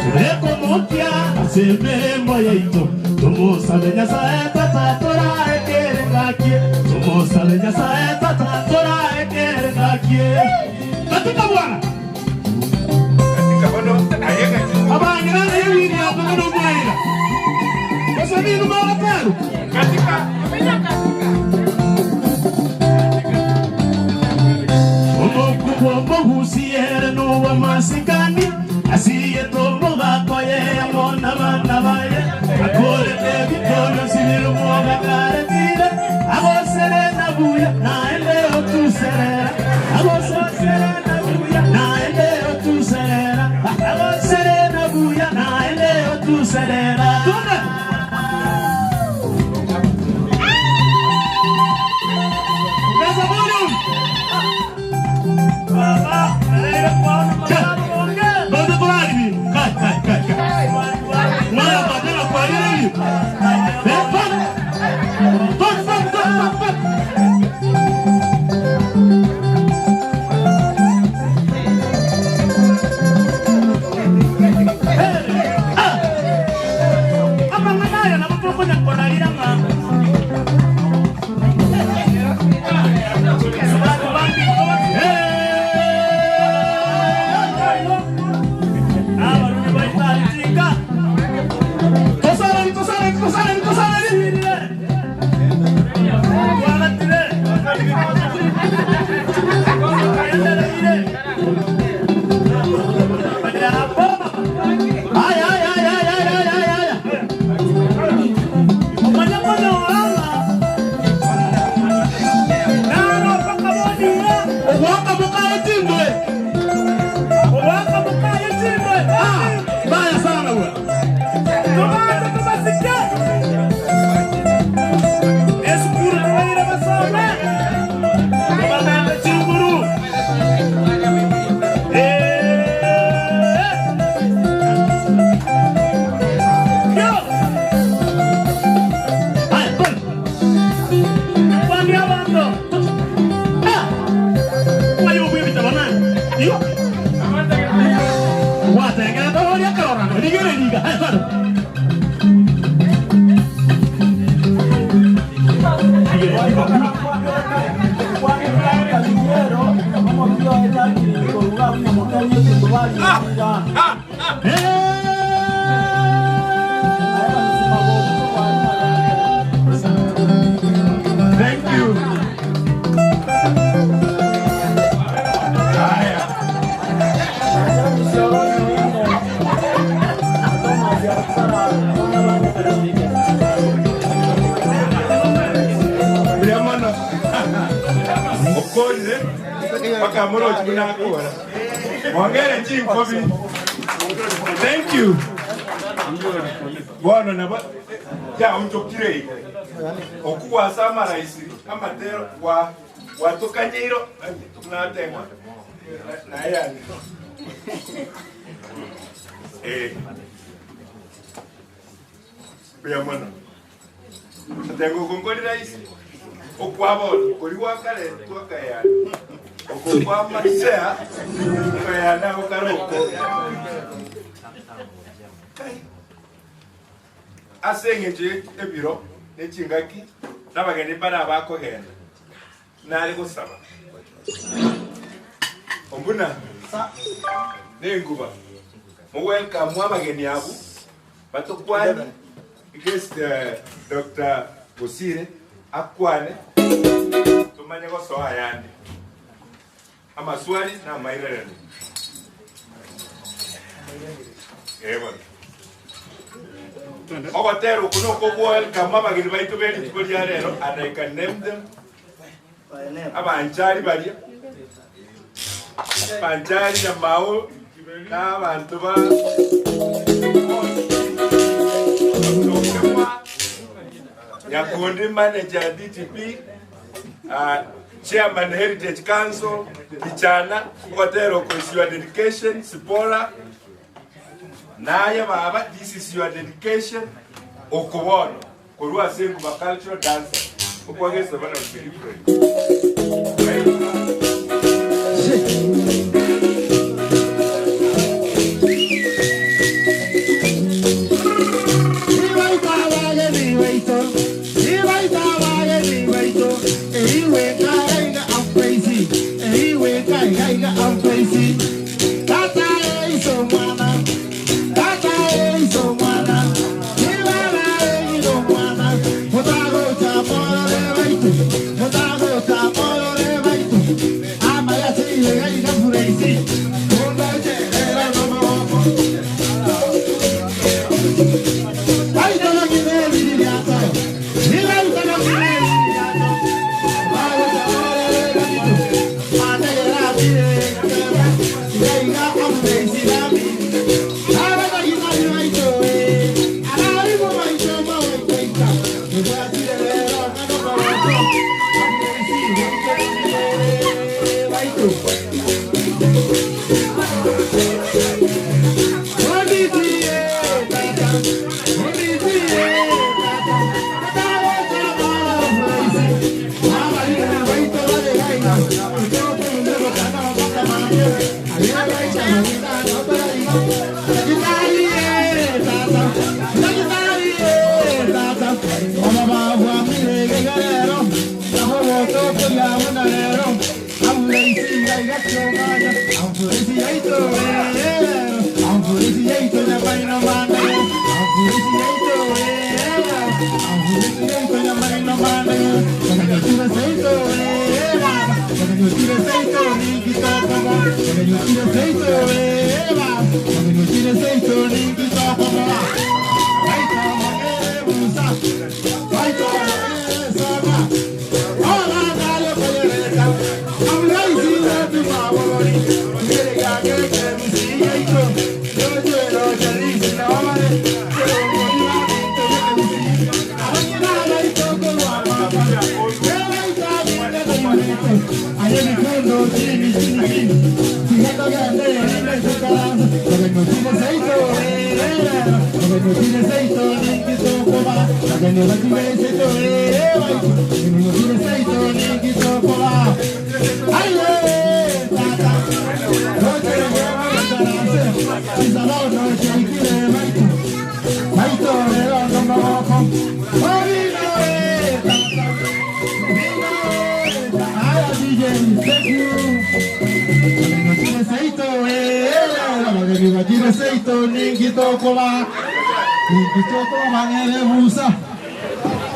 tubeko mokia asemere moyaito tumusabenya saeta tatora ekengaki tumusabenya saeta tatora ekengaki katika bwana abangira yini hapo ndo mwaira sasa nini mara tano katika Omo husiere no wa masikani asiye tombo gakoye mona bana baye akore te bitono siniru mwana karetire abosere na buya na ele otusere abosere na buya na ele otusere abosere na buya na ele otusere tuna Thank you. Thank you. Bwana na ya mtokire okuwa sama raisi kama tero wa tokanyiro tunatenga na yani bya mwana tengo kongoli raisi okwa bolo koli wakale twakaya okwa masea kaya na okaroko asengeje ebiro n'ekingaki n'abageni bana bakogenda nali kusaba ombuna n'enguba mu welcome abageni abo batokwani guest Dr. Bosire akwane tumanye ko so ayandi amaswali na mairere Ogotero kuno ko welcome abageni baitu beli tukolia rero and I can name them. Abanjari bali. Abanjari na mao na abantu ba. Ya country manager DTP, chairman Heritage Council, Kichana, Ogotero ko your dedication, Sipora. Naya baba, this is your dedication. Okuwono, Korua Sengu ba cultural dancer. Upwage sabana I'm crazy.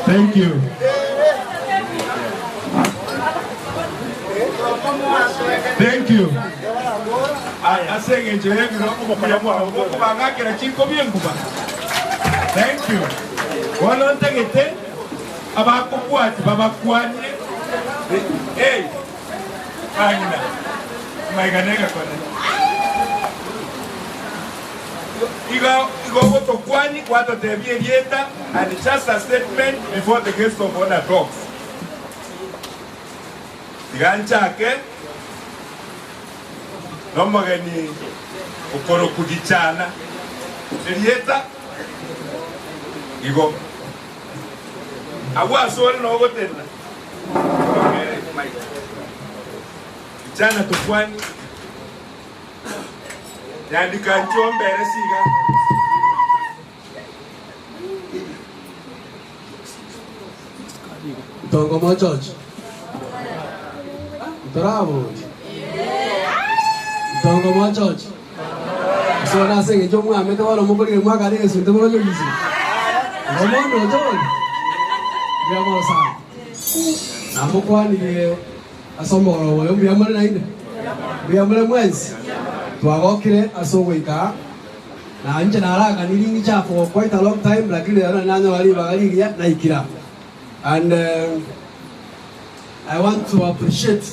Thank you. Thank you. Thank you. Wala ntagete abakukwati babakwanye. Hey. Aina. Maiganega kone. Igo voto kwani kwato tebie dieta and just a statement before the guest of honor talks. Tiganchake nomagani ukoro kudichana dieta igo awa sore no gotena chana tukwani yandika nchombere siga Tongomo Church. Bravo. Tongomo Church. So na sing njomu amete wala mukuri mwaka ni sunte mo yisi. Ngomo no John. Bia mo sa. Namukwani ye asomoro wo bia mo na inde. Bia mo mwezi. Twagokire asogwika na nje na haraka nilingi cha for quite a long time, lakini yana nanya wali bagali ya na ikira. And I want to appreciate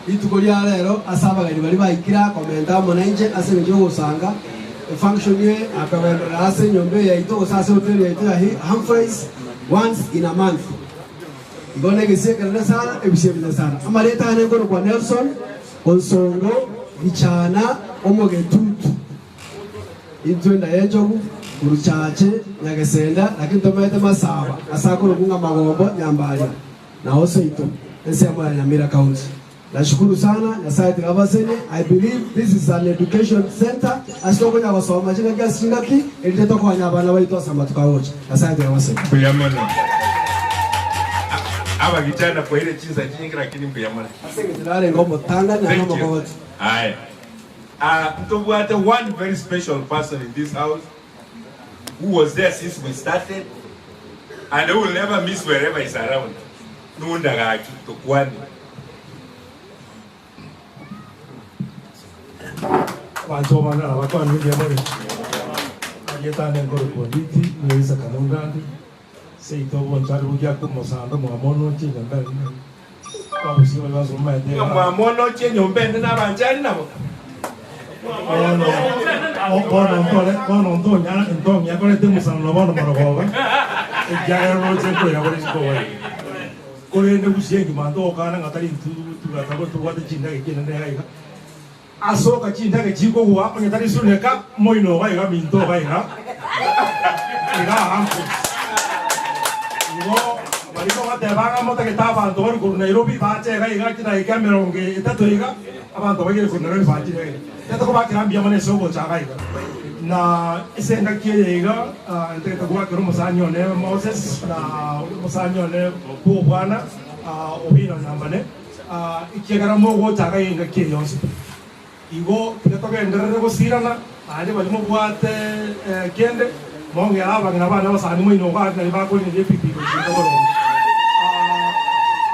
itu kolia lero asaba gani bali baikira komenta mwananje ase njo usanga function ye akawenda ase nyombe ya ito sasa hotel ya ito ya Humphreys once in a month. Ngone gese kana sana ebisebe sana. Amaleta ane ngono kwa Nelson Onsongo bichana omogetutu. Intwenda yejogu uruchache nyagesenda lakini tomete masaba asako rukunga magombo nyambali na also ito ese amala Nyamira County. Nashukuru sana Nyasaye tukabasene. I believe this is an education center asoko nya basoma jinga kya singaki eliteto kwa nyabana baito asamba tukawocha. Nyasaye tukabasene. Kuyamona aba gitana kwa ile chinza jingi lakini kuyamona asenge tulale ngombo tanga na ngombo kwa wote. Aye. Mtobwate one very special person in this house who was there since we started and who will never miss wherever he's around. Nunda gaki tokwani. Bantu bana abakwani byamore. Ayetane ngoro politi niweza kanongandi. Seito bontari bujya kumusanda mu amono chinga ngari. Babusi bazo maende. Mu amono chenyombende nabanjani nabo. Kono ntonya kole temusana bono morogoga. Ejaya roje ko ya bori ko wai. Kole ne busiengi mando kana ngatari tu wate chinda kene ne asoka chinda ke chiko wa ngatari suneka moino ga ga minto ga ga. Ira hampo. Ngo bariko mate baga mota ke taba ndori ko Nairobi ba che ga ga kida ke meronge etato iga abantu bagere ko Nairobi ba che etato ko ba kirambia mane sogo chaga iga. Na isenga kiega ndeta kwa kero musanyo ne Moses na musanyo ne po bwana obino nambane ikiegara mogo chaga inga kiyonse igo tikatoka endere ko sirana anje bali mo bwate kende monge aba ngina bana basani mo ino ga na ba ko ni pipi ko ko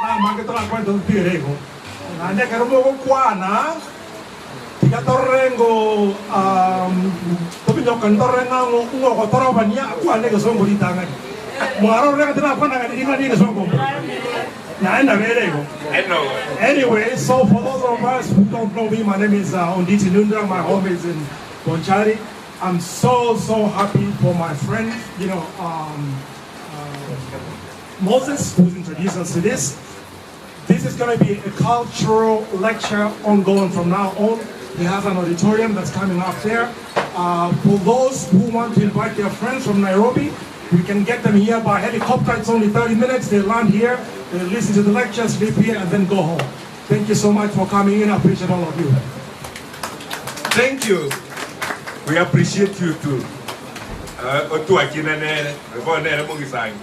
na mange tola kwa ndo tirego ande kero mogo kwana Torrengo tapi nyokan torrenga ngo ko torobania ku ane ke songo ditanga muaro renga tena kwa nanga dinga ni ke songo na enda verego anyway so for those of us who don't know me, my name is Onditi Nundra. My home is in Bonchari. I'm so happy for my friend, you know, Moses, who's introduced us to this. This is going to be a cultural lecture ongoing from now on. He has an auditorium that's coming up there. For those who want to invite their friends from Nairobi, we can get them here by helicopter. It's only 30 minutes. They land here, they listen to the lecture, sleep here, and then go home. Thank you so much for coming in. I appreciate all of you. Thank you. We appreciate you too. Otu akina nere, rebo nere mungi sangi.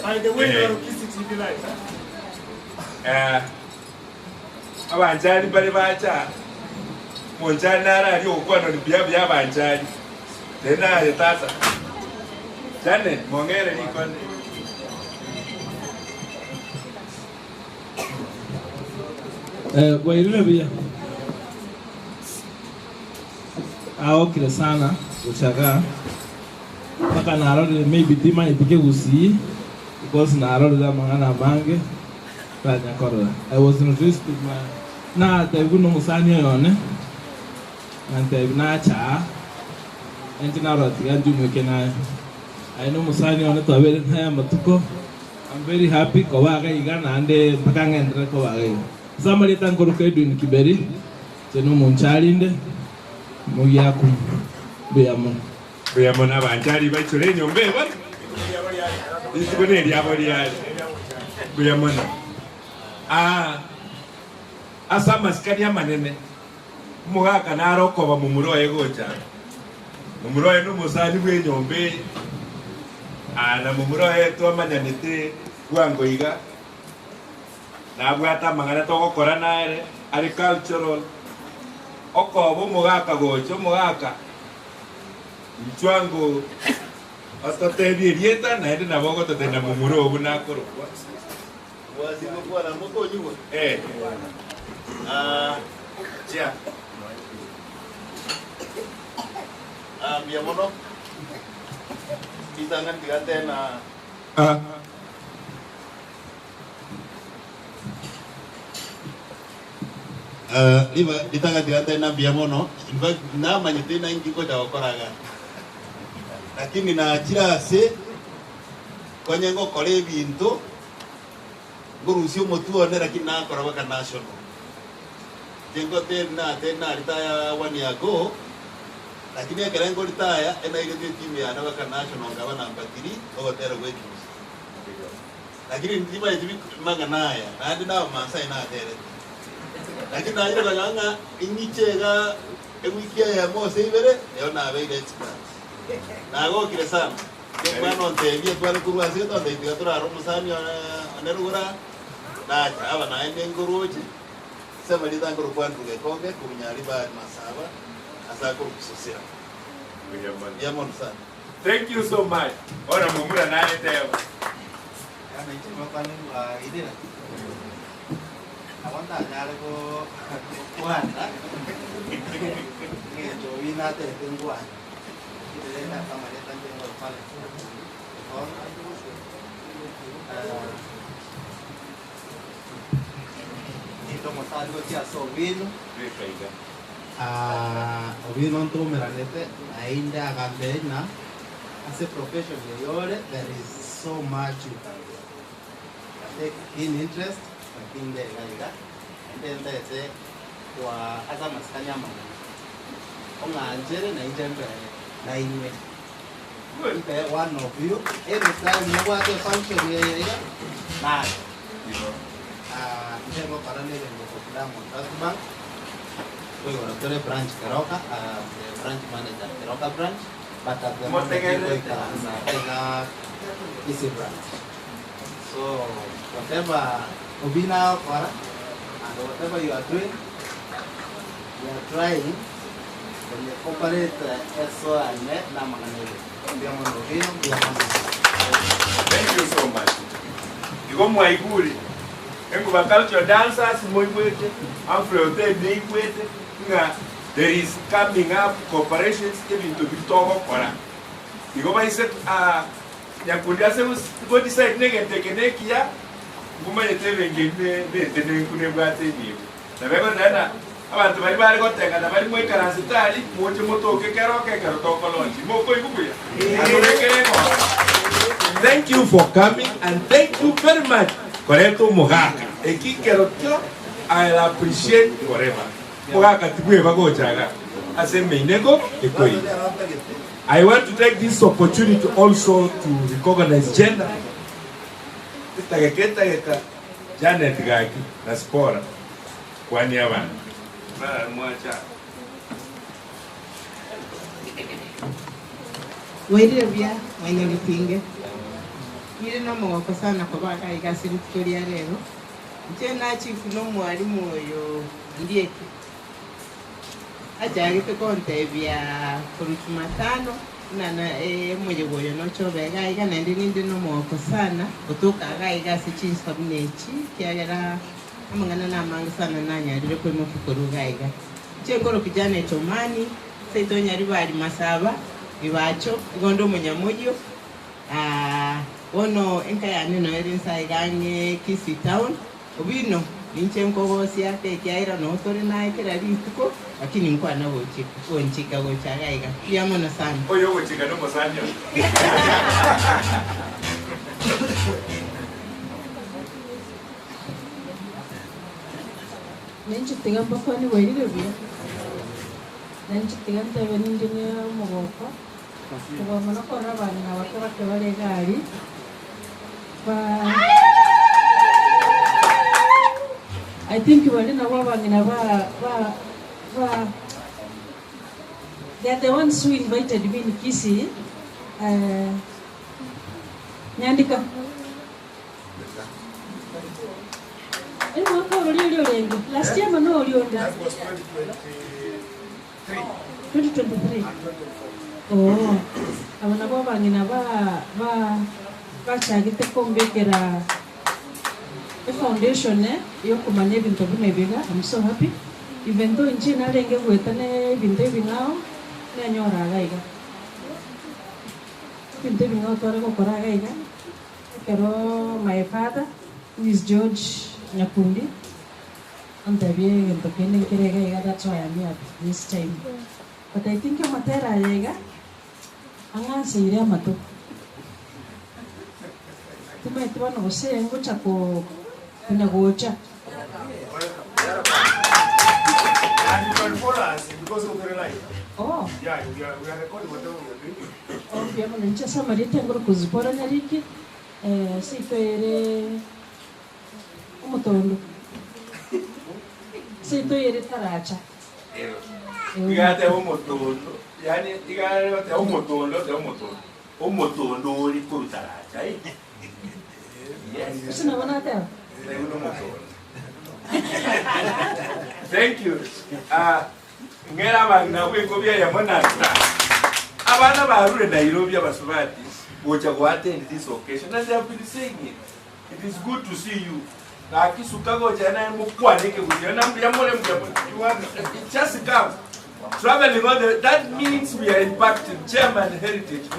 By the way, you're KCTV Live. Abanjali bali bacha monjali nara ali okwano ni bya banjali tena tata Janet mongere ni kon wairule bia kile sana uchaga mpaka narode maybe tima ipike usi because narode da mangana mange I was introduced to my na tebu no musani yone and tebu na cha entina roti ya jumu kena I know musani yone to abere na matuko. I'm very happy ko waga igana ande mpaka ngendre ko waga somebody tanko ruke dun kiberi teno munchalinde muyaku beyamon abanjali bachole nyombe ba isibone lyabali yali beyamon asa maskani amanene mugaka narokoba mu muroye gocha mu muroye no musani bwe nyombe na mu muroye to amanyanete gwango iga nabwata mangana to gukora naere agricultural okobo mugaka gocho mugaka mchwango atatedi rieta na ende nabogo tatenda mu muro obunakoro Wazima kwa na moko nyuwa. Chia. mbia mono itangan tigatena iba itanga tigatena mbia mono na manyitena ingiko cha okoraga lakini na chira se konyengo kole bintu ngurusio motuone lakini na korabaka national tengo tena ritaya 1 year ago lakini akalengo ritaya ena ile timu ya nabaka national ngaba namba 3 ogotera wetu lakini ndima hivi manga naya hadi na masai na tere lakini na ile kanga ingichega ewikia ya mose ibere leo na be expert na go kile sana kwa nonte bia twale kurwa sito ndio tigatura romo sami anerugura na aba na ende nguruji sema lidanguru kwa nduge konge kunyari ba masaba asa ko kusosera yamon sana. Thank you so much. Ora mumura nane teo. Ana ichi makani idea. Awanta nyale ko kuanda. Ni jo wina te tengwa. Ile na kama ile tango pale. Ito mo sa algo tia so wino. Ovino ntro meranete ainda agambena as a profession yore there is so much you can take in interest in the gaiga and then there's kwa asa maskanya mana onga anjere na ijembe na inwe ipe one of you every time you want a function ya na ndio para nile ngo kwa Montasbank. We were to branch Keroka, the branch manager Keroka branch, but at the moment we can easy branch. So whatever Ubina for and whatever you are doing, you are trying to operate SO and net Namanganele. Thank you so much. You go Mwaiguri. Engu cultural dancers Mwaiguri, Afro-Hotel Neikwete. There is coming up corporations even to be talk or because I said Yakudia go decide negative ya woman telling the Kunebate. The Reverend Nana abantu bari bari goteka na bari muri karasitali muche mutoke keroke kerotoko lonji moko ikubuya. Thank you for coming and thank you very much. Koreto Mogaka. Eki kerotyo I'll appreciate forever. I want to take this opportunity also to recognize gender. Janet Gaki, Naspora, Kwanyavan. Wairebia, Wanyanipinge. You know more for Sana Kobaka, I got in Victoria. Jena chief no mwalimu yo ndieki. Ajari pe konte vya kurutumatano na mmoja goyo no chobe ga na ndi no mwako sana kutoka ga si chinsi kabinechi kiagera amangana na manga sana nanya dire ko mo fikuru ga chengoro kijana chomani seito nyari bali masaba iwacho gondo munyamojo ono enkaya no erinsa iganye Kisi town obino ninche mkogosi yake kiaira no tore na ikira rituko lakini mko na wochi onchika gochaga iga yamona sana oyo wochika no mosanya nenchi tigamba kwa ni wairire bia nenchi tigamba beninde ne mugoko kuba mana kora bana na watu bale gari ba I think wale na wabangina they are the ones who invited me in Kisi. Nyandika. Last year no ulionda. 2023. Oh, abana babangina bachagite kombekera a foundation yo kumanya ibintu bimebega. I'm so happy. Even though nchi nalenge gwetane ibintu bingao nyanyora gaiga Pinte bingo tore ko koraga iga. Kero my father, who is George Nyakundi. And the being in the pending kirega, that's why I'm here this time. But I think I'm a terra yega. I'm going to say, I'm a to. You might want to say, I'm going to go in a gocha. And you can follow us because of the light. Oh. Yeah, we are recording whatever we are doing. Oh, we are going to just summary tengo kuzipora nyariki. Sipere umutondo. Sipere taracha. Igate umutondo. Yani igate umutondo. Umutondo uri kurutaracha. Yes. Sina wana tell. Thank you. Ngera banga kwekobya ya monasta. Abana barure Nairobi abasubati. Gocha go attend this occasion. And they have been saying it. It is good to see you. Akisuka gocha na mukwane ke kujiona mbiyamole. It just come. Traveling on the, that means we are impacting Chairman heritage.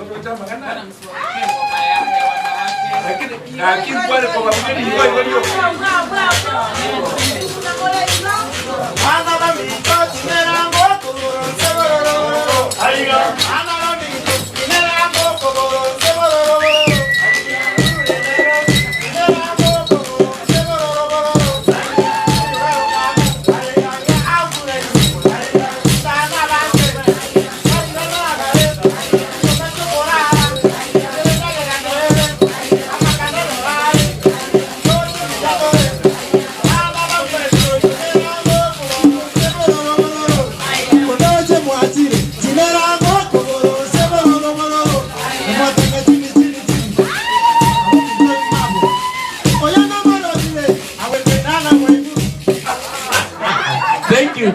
Thank you.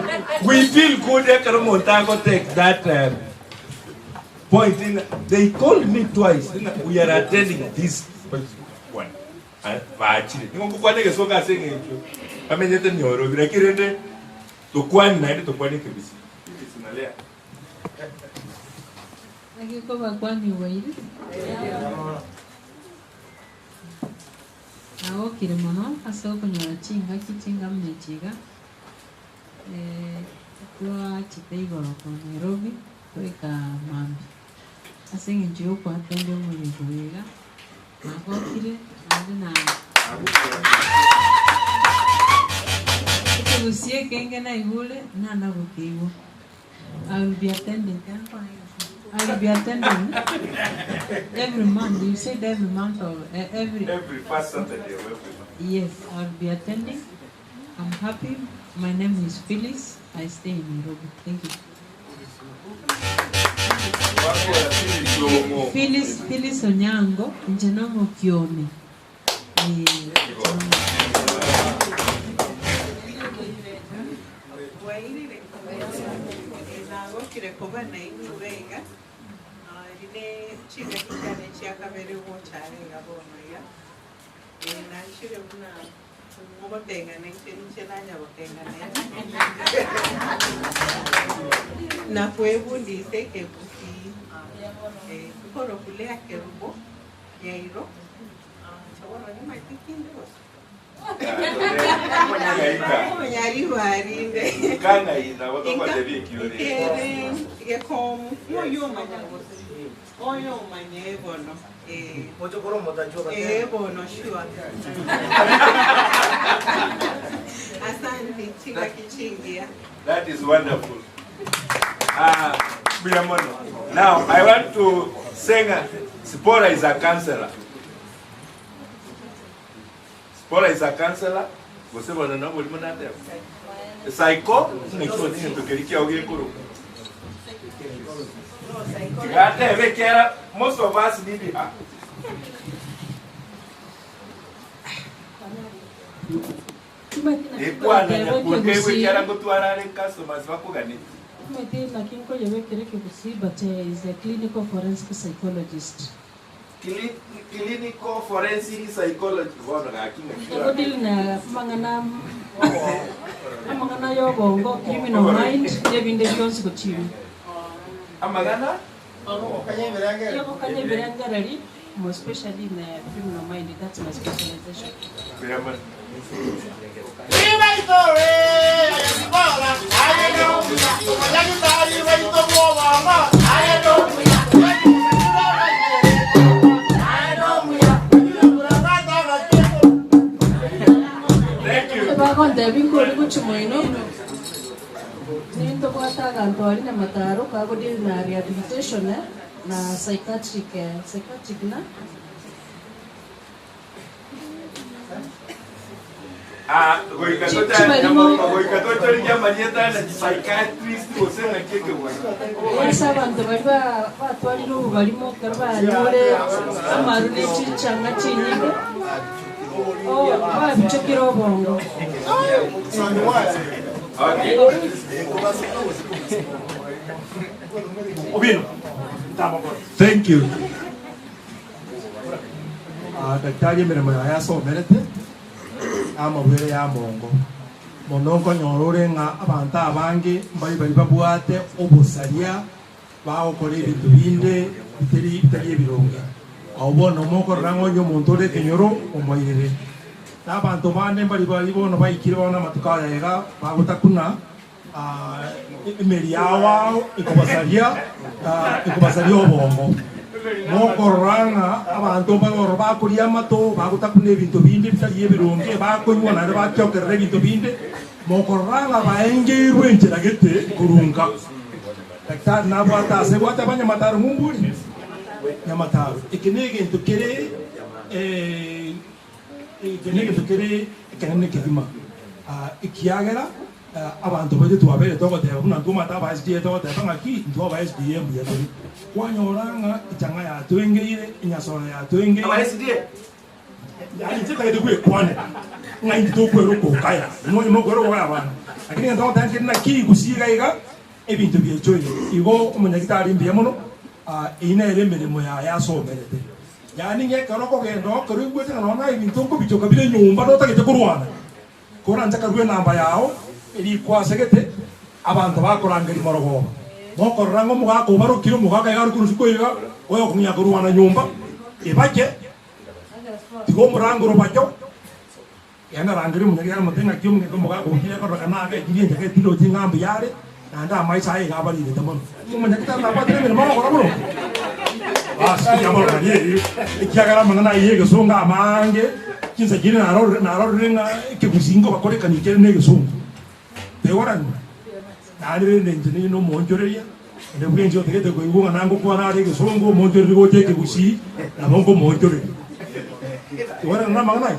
We feel good that Montago take that point in. They called me twice. We are attending this one. Actually, you want to go to saying I mean, you're going to Kwan night to Kwani Kabisi. It's in Alea. I can go back one you waited. Now, Kirimono, I saw when you are chinga, kichingam nechiga. Kwa Chitego from Nairobi, Toika Mambi. I sing in Joko attending when you go. I got it, and then I will see again. I will Nana Bukivo. I will be attending. I will be attending every month. You said every month or every first Saturday. Yes, I will be attending. I'm happy. My name is Phyllis. I stay in Nairobi. Thank you. Phyllis Onyango, Njenomo Kioni. Na kwebu ndise kebusi koro kulea kerubo yairo chawara ni matikindo nyari warinde Kanga ina watu kwa debi kione ke kom moyo manye bono moto koro motachoka bono shua asante chinga kichingia. That is wonderful. Now, I want to sing. Spora is a counselor. Spora is a counselor. Psycho, most of us need her. But is a clinical forensic psychologist. Clinical forensic psychology. Criminal mind, Amagana? Yoko kanye berangarari, more especially in the criminal mind. That's my specialization. Bakonde binkoli kuchimoino ninto kwataga ntwali na mataro kago deal na rehabilitation na psychiatric na goikatota rijamanyeta na psychiatrist osena keke wa esa bantu bali batwalira ubu barimo karbarore amaru n'icicanga cinyige babichekera obongo Thank you. Daktari mirimo yasomerete amabwire ya mongo monongo nyorore nga abantu abange bali babwate obusaria bagokora ebintu binde bitari ebironge aho bono mokorera ng'onyo omonto ore kenyoro omoirere n'abantu bande bali bono baikire bono amatuka yega bagotakuna emeri yawo ikobasaria obongo mokorora abantu bagoro bakoria amato bagotakuna ebintu binde bitari ebironge bakonywa nare bakyokerera ebintu binde mokorora baengeirwe enchera gete kurunga daktari nabwata ase bwata abanyamataro mumburi Nyamataro. Ikinege ntukere ikinege kizima. Ikiagera abantu bade tuwabere togoteba buna tumata ba SDA togoteba ngaki ntwa ba SDA mbuyatori. Kwanyoranga ichanga ya tuengeire inyasora ya tuengeire. Aba SDA. Ya ncheka yedukwe kwane. Ngai ndokwe roko kaya. No gwero wa abana. Lakini ndo tanke na ki gusiga iga ebintu byechoye. Igo umunyagitari mbiyamono. Ina ere mirimo yasomerete yani ngekara kogenda okorigwete nona ibintu ngo bichoka bile nyumba notagete kurwana koranza karwe namba yao iri kwasegete abantu bakorangeri morogo mokorango mugako barukiro mugaka yari kurushiko yiga oyo kunya kurwana nyumba ibake tigo murango robacho yana rangeri munyagi ya mutenga kyumwe ko mugako kiya korana ga kiriye njake tilo tingambi yare nanda maisha ye gabali de tamon munyagita na patire mirimo ngoro basi jambo rali ikiagara mangana yege songa amange kinza gine naro ringa kebusingo bakoreka nikere nege songa bewaran nari ndenjini no monjoreya ende bwenje otegete ko ibunga nango kwa nari ge songo monjore go teke busi na mongo monjore bewaran na mangana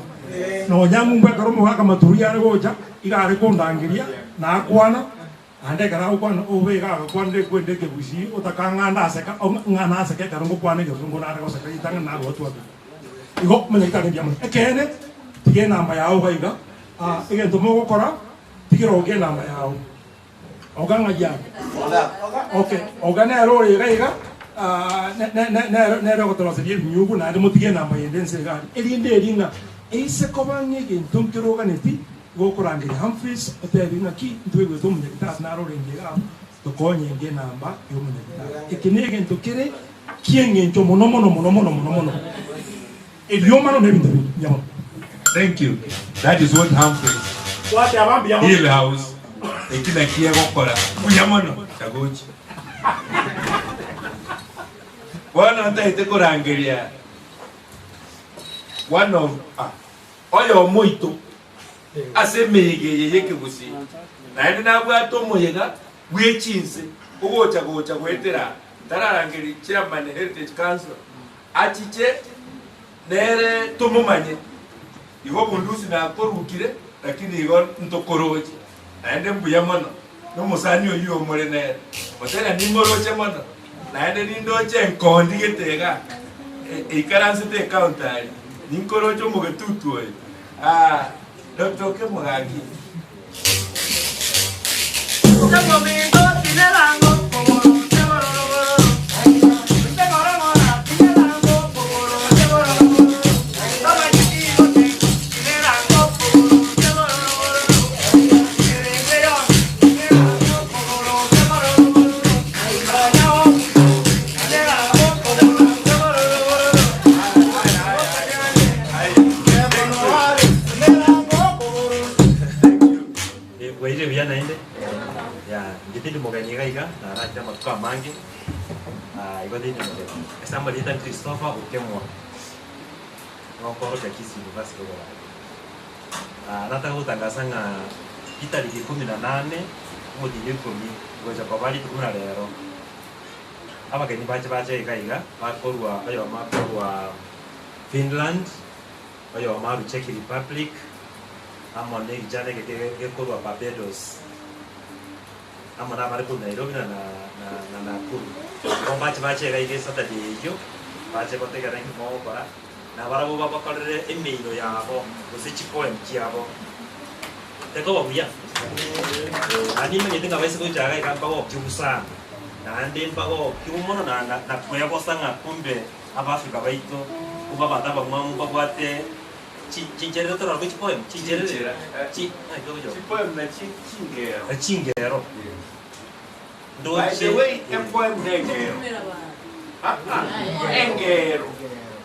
no nyamu ngwa karomo haka maturia goja igare kondangiria na kwana ande kana ukwana obega kwande kwende ke busi utakanga aseka ngana aseka karongo kwane ke rungo na ko seka itanga na watu watu igo menya itanga ndiamo ekene tige namba yao baiga ige ntomo gukora tigiro ge namba yao oganga ja okay ogana ero iga ne ro gotoro se nyugu na ndimo tige namba yendense ga elinde elinga ise kobanye ge ntonkiro ganeti gokurangire Humphreys otevinga ki ntwego tomunyagitara narorengera tokonye nge namba yomunyagitara ikinege ntokere kiengencho mono elioma no nebintu nyamo. Thank you. That is what Humphreys what abambi Hill House ekina kiye gokora kunyamono chagochi wana ntaite kurangiria one of oyo moito asemege yeke busi nandi nabwato moyega bwechinse ugocha gwetera tararangeri chairman Heritage Council achiche nere tomumanye igo bundusi na korukire lakini igo ntokoroje nandi mbuyamono no musani oyo omore nere otera nimoroche mono nandi nindoche nkondi getega ikaranse te country ninkorocho mugetutu oyo Dr. Kemuragi. mangi igodi ni somebody that Christopher Ukemwa ngokoro cha Kisii University kwa nataka kutangaza tariki 18 mwezi wa 10 ngoja kwa bali tukuna lero abageni baje ikaiga bakorwa ayo makorwa Finland ayo maru Czech Republic amone ijane gekorwa Barbados amona bari ku Nairobi na Nakuru ko baje ikaiga Saturday yo baje kotega rangi mo bara na barabo babakorere email yabo usichi poem kiabo teko babuya anime ngetenga bese ko jaga ikamba ko kyusa na ande mpago kyumono na kuya bosanga kumbe abafrika baito kuba bataba mwamu babwate chingerero to rabo poem chingerero poem na chingero by the way poem negero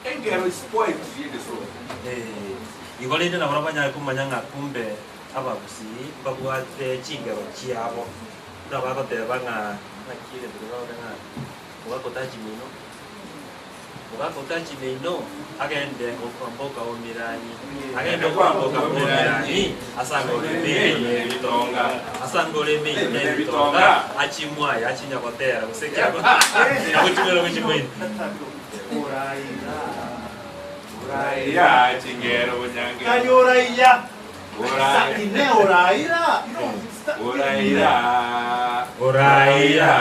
engero is poetry so igolinde na barabanya kumanyanga kumbe abagusi babwate chingero chiabo na bagoteba nakire tukaona ugakotaji mino agende okwamboka omirani agende okwamboka omirani asangole mei bitonga achimwaya achinyakotera usekyako nakuchimelo kuchimwini uraiya chingero bunyange kali uraiya sakine uraiya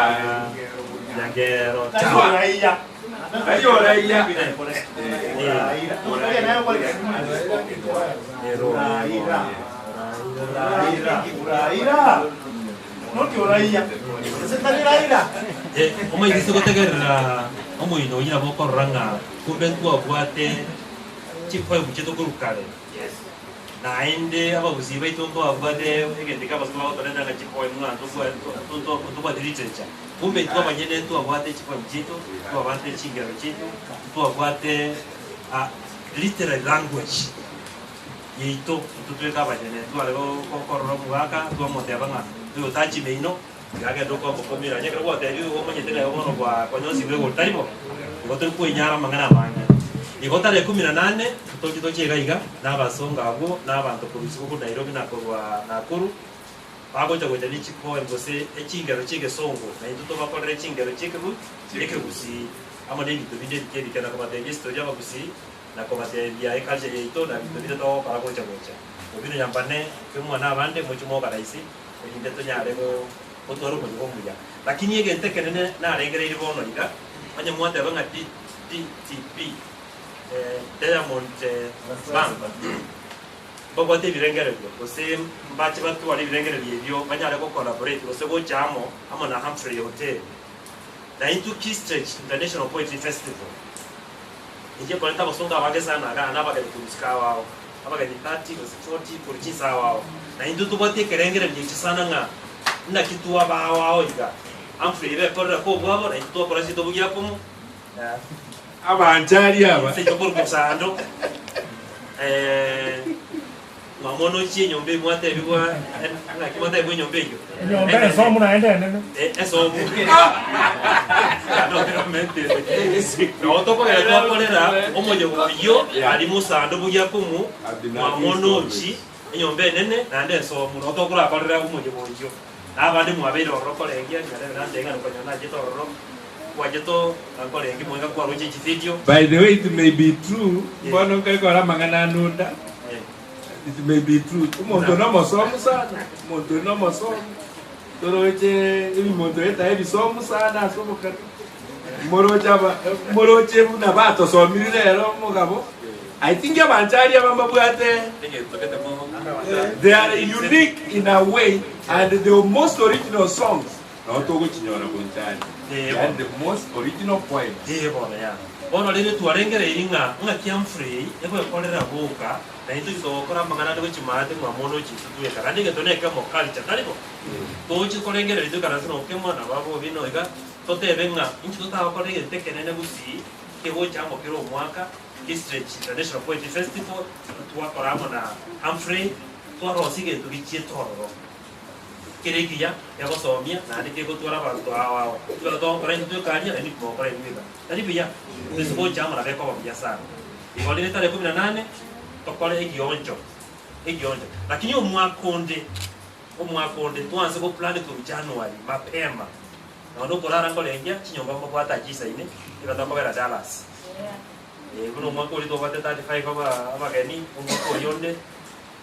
Nyangero uraiya omaigisi gotegerera omoino nyina bokororanga kumbe twabwate chipoe buchitokurukare naende abagusi baitu twabwate egendeka basoma gotorendanga chipoe mwana twabwate literature kumbe twabanyene twabwate chipoe buchito twabwate chingero chito twabwate literary language yeito tutweka abanyene twalego kokorora mugaka twamotebanga tuyotachi meino gage ndoko bokomira nyekero gwateri omanyetene yobono kwa nyonsi bwego taribo igoteri kwenyara mangana manya igotari 18 tutokito chegaiga n'abasonga abo n'abantu kubisi ku Nairobi nakorwa Nakuru bagoja goja ni chipoe ngose echingero chigesongo na into bakorera echingero chikegusi amone ibintu binde bikebikana kwa matege story abagusi na kwa matege ya ekaje yeito na bintu binde to baragoja goja obino yambane kemwana abande muchimo karaisi inde to nyarego otoro mu ngomuya lakini yege ntekenene na rengere iribono ida anye mwate banga TTP Diamond Bank bogo te birengere ose mbache batu wali birengere byebyo banyare ko collaborate ose go jamo amana Humphrey Hotel na into Key Stage International Poetry Festival ije polenta basonga bagesa na ga na bagale kumusika wao abagani 30 ose 40 kurchisa wao na into to bote kerengere byichisana nga na kitu wao iga Humphrey be korra ko bwabo na into korasi to bugia pomo abanjari aba se yo por kusando mamono chi nyombe mwate biwa na kimata bwe nyombe yo nyombe somo na ende nene eso no realmente no to ko era to kolera omoyo yo ali musando buya kumu mamono chi nyombe nene na ende so mu to kula kolera omoyo boyo abandi mwabere orokolengia nyale nande ngano konyana jito oro wajeto ankolengi mwenga kwa roje video. By the way, it may be true bono keko la mangana nunda it may be true umuntu no mosomo sana umuntu no mosomo toroje ibi muntu eta ibi somo sana soboka moroje buna bato somirire rero mugabo I think abanjari abamba bwate they are unique in a way and the most original songs no to go chinyora bunjari and the most original poem bono lele tuarengere inga kiamfree ebo kolera boka na into kitokora mangana de chimate mamono chituye kandi getone kama culture talibo tochi kolengere lido kana sino kemo na babo bino iga tote benga inchi tota kolenge tekenene busi kewo chambo kiro mwaka District International Poetry Festival tuwa koramo na Humphrey tuwa rosige tukichie toro kirekia ya gusomia na ndike gutwara bantu awao to kora ndu karia ni ko kora ndu tari biya ndisibo chama na beko biashara igolini tarehe 18 tokore igionjo lakini omwakonde tuanze ko plan to January mapema na ndo korara ngolengia chinyomba kwa hata jisa ine ibata kwa Dallas kuno mwako uli to bate 35 abageni umwako yonde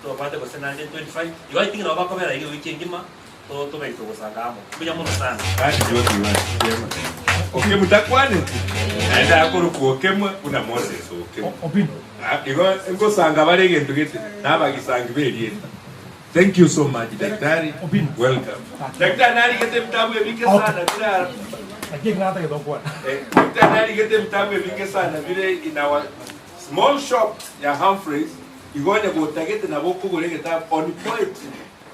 to bate ko sena 25 iwa itinga na bako bera iyo weekend ngima to baito kusangamo kuja muno sana okay mutakwane aenda akuru kuokemwe una Moses opino ngo sanga barege ntugete nabagisanga berienda. Thank you so much daktari. Welcome. Daktari nari kete mtabu ebike sana bila lakini hata kidogo daktari nari kete mtabu ebike sana bila in our small shop ya Humphreys igonya gutagete na boko gorege ta on point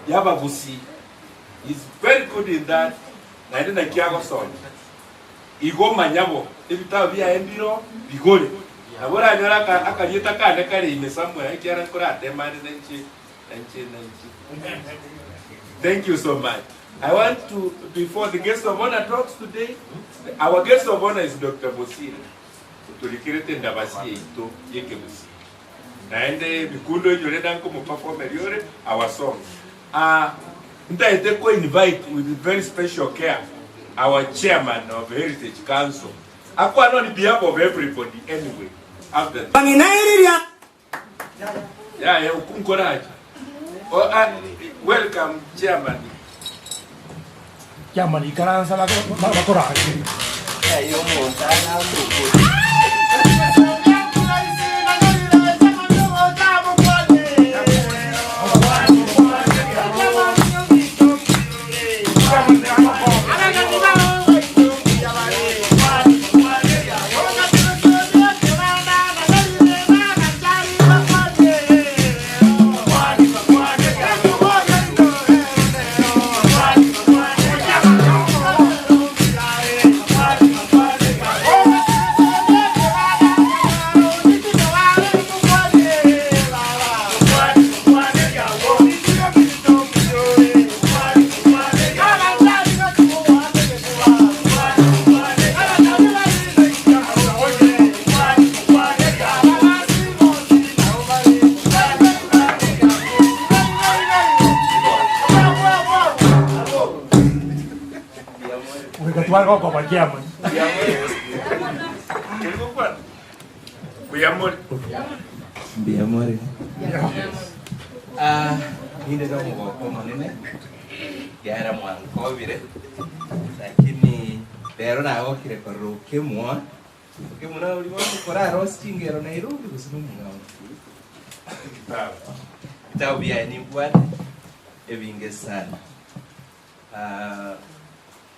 yaba busi is very good in that na ndina kiago son igo manyabo ibitabu bya embiro bigore abora nyora akarieta kane kare imesamwe kiara kora demande nenchi. Thank you so much. I want to, before the guest of honor talks today, our guest of honor is Dr. Bosire. Tulikirete ndabasi ito yeke busi. Naende bikundo yore danko mo performer yore our song. Ntaite ko invite with very special care our chairman of Heritage Council. Akwa on behalf of everybody anyway. After. Yeah, ukunkoraje. Welcome, Chairman. Chairman, ikaranza la coraje. Algo como llaman. Biamore. Hinde ndo mgoko manene. Yara mwanko vile. Lakini pero na go kire koruke mwa. Ukimuna uliwa kora roasting ero Nairobi kusimu mwa. Tabia ni bwana evinge sana.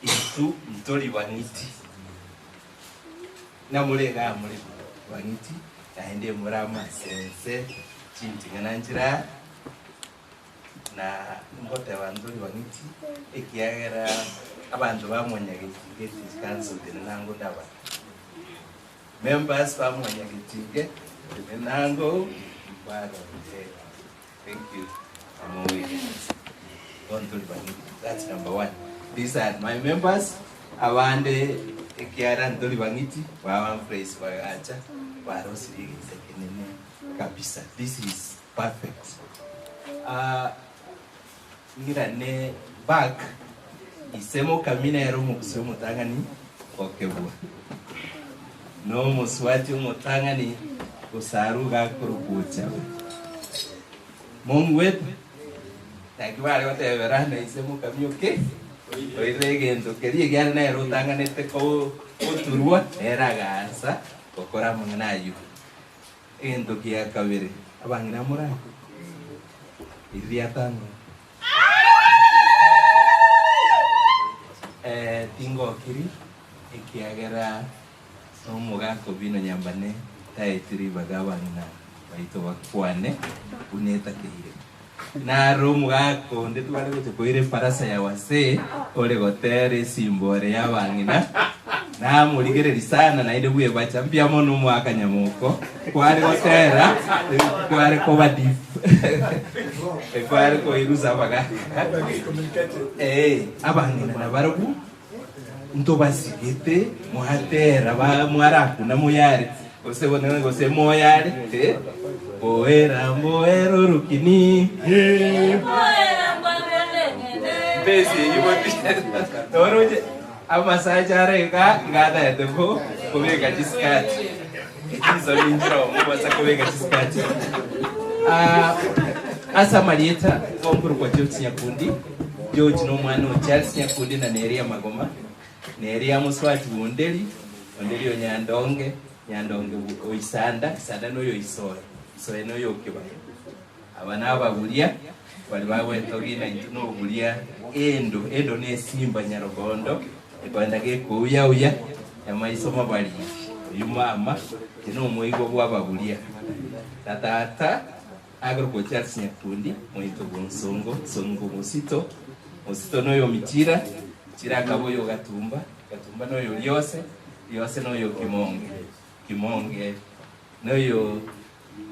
Itu mtori wangiti na mulega muri wangiti aende murama sense chintinga njira na ngote wanzuri wangiti ekiagera abantu bamwanyagiti council denango daba members bamwanyagiti denango bado. Thank you amoy wanzuri wangiti. That's number 1. These are my members. Awande ekiara ndoli wangiti wa Humphreys wa acha wa Rosiri sekenene kabisa. This is perfect. Ngira ne back isemo kamina yero mu kusemo tangani okebwa. No muswati mu tangani usaruga kurukucha. Mom wet takiwale wote verana isemo kamioke. Oiregento quería que era nero tangan este co turua era gansa kokora manganayu ento kia kavere abangina mura iriatan tingo kiri ikiagera omuga ko vino nyambane taitiri bagabangina baito bakwane uneta kire na romu gako ndetu wale gote koire parasa ya wase ole gotere simbore ya bangina na muligereri sana na ide buye bacha mpya mono mwaka nyamuko kware gotera kware ko Ekwari ko iruza baga. Abangina na barabu. Nto basigete muhatera ba mwaraku na muyare. Ose bonene gose moyare. Moero rukini. Besi yuboti. Toroje amasajare ka ngada edebo kubega jiskati. Ikizo ninjiro mubasa kubega jiskati. Asa Marieta ngomburu kwa George Nyakundi. George no mwana wa Charles Nyakundi na Neria Magoma. Neria Muswati Wondeli, Wondeli o Nyandonge Oisanda, Isanda no yo Isoe. Isoe no yo Kiba. Abana babulia bali bawetogina intuno bulia endo ne Simba Nyarogondo. Ekwanda ge kuya ya maisoma bali. Uyu mama kino muigo bwa babulia. Tata agro kwa Charles Nyakundi muito bonsongo songo musito noyo mitira kaboyo gatumba noyo lyose noyo kimonge noyo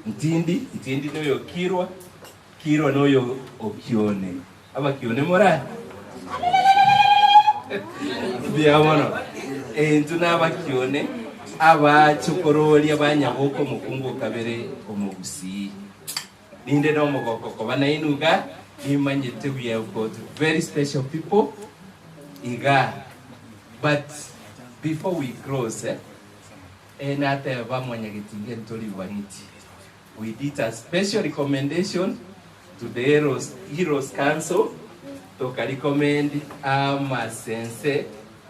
ntindi noyo kirwa noyo okione aba kione mora biamono ntuna aba kione aba chokoroli abanyaboko mukungu kabere omugusi Ninde no mogoko bana inuga imanyete we have got very special people iga, but before we close enate bamwanyagitinge ntoli vaniti, we did a special recommendation to the Heroes Council to recommend amasense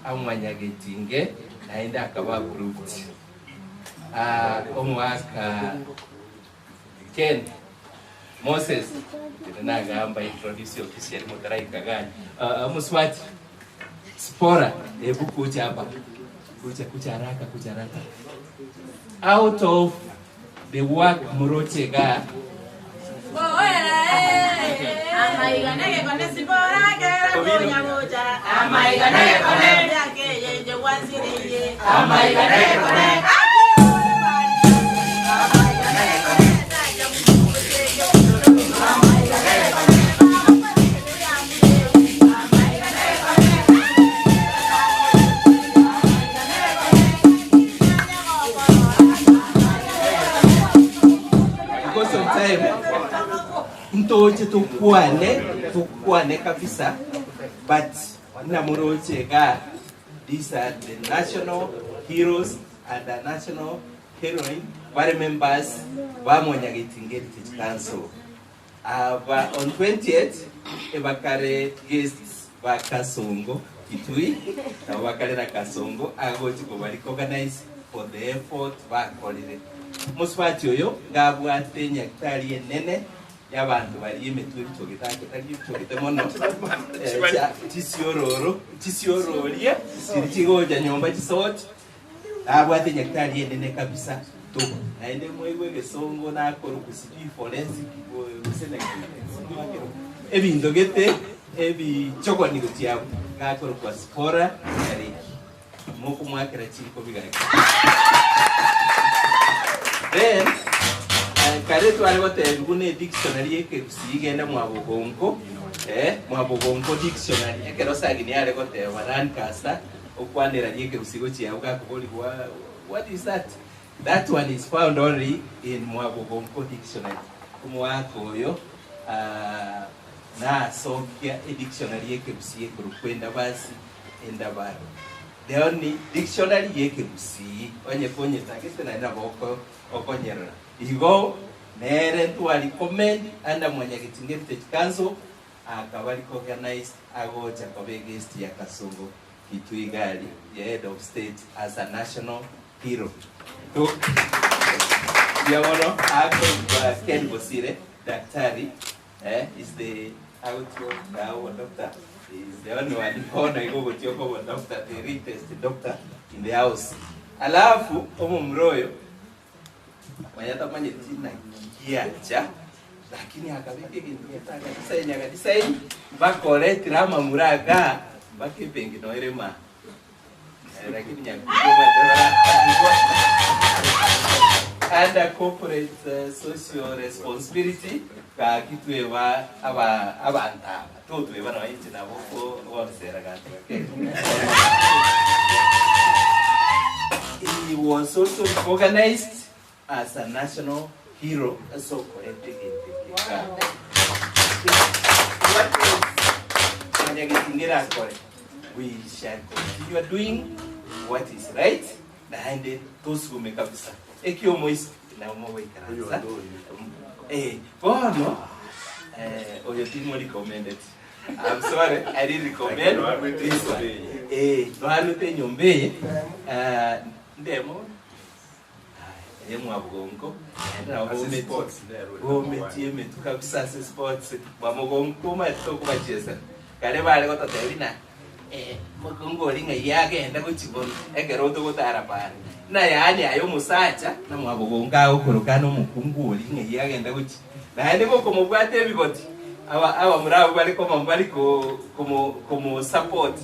amwanyagitinge naenda akaba approved omwaka Ken Moses na gamba introduce official Mutarai Kagani Muswati Spora kucha hapa kucha haraka out of the work Muroche ga amaiganege kone Spora ga nyamoja amaiganege kone yake yenje wanziriye amaiganege kone Ntoche tukwane kabisa, but na Muroche ga these are the national heroes and the national heroine were members wa Mwanyagitinge Council. On 20th ebakare guests ba Kasongo Kitui na bakare na Kasongo agoti ko bari organize for the effort ba kolire Muswati oyo ngabwate nyaktari nene y'abantu bari imetwe bitogitake mono tisiororia sirikigoja nyomba kisoti abwate nyaktari nene kabisa to naende mwegwe gesongo nakora kusidi forensic gusena ebindogete chokoni gutiabo ngakora kwa Spora yari moko mwakira chiko bigareka then karetu alibote ngune dictionary yake kusigenda mwabugongo mwabugongo dictionary yake rosagini yale kote Lancaster okwandira yake usigo chiabuka kuboli what is that? That one is found only in Mwabugongo dictionary kumwako yo na sokya dictionary yake kusiye kurukwenda basi enda baro the only dictionary yake kusiye onye takete na boko okonyera igo nere tu ali comment anda Mwanyagitinge Council akabali organized agocha kobe guest ya Kasongo Kitui Gali the head of state as a national hero to yawono ako Ken Bosire daktari is the doctor is the only one kono igogo tioko doctor the richest doctor in the house alafu omo mroyo mayata manye tina kiacha lakini akabeke kingetaka disanya kadisai bakole trama muraga bakipengi noirema lakini nyakuwa under corporate social responsibility ka kitu eva abanta todo eva no inchi na boko wabsera gatu. He was also recognized as a national hero. So we shall continue doing what is right behind those who make up the Ekio Mois na umowe karanza. Bono, your team recommended. I'm sorry, I didn't recommend this one. No halute nyombe, demo. Yemu abugongo. Na gome metu kabisa sports. Bamugongo matoko bacheza. Kale bale ko tatelina. Mugongo linga yake enda kuchibona. Egeroto gutara pale. Na yani ayo musacha na mwabugonga ukurukano mukungu linga yake enda kuchi. Na ende ko komubwate bigoti. Aba murabo bali ko mambali ko support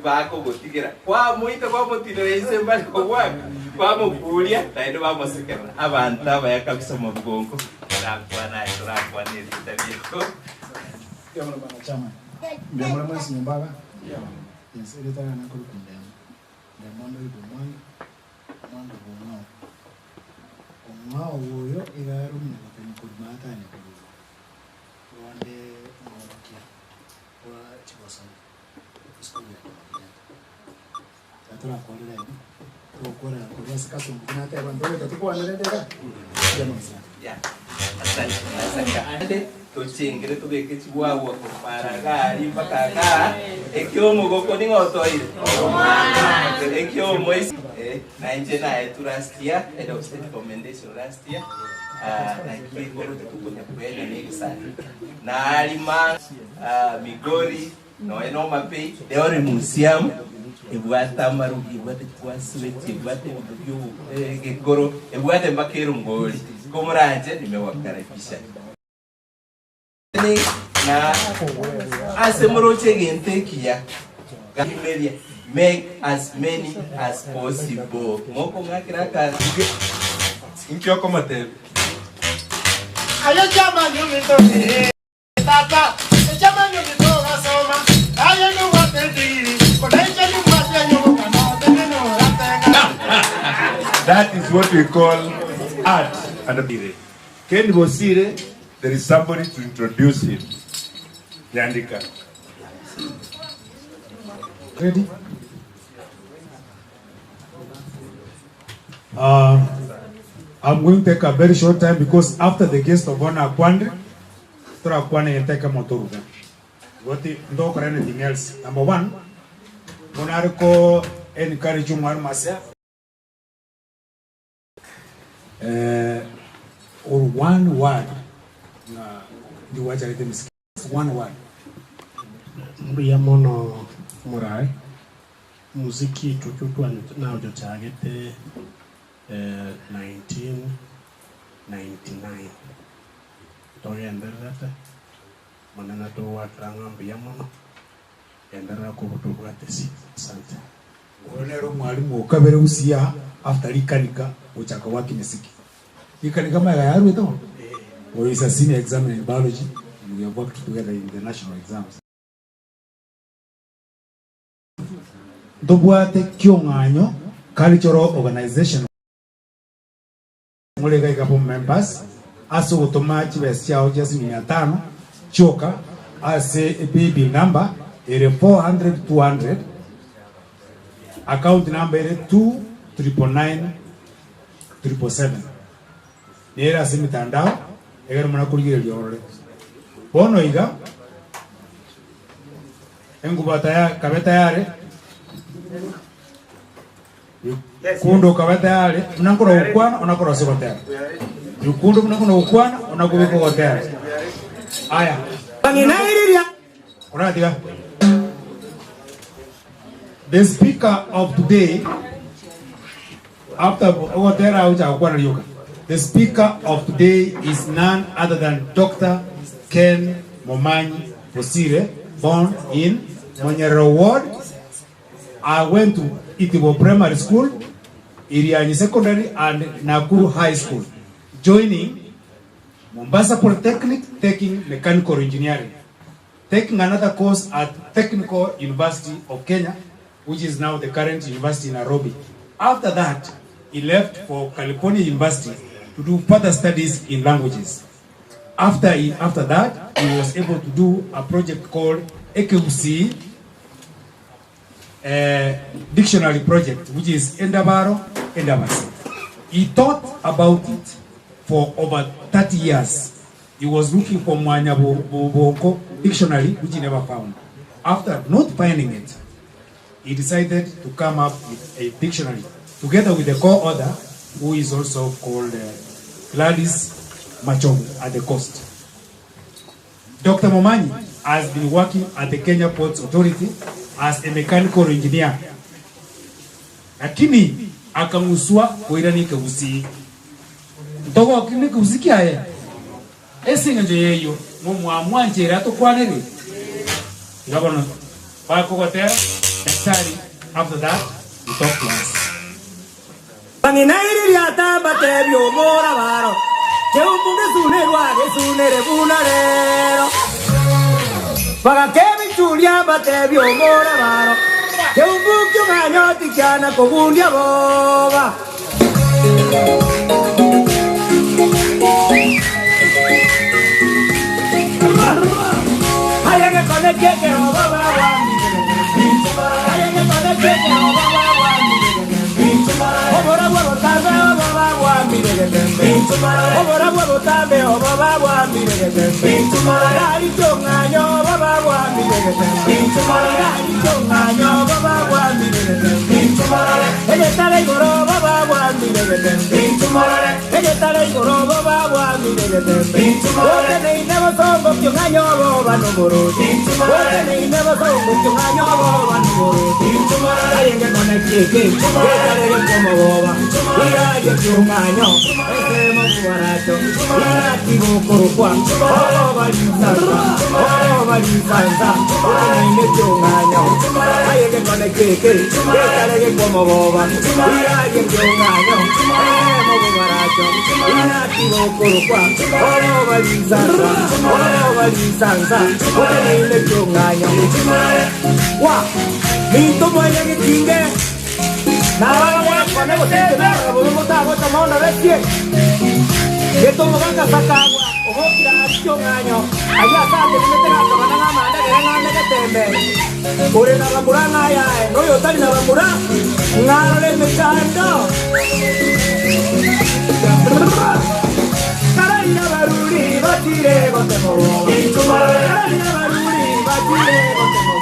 bako gotigera. Kwa muita kwa mutino yise bali ko waka. Kwa mukulia na ende ba musekera. Abantu abaya kabisa mugongo. Nakwa na irakwa ni tabiko. Yamana bana chama. Ndemara mwezi nyumbaga. Yes, ile tana na kuru kundema. Ndemanda ido mando bono. Omao woyo igaru mna kwenye kudmata ni kuru. Wande ngorokia. Wa chibosan. Iskuli. Tatura kwa lele. Tukora kwa sikaso mkunata bandole tatikuwa nalendeka. Jamani sana. Yeah. Asante. Tuchingire tubeke chiwawa kupara gari mpaka ga ekyo mugoko ni ngotoire ekyo mois na nje na eturastia head of state commendation last year na kikoro tukunya kwenda ni sana na alima Migori no eno mapei deore museum ebwata marugi bwate twasweti bwate byo gekoro ebwate mbakero ngoli komuranje nimewakaribisha na asemoroche gentekia gamelia make as many as possible moko ngakira ka inkyo komate ayo chama nyumito tata chama nyumito gasoma ayo no watedi kodaisha ni mate nyuka no teneno ratega. That is what we call art and abire. Ken Bosire, there is somebody to introduce him. Yandika. Ready? I'm going to take a very short time because after the guest of honor Kwande, Tora Kwande and take a motoruga. What don't anything else. Number one, Monarco encourage you myself. Or one word. One word. Mbiyamono murai muziki tuchutwa na ujo chagete 1999 toyenderete manana to watranga mbiyamono endera kubutubwate si asante. Onero mwalimu okabere usia after likanika uchaka waki misiki likanika maya yaru eto or is a senior examiner in biology. We have worked together in the national exams. Dobwate Kyonganyo Cultural Organization. Mulega ikapo members. Aso utomachi besiao jesi 500. Choka. Ase a baby number. Ere 400-200. Account number ere 2-999-777. Nera ase mitandao. Egero mwana kuligire liore. Bono iga engubata ya kabeta yare kundo kabeta yare unakora ukwana unakora sibata yukundo unakora ukwana unakubiko hotel aya banginairia unadiga. The speaker of today after hotel auja ukwana yoga. The speaker of today is none other than Dr. Ken Momanyi Bosire, born in Monyero Ward. I went to Itibo Primary School, Iriani Secondary, and Nakuru High School. joining Mombasa Polytechnic, taking mechanical engineering, taking another course at Technical University of Kenya, which is now the current university in Nairobi. After that, he left for California University to do further studies in languages. After that, he was able to do a project called EKUC Dictionary Project, which is Endabaro, Endabasi. He thought about it for over 30 years. He was looking for Mwanya Boko dictionary, which he never found. After not finding it, he decided to come up with a dictionary, together with the co-author, who is also called Gladys Machogu at the coast. Dr. Momanyi has been working at the Kenya Ports Authority as a mechanical engineer. Lakini akamusua kuirani kabusi. Ntogo kini kabusi kiaye. Esinga nje yeyo mumwamwa njera to kwanere. Ngabona bako kotera daktari. After that we talk to us. Banginairi riata batebyo mora baro. Keumbuge sunere buna rero. Baga kebi chulia batebyo mora baro. Keumbuge nganyoti kiana kogundia boba. Hayage koneke ke boba wami. Hayage koneke ke boba wami. Obora huevo tarde, obaba wami Obora huevo tarde, obaba wami Dari chongaño, obaba wami Dari chongaño, obaba wami Ella está de goro, obaba wami Ella está de goro, obaba wami Oye, ne never songo, chongaño, obaba no moro Oye, ne never songo, chongaño, obaba no moro Alguien que conecte, como boba, mira yo que un año, hacemos barato, mira que corupua, oh balizanza, un año, hay que conecte, que sale como boba, mira yo que un año, hacemos barato, mira que corupua, oh balizanza, un año, guau, mi tomo que chingue. Nada más ponemos este barro, podemos dar vuelta más una vez bien. Que esto no venga a sacar agua, o vos tirar un año. Allá está, que no me tengas que mandar a mandar, que vengan a meterme. Por el alamburán allá, no yo estoy en alamburán. Nada de me echando. Carolina Baruri, batire, botemo. Carolina Baruri, batire, botemo.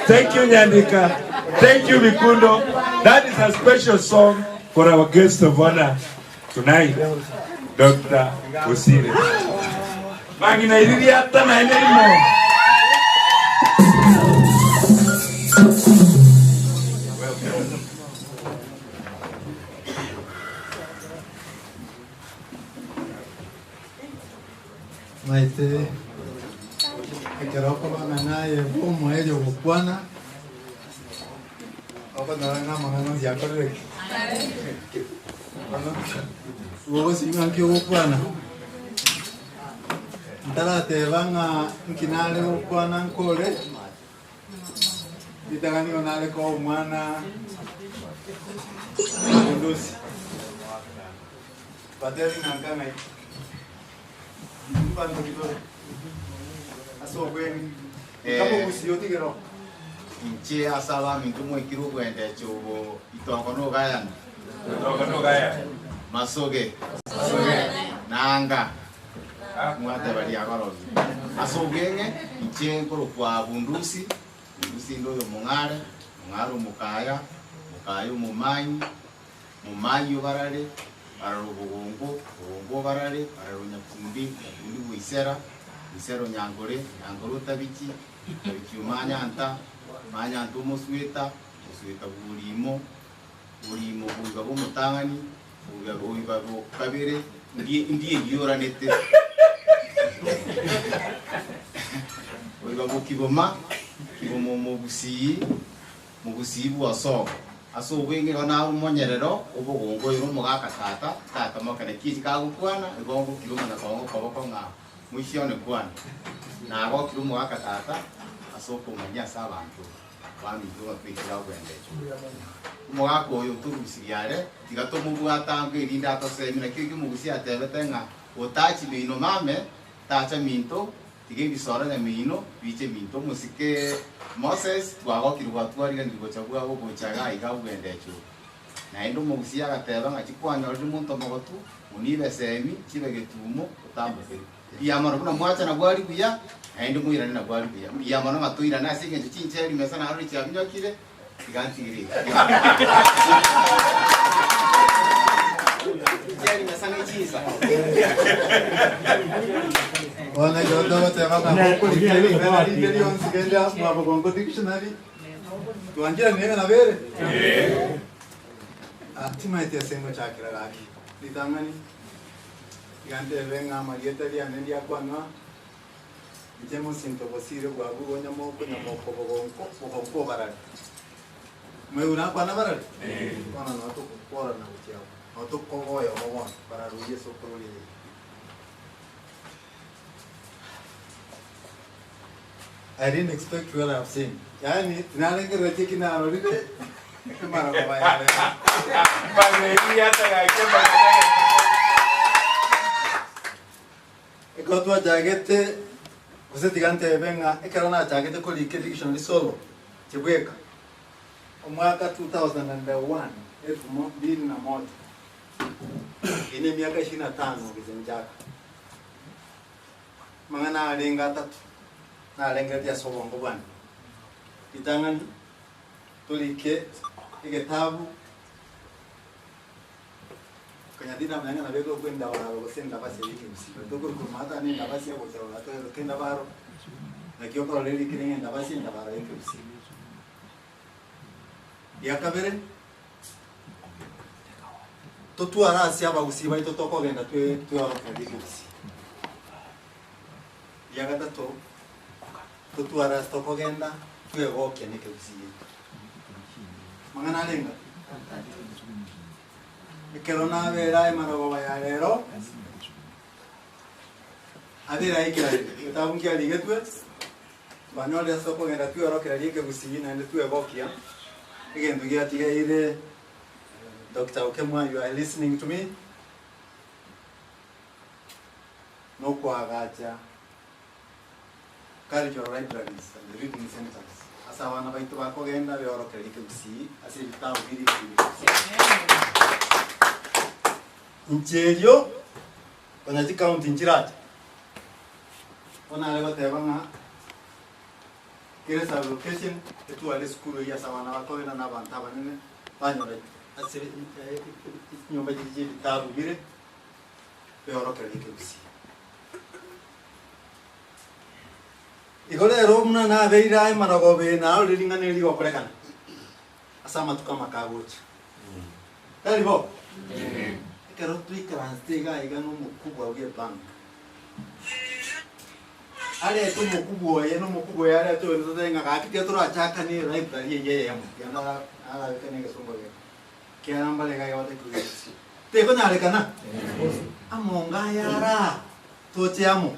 Thank you, Nyandika. Thank you, Mikundo. That is a special song for our guest of honor tonight, Dr. Osire. Magina iridi hata na enemo. Maite Ekeroko bang'ang'aye omweyo gokwana. Oba naranga mang'ano ziakoreki. Wogo singa nkyo gokwana. Ntarateba ng'a nkinale gokwana nkole. Itaganio nale ko omwana Bundusi. Pateri nanganga. Mpango kitore. Aso bweni. Kamo kusiyoti gero. Nche asaba mintu mwe kiru kwende chobo itongo no gaya. Itongo no gaya. Masoge. Nanga. Mwate bali akorozi. Aso bwenge nche nkoro kwa Bundusi. Bundusi ndo yo mungare. Mungare mukaya. Mukaya mumanyi. Mumanyi barare. Bararo bugongo. Bugongo barare. Bararo nyakundi. Nyakundi buisera. Isero nyangore. Nyangoro tabiki. Tabiki umanyanta. Manyanta umusweta. Musweta burimo. Burimo buiga bumutangani. Buiga kabere. Ndiye giyoranete. Buiga bukiboma. Kibomo mu busiyi bwaso. Aso bwenge ona umonyerero ubugongo yiro mugaka tata makane kiki kagukwana igongo kiruma na kongo koboko nga mwishione kwana nabo kirumu mugaka tata aso kumanya sabantu bami ndo kwikira gwendecho mugako yo turusiriare tigato mubwatangwe irinda atosemi kiki mugusi atebete nga otachi bino mame tacha minto tige bisora na mino biche minto musike Moses twago kirwa twari kandi gochagwa go gochaga igabwendecho na endo mugusi agateba ngachikwanya uri muntu mogotu unibe semi kibe getumo utambere iyamano kuna mwacha na gwari kuya endo muirane na gwari kuya iyamano matuira na sike nje chincheri mesa na ari chabinyo kire igantiri Jeri mesa na chiza Ona jodo batega na ko likeli na likeli on sigenda mwa bongo dictionary. Tuanjira nene na bere. Atima ite sengo chakira laki. Litangani. Gante venga marieta dia nendia kwana. Bijemo sinto bosire gwa gugonya moko na moko bongo barali. Meuna kwana barali. Kwana no to kora na uchiao. No to kogoyo mobon para ruye sokoruli. I didn't expect what I've seen. Yani, tinalenge rachiki na aroride. Mara baba yale. Bangeri hata gakemba. Ekotwa jagete kuseti gante benga ekarona jagete ko like dictionary solo. Chibweka. Omwaka 2001 elfu mbili na moja. Ine miaka 25 kizenjaka. Mangana alenga tatu. Na lenga dia sobongo bwana itangani tulike igetabu kanya dina mnanga na bego kwenda wala gosenda basi yiki msiba toko kumata ni ndabasi yako chawa to kenda baro na kioko leli kirenga ndabasi ndabara yiki msiba yakabere totu arasi aba usiba ito toko genda twe aro kadi msiba yakata to tutuara stoko genda tuwe gokia nike usiye mangana lenga ikero na vera imaro baya lero adira ikira tabunki aligetwe banole stoko genda tuwe rokera like usiye na tuwe gokia igendo gia tiga ile Dr. Okemwa, you are listening to me no kwa gacha cultural libraries and the reading centers. Asa wana baitu bako genda be oro kelike usi asi bitao biri ncherio ona ji county nchirata ona lego tebanga kire sa location etu ale skulu ya sawana bako genda na banta banene banyore asi nyumba ji bitao biri be oro kelike usi Igole romna na veira maragobe na lilinga neli operekana. Asama tukama kagocha. Karibo. Kero tu transstega igano mkubwa uye bank. ale to mukubwa ye no mukubwa yale to ndo tenga kakitia turachaka ni library ye yamo yana ala kenenge songo ye kia namba le ga yote ku te ko nale kana amonga yara to tiamo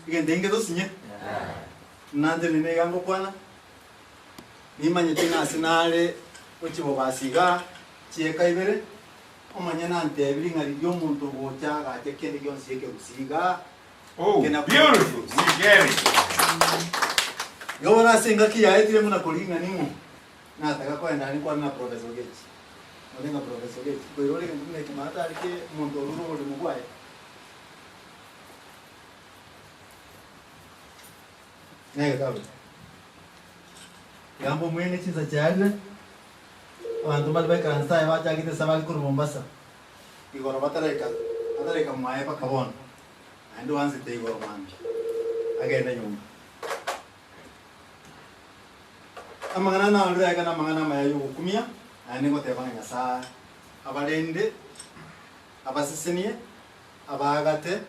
igende to sinye nande ne gango kwana nimanye tina sinale uchibo basiga chieka ibere omanya nante ebiri ngari byo muntu bocha ga tekende gyo nsike usiga. Oh, beautiful. Sigeri. Yo na singa kia etire muna kolinga nimu. Na taka kwenda ni kwa na Professor Gates. Olenga Professor Gates. Ko yole ngine kimata alike muntu ruru ole mugwaye. Nega tabu. Gambo mwene chinza chadwe. Wantu malbe kansa ya wacha kite sabali kuru Mombasa. Igoro batareka mwaye pa kabona. Ando anze te igoro mami. Agenda nyumba. Amangana na alura ya kana mangana mayayo kumia. Ane ko te banga sa abalende abasisiniye abagate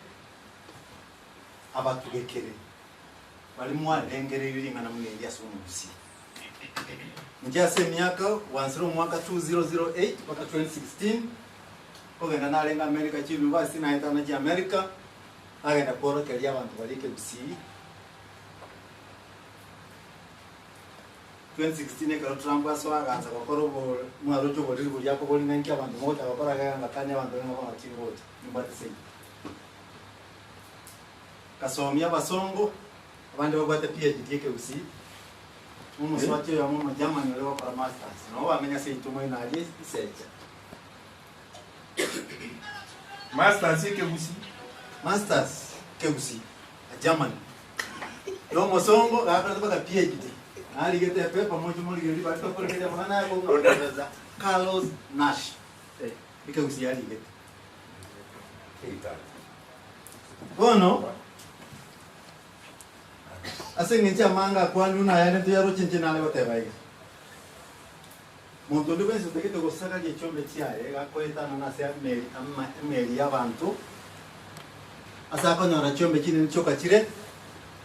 abatugekere. Bali mwalengere biringana munendia sumusi. Njase miaka wansiro mwaka 2008 mpaka 2016 kogenda nalenga America chibi basi na ita na America agenda koro kelia abantu balike busi 2016 ka Trump aswa ganza kokoro bo mwaro jo bori buri yako boli nanki abantu mota bakora ganga kanya abantu ngo bachibi bote nimbate sei kasomia basongo abandi babate PhD yake busi umu swati ya mumu Germany leo para masters no amenya sei tumo ina ali secha Masters ke busi masters ke busi a Germany no mosongo akata baka PhD ali gete pepa moja moli geli ba to por kete mana ko ngoreza Carlos Nash ke busi ali gete bueno asengencha manga kwani una yale to yaro chinchina le batebai muntu ndi benso tekete gosaka ge chombe chiaye gakweta na se meri y'abantu asaka nyora chombe kinini choka chire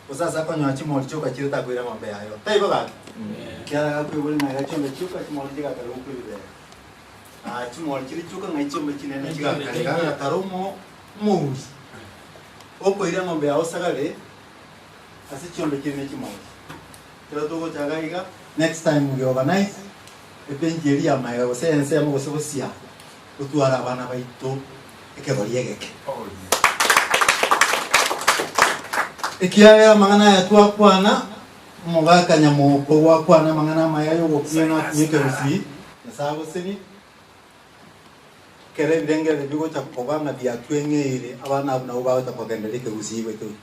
usasa kwa nyora chimo choka chire takwira mambe yayo taiba ga kiara gakwibuli na chombe choka chimo ndiga kare ukwibire chimo chire choka ngai chombe kinene chiga kare ga taromo muzi okwira mambe yawo sagale asi chombe kinene chimo kero togo chagaiga next time we organize epenjeri ya mayo sense ya mugo sosia utwara abana baito ekeboriegeke ekiaya mangana ya twa kwana mugaka nyamo kwa kwana mangana mayayo gokiena nyike rusi nasabo sini kere bidengere bigo cha kobanga bia twengere abana abuna ubaho ta kogendeleke rusi wetu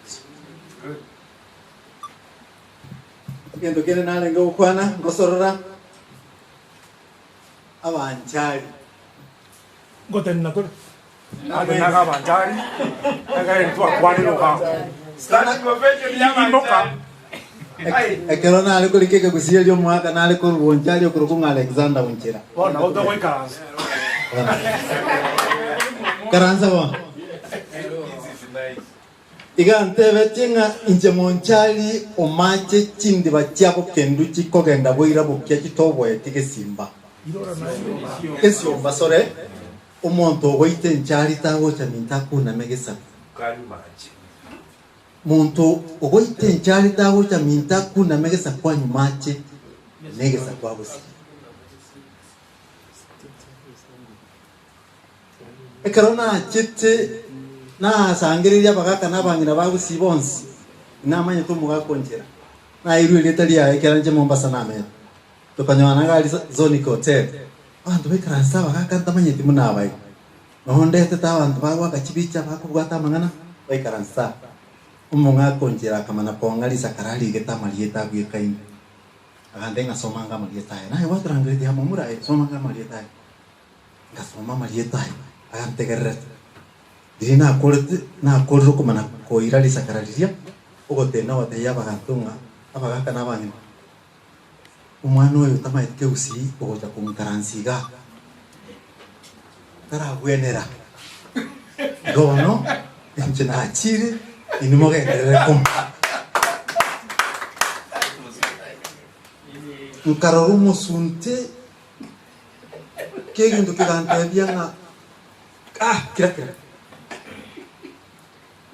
kendo kene nale ngo kwana ngosorora avanchari ngotenna kule naga avanchari naga ntwa kwani loka start convention ya avanchari ekero nale kule keke kusia lyo mwaka nale kule bonchari okuru kunga Alexander Winchira bona odo ko ikaranza karanza wa igantebe tinga inje monchari omache chindi bachiako kenduchi kogenda boira bukya kitobwe tike simba Kesio basore umuntu ogoite nchari tago chaminta kuna megesa kali maji muntu ogoite nchari tago chaminta kuna megesa kwa nyumache negesa kwa busi ekarona chete na sangiriria bagaka nabangira babusi bonsi namanye tumuga konjera na iru letalia ekaranje Mombasa name tukanywana gali Zonic Hotel abantu bekaransa bagakanta manyeti munabaye nondete ta abantu bagwa gachibicha bakubwata mangana bekaransa umunga konjera kamana pongali sakarali geta marieta gwikaini agandenga somanga marieta na watrangre dia mamura somanga marieta gasoma marieta agantegerret dina korte na korro kumana koirali sakaraliria ogotena wateya bagantunga abagaka nabanye umwana oyo tamaitike usi ogocha kumkaransiga karagwenera gono enchina achire Inimoge rekom. Nkarorumo sunte kegi ndo kigante byanga kira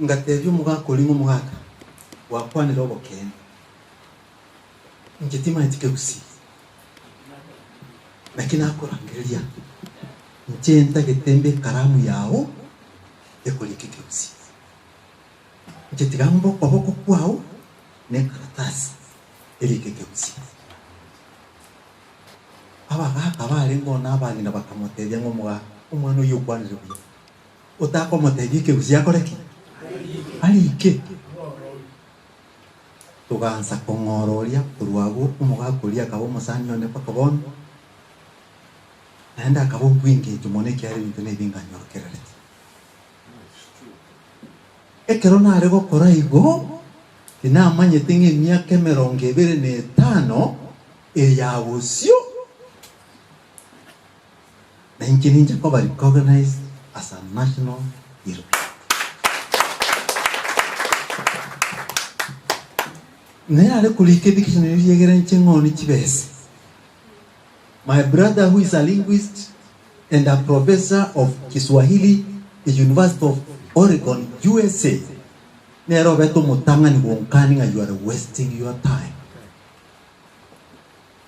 ngatebyo muga kolingo mugaka wakwane robo ken ngetima itike usi lakini akorangeria nchenta getembe karamu yao ekolekeke usi ngetigambo kwaboko kwao ne karatasi elikeke usi abagaka bari ngona abandi nabakamotebya ngomuga umwana uyu kwanire buye utakomotebike usi yakoreki alike tuganza kongororia kurwago umugakuria kabo musanyo ne pakabon naenda kabo bwingi tumone kyari bintu ne binganyorkerere ekerona arego koraigo inamanye tingi myaka 25 eyabusyo na injininja ko bari recognized as a national hero. Nere kulike dictionary yegere nchengoni chibese. My brother, who is a linguist and a professor of Kiswahili at the University of Oregon, USA, nero beto mutanga ni wonkani nga you are wasting your time.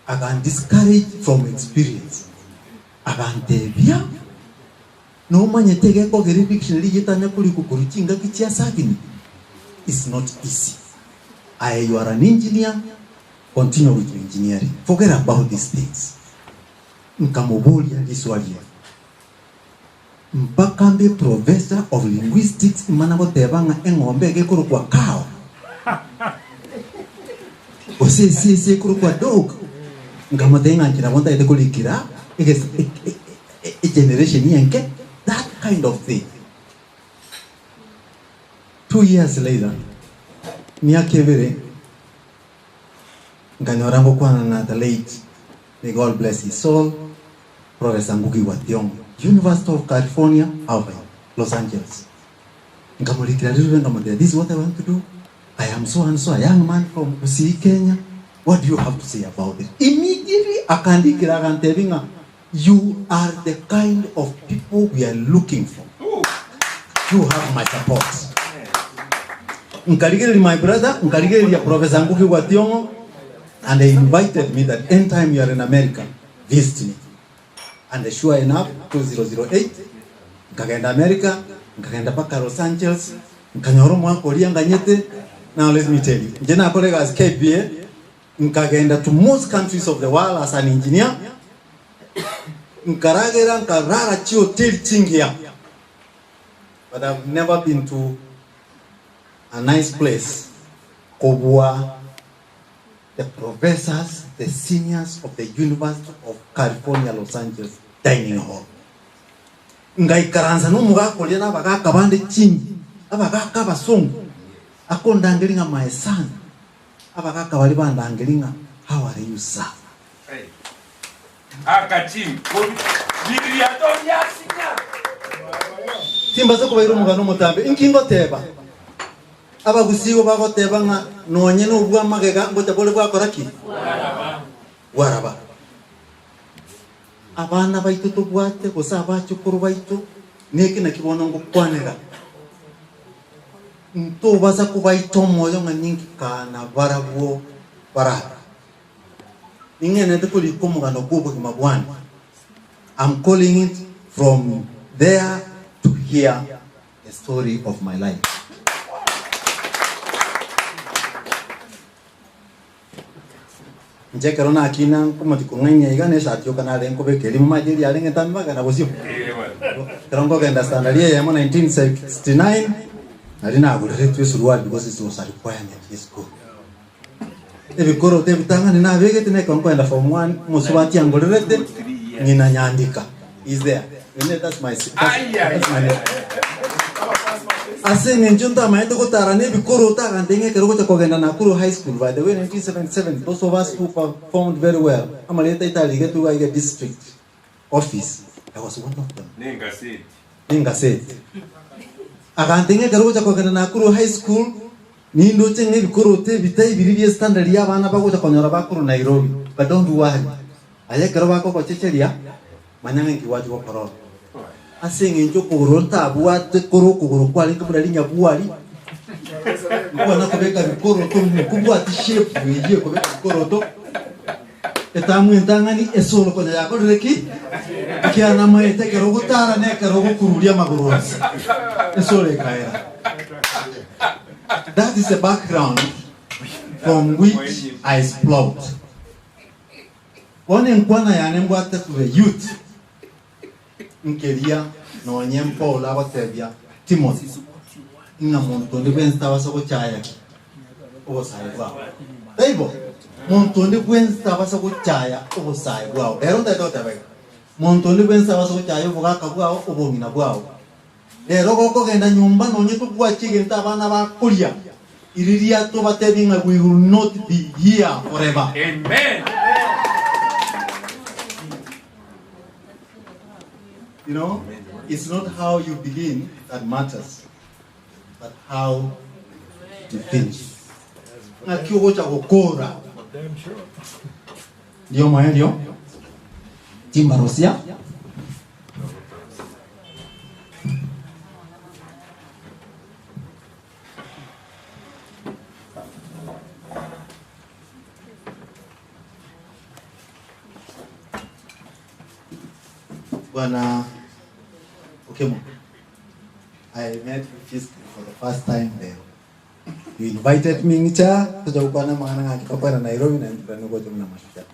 I can discourage from experience. I can tell you, no man yetege ko gere dictionary yetanya kuli kukuruchinga kichia sagini. It's not easy. You are an engineer, continue with your engineering. Forget about these things. Nkamobolia Kiswahili. Mpakambe professor of linguistics manabo tebanga engombe gekuru kwa kao. Ose kuru kwa dog. Nkamotenga nchina wonta ite kulikira. A generation yanke. That kind of thing. 2 years later, Miakevere Ganyorango Kwana, the late, may God bless his soul, Professor Ngugi wa Thiong'o, University of California, Irvine, Los Angeles. This is what I want to do. I am so and so, a young man from Kusii, Kenya. What do you have to say about it? Immediately, Akandi, you are the kind of people we are looking for. You have my support. Nkarigeri my brother, Nkarigeri Professor Ngugi wa Thiong'o, and they invited me that anytime you are in America, visit me. And sure enough, 2008, nkagenda America, nkagenda paka Los Angeles, nkanyoro mwakolia nganyete. Now let me tell you, njena colleague as KPA, nkagenda to most countries of the world as an engineer, nkaragera nkarara chi hotel chingia. But I've never been to a nice place. Kobua, the professors, the seniors of the University of California, Los Angeles, dining hall. Ngai karanza no muga kolia na baga kabande chingi, abaga kabasongo. Ako ndangelinga my son. Abaga kabali bandangelinga, how are you, sir? Hey. Akachim, Biblia to yasinya. Timba soko bayiro muga no mutambe, inkingo teba. Abagusigo bagoteba nga nonye no bwa magega ngote bole bwa koraki waraba abana baito to bwate gusaba cyukuru baito neki nakibono ngo kwanera nto baza kubaito moyo nga ningi kana barabwo barara ingene de kuli kumugano kubo kimabwana. I'm calling it from there to here, a story of my life. Njekerona akina kumati kunganya igane shatyo kana lenko bekeli mumajeli yalenga tambaga na bosio. Karongo kenda standard ya 1969 alina agulere tu suruali because it was a requirement in school. Ebikoro tebitanga na bege tene konkwenda form 1 musubati angolerete ngina nyandika is there. That's my Asing njunta maendo ko tarane bikoro ta kandenge kero ko kogenda Nakuru High School by the way 1977. Those of us who performed very well. Amaleta Italy get to a district office. I was one of them. Ninga said. agantenge garoja kogana Nakuru High School nindo chenge bikorote bitai biri standard ya bana bagoja konyora bakuru Nairobi. But don't worry. Aya garo bako ko checheria manyange kiwaji ko kororo. Asinge njoko ronta abuate koro kwali kabula linya buwali. Kwa kubeka bikoro to kubwa t-shape yiye kubeka bikoro to. Etamu entangani esolo konya yako leki. Kiana maete kero gutara ne kero gukururia maguru. Esolo ekaera. That is the background from which I explode. One nkwana ya nembwate to the youth. Nkeria no nyempo la batebia Timothy. Ina montonde bensta wasako chaya. O saibwa. Taibo. Montonde bensta wasako chaya o saibwa. Ero ndato tabe. Montonde bensta wasako chaya vuga kabwa o bomina bwao. Ero goko genda nyumba no nyeto kwa chigenta bana ba kulia. Iriria to batebinga we will not be here forever. Amen. You know, it's not how you begin that matters, but how you finish. Na kiugo cha gukura. Ndio maeneo. Timba Rosia. Bwana Okemo, I met with Fisk for the first time there. You invited me ncha tujakupana maana ngakitoka na Nairobi na ndio na mashujaa.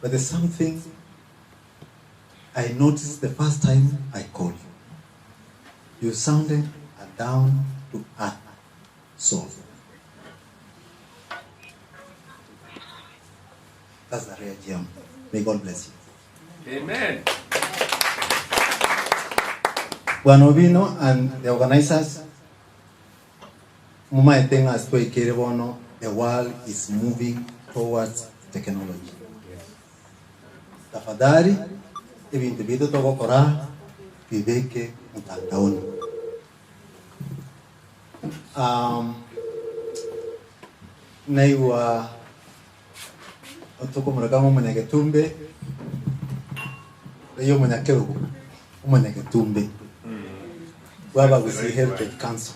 But there's something I noticed the first time I called you. You sounded a down to earth soul. That's the real gem. May God bless you. Amen. Guanovino and the organizers, Muma etenga astoi kerebono, the world is moving towards technology. Tafadhali, ibintu bitu toko kora, bibeke mtandaoni. Naiwa, otoko mrakamo mwenye tumbe, yo mwenye kerugu, mwenye tumbe. Baba gusi Heritage Council.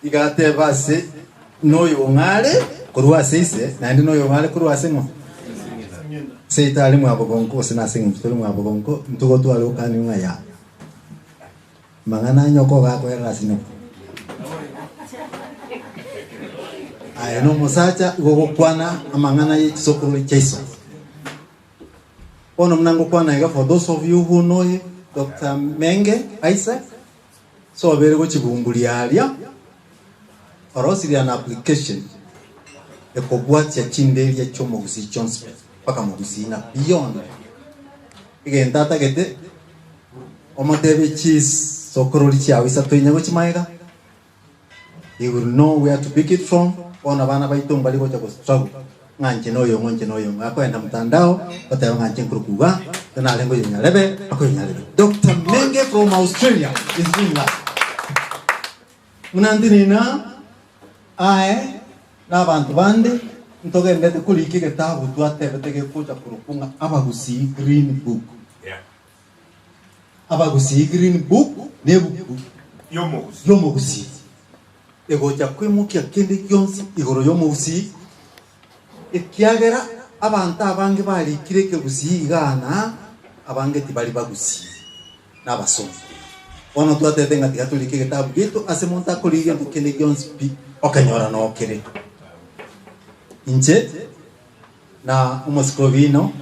Igate base noyo ngale kuruwase ise na ndi noyo ngale kuruwase ngo. Seita ali mwabogonko sina singi mtolo mwabogonko mtugo tu ali ukani ngaya. Mangana nyoko ga ko era sino. Aya no musacha gogo kwana amangana ye sokuru cheiso. Ono mnango kwana iga for those of you who know him, Dr. Menge Isaac, so very go chibumbuli alia, or also an application. The Kogwat Chinde ya Chomogusi Johnson, Pakamogusi na beyond. Again, Tata get it. Omotevi cheese, so Korolichi, we start to Yawichimaiga. You will know where to pick it from. On a Vana Baitum Baligo was struggle. Nanchinoyo, ako enda mtandao, watayo nganchin kurukuga, tena lengo nyalebe, ako nyalebe. Dr. Menge from Australia is doing that. Munandinina, ae, na bantu bande, ntoge mbete kuliki kitabu tuate beteke kucha kurukunga, abagusi green book. Yeah. Abagusi green book, nebu yomogusi. Ego jakwimukia kindi kyonsi, igoro yomogusi. Ikiagera abanta abange bali kireke gusigana abange tibali bagusi nabasomo ono twatetenga tikatulike kitabu gitu asemonta kulige tukende Jones P okanyora no kire inje na umoskovino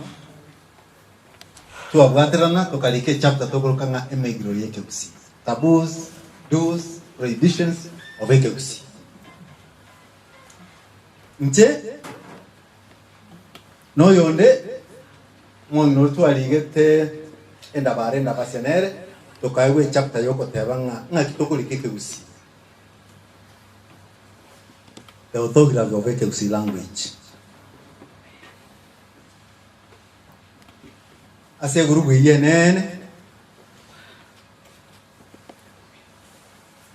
tuabwaterana tukalike chapter tokokanga emigro yeke gusi taboos do's prohibitions of yeke gusi inje no yonde mon no twaligete enda barenda basenere tokaiwe chapter yoko tebanga ngakitokulike gusi the orthography of Ekeusi language. Ase group yenene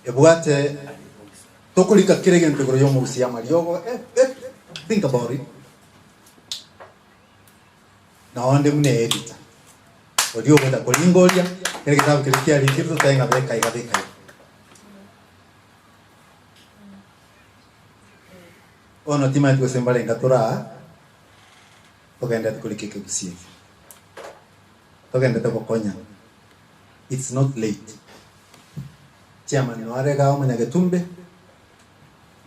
ebwate tokulika kire gento iguru y'omugusi amariogo think about it na onde mune editor odio beta kolingolia kire kitabu kile kia likirto tainga beka ikabeka ono tima tu sembale ngatura tokenda tukulikike kusie tokenda tukokonya. It's not late. Chairman no arega o munyagetumbe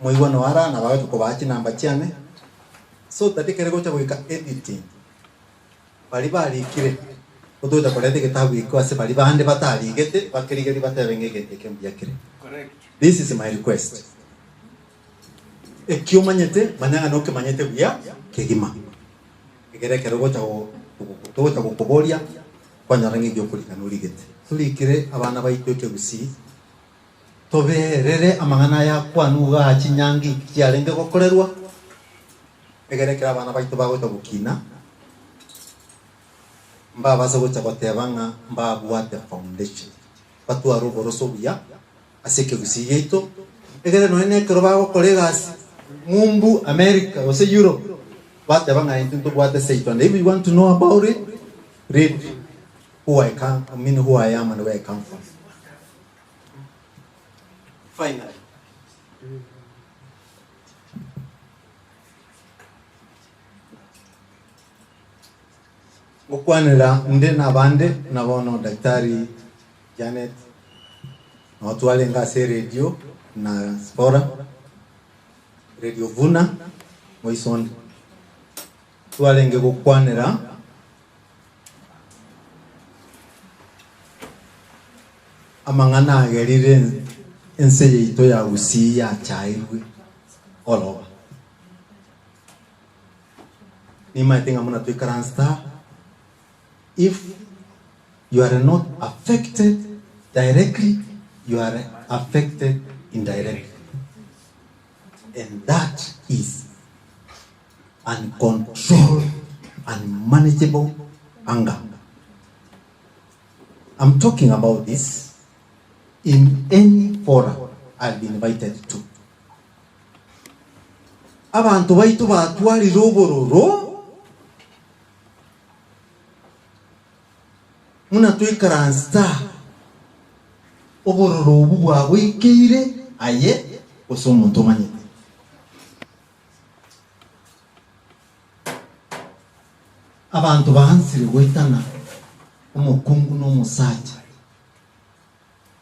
moigwa no ara na bawe tukobachi namba chiane so tatikere gocha goika editing bali kire otoda kolete kitabu iko ase bali bande batali gete bakirigeri batebengegete kembya kire. Correct. This is my request. Ekyo manyete mananga no ke manyete bya kegima egere kero gocha go kuboria kwanya rangi gyo kulikana uligete tulikire abana baitwe kegusi toberere amangana ya kwanuga chinyangi kyarenge gokorerwa egerekera abana baitu bagota gukina mbabaza gocha gotebanga mbabwate foundation batu aruboroso buya aseke gusi yeito egere no ene kero bago kolegas mumbu America ose Europe batebanga into bwate seito. And if you want to know about it, read who I am and where I come from. Finally, ukwanira nde na bande na bono daktari Janet na watu wale ngase radio na Spora radio Vuna moisonde tuwale nge kukwanira amangana agerire enseye ito ya usi ya chairwe all over. Ni maitinga muna tuikaransta if you are not affected directly, you are affected indirectly, and that is uncontrolled, unmanageable anger. I'm talking about this in any forum I've been invited to. Abantu baitu batwali robororo muna tuikaransta obororo bubwa bwikire aye osomuntu manyete. Abantu bahansire gwetana umukungu n'umusaja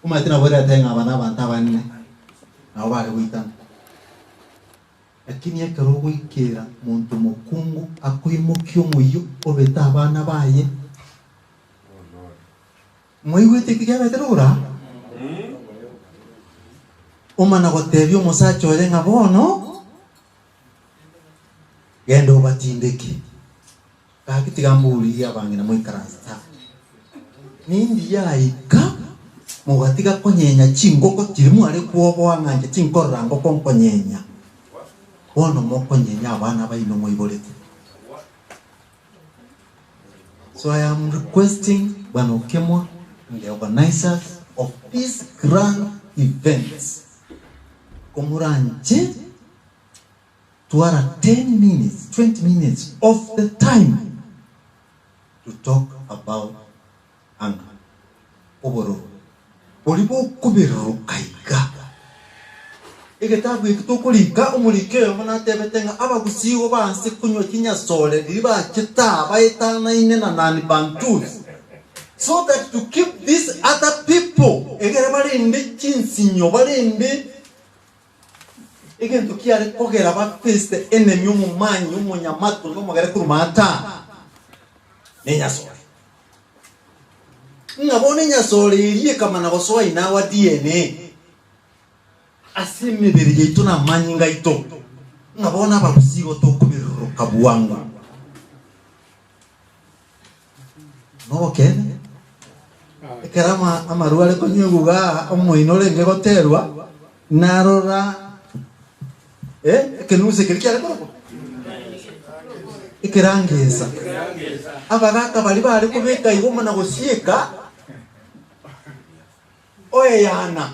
umatina bora tenga abana abantu abanne nabo bari gwetana lakini ekero gwikira muntu mukungu akwimukyo muyo obeta abana baye moigwete kigabeterura umana gotebyo umusaja oye ngabono genda obatindeke kakitigamuri abangina moikaransta nindi yaika mugatiga konyenya chingoko kirimu ari kuobo anganje chinkorra ngoko nkonyenya bono mokonyenya abana baino moiborete. So I am requesting Bwana Okemwa and the organizers of these grand events komuranje to are 10 minutes 20 minutes of the time to talk about anger. Oboro. Bolibo kubiru kaiga. Egetabu ekitokulika omulike omana tebetenga abagusiwo banse kunyo kinya sole liba kita baitana ine na nani bantus. So that to keep these other people egere balinde chinsinyo balinde egento kiare kogera ba face the enemy umumanyi umunyamato no magare kurumata. Nenya sole ngabone nya sole iriye kama na gosoa inawa DNA asimebere yitu na manyinga ito ngabona babusigo to kubiruka buwanga no okay ekerama amaruale konyuguga omoinole ngegoterwa narora kenuse kirikyale ko ikirangeza abagaka bali kubeka igoma na gosieka oye yana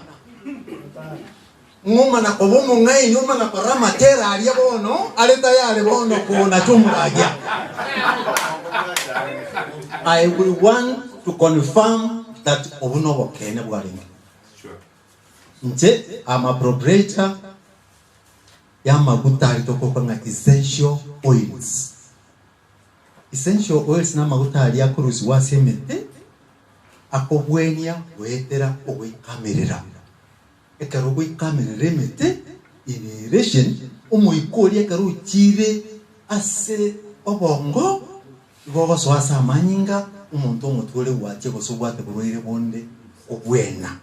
ngoma na kobomo ngai nyuma na parama tera alia bono aleta yale bono kuna chumuragia. I will want to confirm that obuno bokene bwalingi. Nje I'm a proprietor ya maguta alitoko kwa essential oils. Essential oils na maguta alia kurusi wasemete akobwenia wetera ogwikamirira. Ekaro gwikamirira mete in relation omuikori ekaro chire ase obongo gogo swasa manyinga umuntu omutwele wache gosubwate burwire bonde obwena.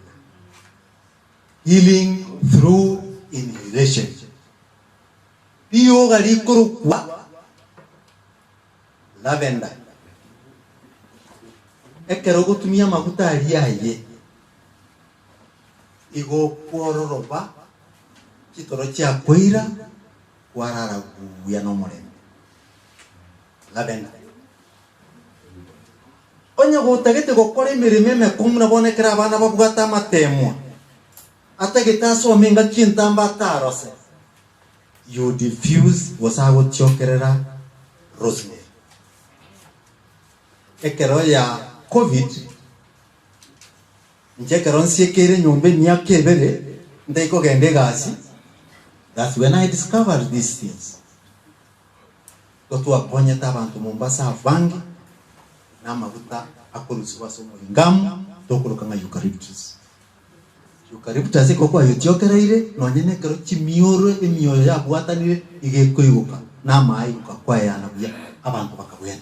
Healing through inhalation. Iyo gali kurukwa lavender. Ekero gutumia maguta aliaye. Igo pororoba kitoro cha kwira warara guya no morembe. Lavender. Onya gutagete gukora imirimo mekumuna bonekera abana babugata matemwa. Atagetaso menga kintamba tarose. You diffuse wasago chokerera rosemary. Ekero ya COVID njekero nsiekere nyombe myaka ebere ndaiko gende gasi. That's when I discovered these things. Totu aponye tabantu Mombasa avangi na maguta akolusiwa somo ngamu tokuluka nga eucalyptus. Eucalyptus iko kwa yotiokereire nonyene kero chimioro emioyo ya bwatanire igekuibuka na mai ukakwa yana bya abantu bakabwena.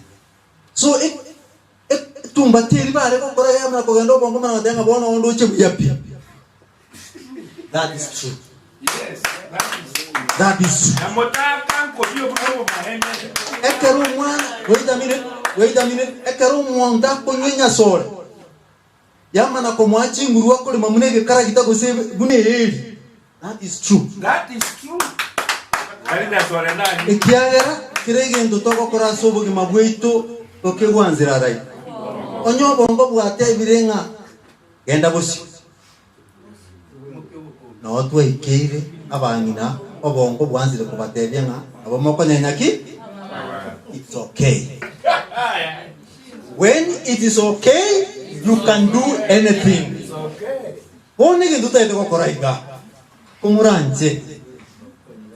So tumba tiri bare ko kora ya mna ko gendo bongo mana denga bona ondo che buyapi. That is true. Yes, that is true. Amotaka ko bio ko maheme. Ekero mwana wait a minute ekero mwanda ko nyenya sore. Yamana ko mwachi nguru akole mamunege kara kitako se bune eri. That is true. That is true. Alina sore nani? Ekiagera kirege ndotoko kora sobo ke mabweito okegwanzira rai. Onyo bongo bwate birenga genda busi. No twa ikire abangina obongo bwanzire kubatebya nga abomoko nyanyaki. It's okay. When it is okay, you can do anything. It's okay. Only can do that to Koraiga. Kumuranje.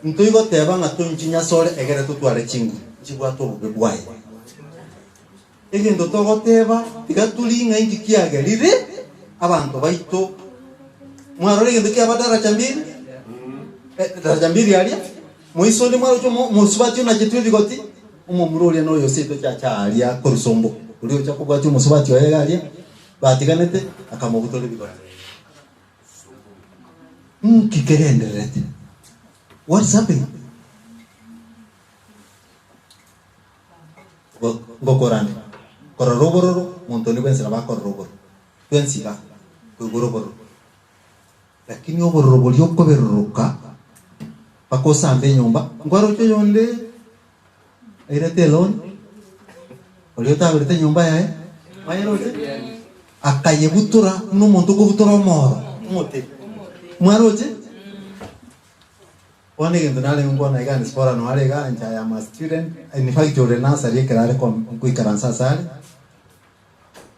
Ntuigo teba nga tunchinya sore egere tutware chingu. Chigwa to bwai. Egendo to teba tigatulinga ingi kiagerire abantu baito. Mwarore gendo kia badara chambiri. Rajambiri alia. Moisoni mwaro chomo musubati na chitwidi goti. Umumurole no yoseto cha alia korusombo. Uriyo cha kubati musubati wa alia. Batiganete akamugutole bigora. Kikerenderete. What's happening? Gokorani. Kororoboro montoni kwensira ba kororoboro. Kwensiga kugoroboro. Lakini obororobo lyoko beruruka pakosa ambe nyumba ngwaro cyo yonde irete lon oliota irete nyumba yae mayerote akayebutura n'umuntu kubutura moro umuti mwaroje one gendo nale ngona igani spora no alega nja ya ma student in fact ore na sari kerare kon kuikaransa sare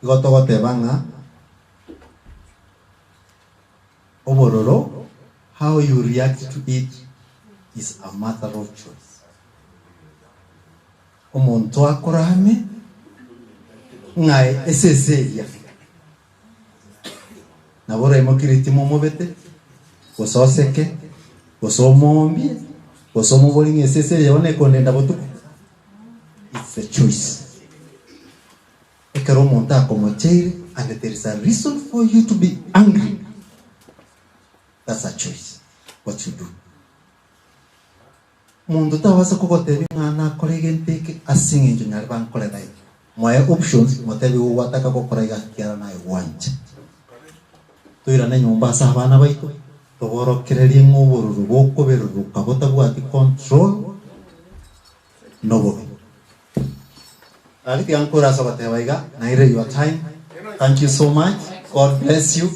gotogote banga obororo how you react to it is a matter of choice. Omuntu akorame ngai eseseya nabora imokiriti momobete gososeke gosomombi gosomobolinga eseseya one kondenda botuko. It's a choice. Ekero omuntu akomocheire and there is a reason for you to be angry. That's a choice. What you do. Mundo tawasa kukotebi ngana kolege nteke asinge njonyari bankole dai. Mwae options motebi uwataka kokorega kiara na iwanja. Tuira na nyumba sa abana baito. Toboro kireri ngobururu boko beruru kabota bwati control nobo. Aliki ankora sabate baiga naire your time. Thank you so much. God bless you.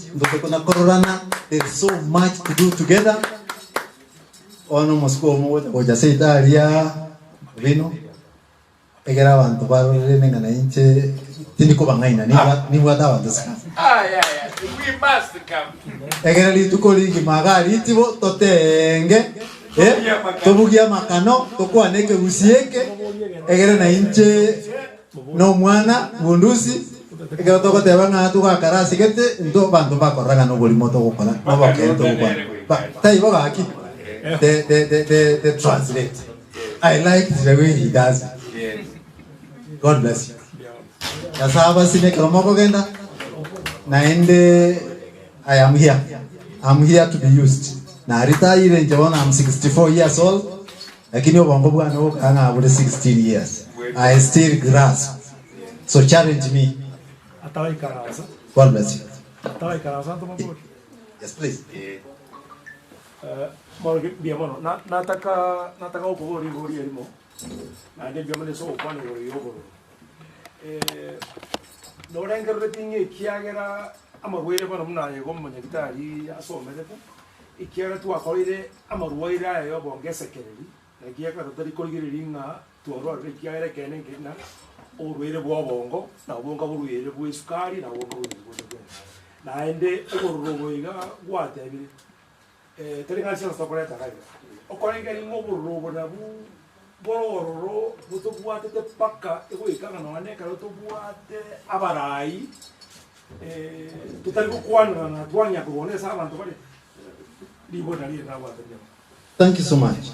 There is so much to do together. ono mosiko mo oja seitaria bino egera abantu barore ngana inche tindi ko bangaina ni wata abantu saka we must come. egera litukoli magari tibo totenge tobugia makano tokwaneke usieke egera na inche no mwana bundusi egera tokoteba ngatu ka karasi kete ndo bantu bakoranga no boli moto gukora no bakento gukora tai bagaki the translate. I like the way he does it. God bless you. Kasaba sine kromoko genda naende I am here. I'm here to be used. Na retire njona I'm 64 years old. Lakini obongo bwana okanga abule 16 years. I still grasp. So challenge me. Atawai karasa. God bless you. Atawai karasa to mabodi. Yes please. Biamono nataka ukubori ngori elimo. Na ndio biamone so kwani ngori yoboro. Norenga retinge kiagera amarwere bano munaye gomunye gitari asomerete. Ikiaga twakorire amarwere ayo bongesekereri. Na kiaga tutari korigiriringa tuorore kiagera kene nkina. Orwere bwa bongo na bongo burwere bwa sukari na bongo burwere. Na ende ururoboiga gwatebire. Telinga sio sokoleta kayo. Okorenga ni ngoburobo na bu bororo butobuate te paka ego ikanga no aneka butobuate abarai tutali kukwana na twanya kubonesa abantu bali libona lile na watu. Thank you so much.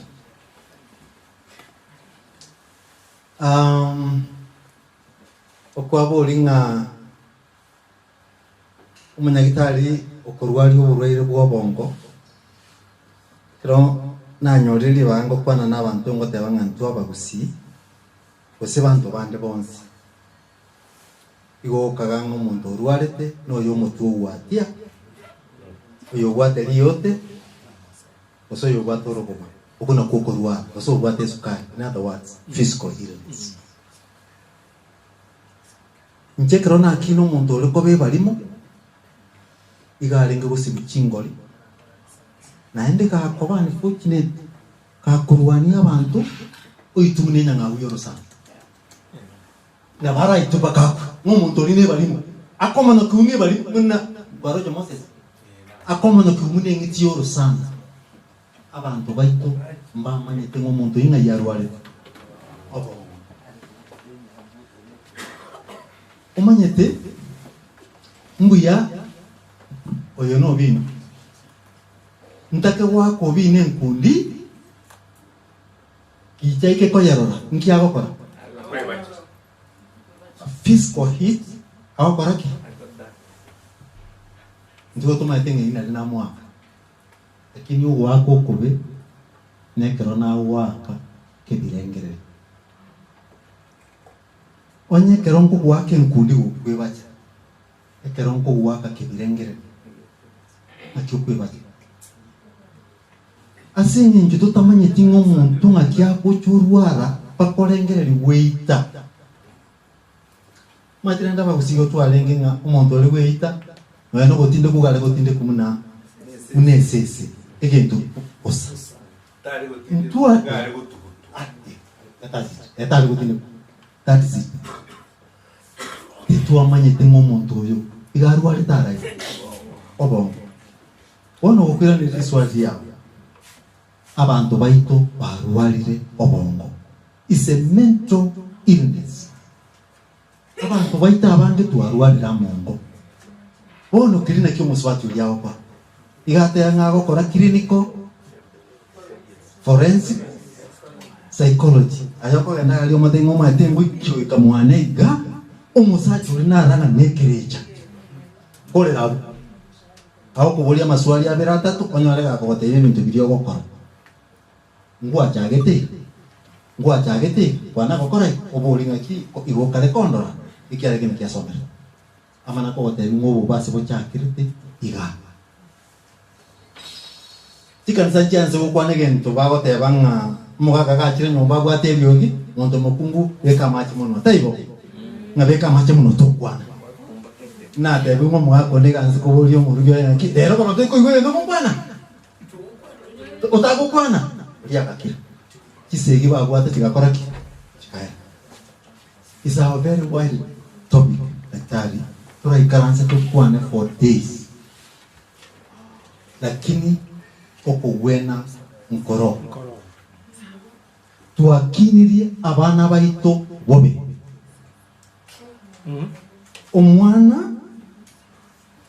Okwabolinga umunyagitari okorwali oburwaire bwa bongo kero nanyoriri bango kwana n'abantu ngo tebangantu abagusi bose bantu bande bonse igo kaganga umuntu orwarete noyo mutu watia oyo gwateri yote oso yo gwatoro koma okuna kokorwa oso gwate sukari, in other words physical illness. Nchekero na kino umuntu oriko be barimo igarenge gusibichingoli naende kakobani fortunate kakurwania abantu oitumune nyanga uyoro sana na bara ituba kaku umuntu line barimo akomana kumwe barimo na barojo Moses akomana kumune ngiti yoro sana abantu baito mbamanye tengo umuntu inga yarwale obo umanyete mbuya oyo no bino ntake wako bine nkundi kichaike ko yarora nkia gokora physical hit aho koraki ndio tuma tenge ina na mwaka lakini wako kobe nekero na waka kebirengere onye keronko wake nkundi ukwebacha keronko waka kebirengere akukwebacha asenye njuto tamanye tingo muntu ngakia kuchurwara pakolengereri weita matirenda bagusigo twalenge nga umuntu oli weita no gotinde kugale gotinde kumuna unesese egento osa ntwa gale gotugutu etali gotinde that is it itwamanye tingo muntu oyo igarwari tarai obongo ono okwira ni riswazi yao abantu baito barwarire obongo is a mental illness. Abantu baita abandi twarwarira mongo bono kirina kyo muswati yao kwa igate yanga gukora clinical forensic psychology ayoko gana ali omatengo matengo ikyo ikamwanega umusachi uri naranga nekereja kole abo aho kubulia maswali abera atatu konyore gakogote ibintu biriyo gukora ngwa chagete kwana gukora obulinga ki igokare kondora ikiare kene kiasomera amana ko gote ngobo base bo chakirite iga tikanza chance gukwana gento bagote banga mugaga gachire nyomba bwate byogi muntu mukungu beka machi muno taibo ngabeka machi muno tokwana na te bungo mwako ndega nzi kubulyo mu rugyo yanki lero kono te ko igwe ndo mwana otago kwana yakakira kisegi bagwata chigakora ki chikaya. Is a very wide topic daktari turaikaranza tukwane for days lakini koko wena nkoro tuakinirie abana baito bobe omwana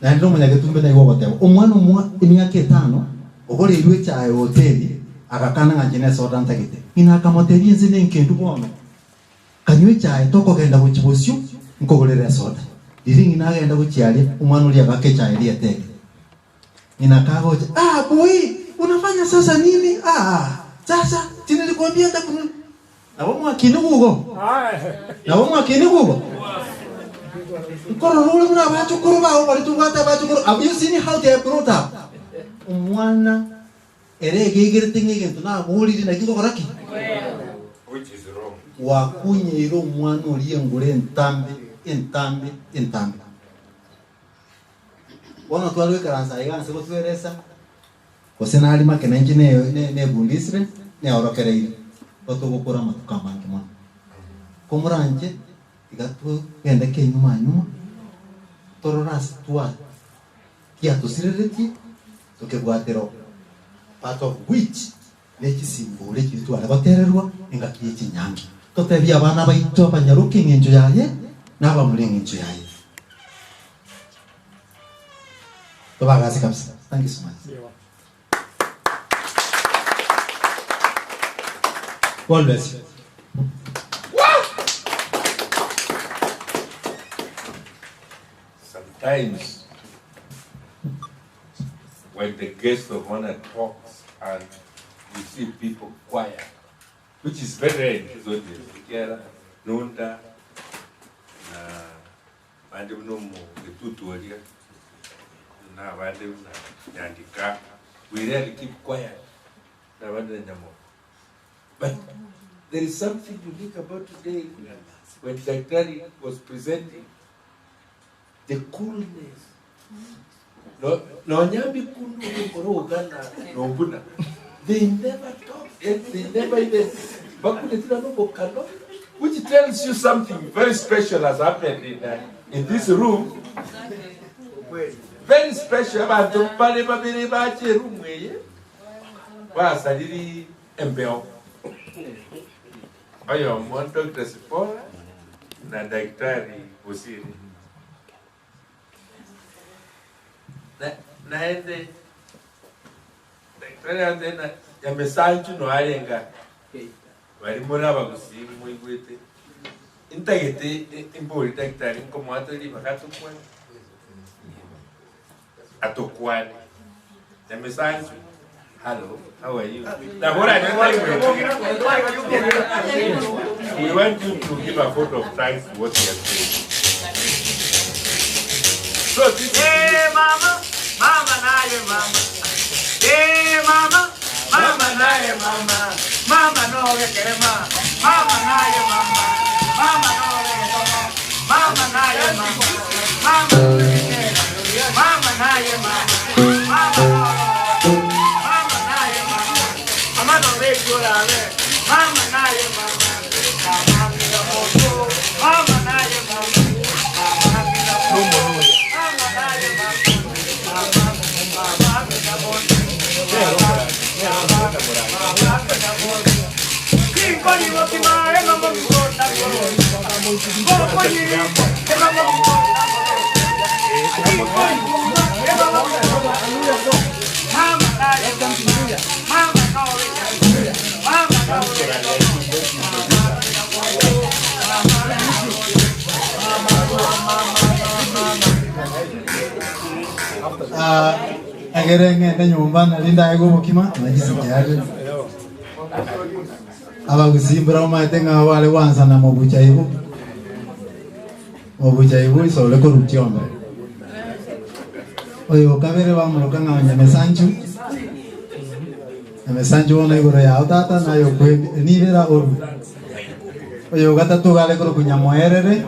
na ndo mwenye getumbe na iwogote omwana emyaka 5 ogore irwe cha hoteli akakana ngajene soda ntagite ina kamoteri nzine nkendu bono kanywe cha toko genda kuchibosyo nkogorera soda iringi na genda kuchialia omwana uli akake cha ile tege ina kagoje boy unafanya sasa nini sasa nilikwambia ndakuna na wao akinugo na wao akinugo Koro rule muna bacho koro ba bari tu bata bacho koro. Have you seen how they are brought up? Umwana ere gegere tingi gento na muri na kingo koraki. Which is wrong. Wa kunyiro umwana uri ngure entambe. Wana twalwe karanza iganse ko tweresa. Kosena ali makenenje ne bundisre ne orokereire. Bato gukora matukamange mwana. Komuranje igatu genda ke nyuma tororas tua kia tusirereti tukebwatero part of which leki simbole kitu alabatererwa engaki kinyangi totebya abana baito abanyaruke ngenjo yaye naba mulenga ngenjo yaye tobagazi kabisa. Thank you so much. God bless you. Sometimes, when the guest of honor talks and you see people quiet, which is very rare in Kizoti, Kikera, Nunda, Bandimum, the Tutuaria, now Bandim, Yandika, we rarely keep quiet. But there is something unique about today when Daktari was presenting. The coolness. No nyambi kundu korogana no buna. They never talk. They never even which tells you something very special has happened in this room. Very special. Abantu pale babiri bache room weye. Wasaliri embeo. Ayo mwana Dr. Sipora na Daktari Busiri. Naende Daktari andena ya mesanju no ayenga bari mona bagusimu igwete intagete imbori Daktari como atari bakatukwa atokwani ya mesanju. Hello, how are you? We want you to give a vote of thanks to what you have said. So this is mama, mama naye mama. Hey mama, mama naye mama. Mama no gekere mama. Mama naye mama. Mama no gekere mama. Mama naye mama. Mama mama naye mama. Mama mama naye mama. Mama no rekura we. Mama naye mama. Mama mira moto. Mama naye mama. Mama mira moto. Agerenge na nyumba na linda ego mukima najisi tayari aba gusimbura maitenga wale wanza na mobucha ibu iso le corruption oyo kabere ba muloka nganya mesanju ona igoro ya utata na yo kwe ni vera oru oyo gata to gale koro kunyamoerere.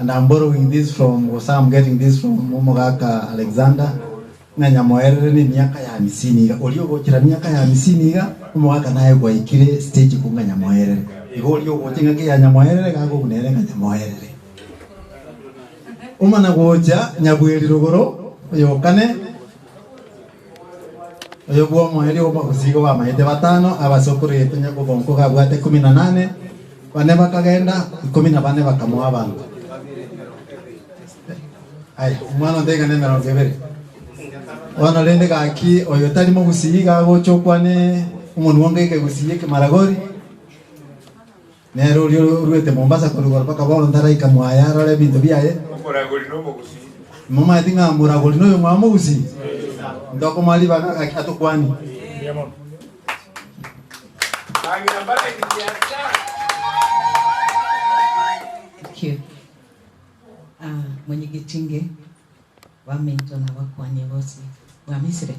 And I'm borrowing this from, I'm getting this from Momogaka Alexander. nganya moerere ni miaka ya 50 iga ulio gochira miaka ya 50 iga umwaka naye kwa ikire stage ku nganya moerere igo ulio gochinga ke ya nyamoerere gago kunere nganya moerere umana gocha nyabweri rugoro yokane oyo bwo mweri oba kusigo wa maite batano abasokore tunya ko bonko gabwate 18 bane bakagenda 14 bakamuha abantu ai umwana ndega ne mero gebere wana lende gaki oyo tari mo gusiga gochokwane umuntu wongeke gusiye ke maragori nero rwete Mombasa kurugora paka bolo ndara ikamwaya role bintu biaye Muragori no mo gusi mama tinga muragori no mwa mo gusi ndoko mali baka atokwani Thank you. Mwenyegitinge wa mento na wakwani wosi wa Misri.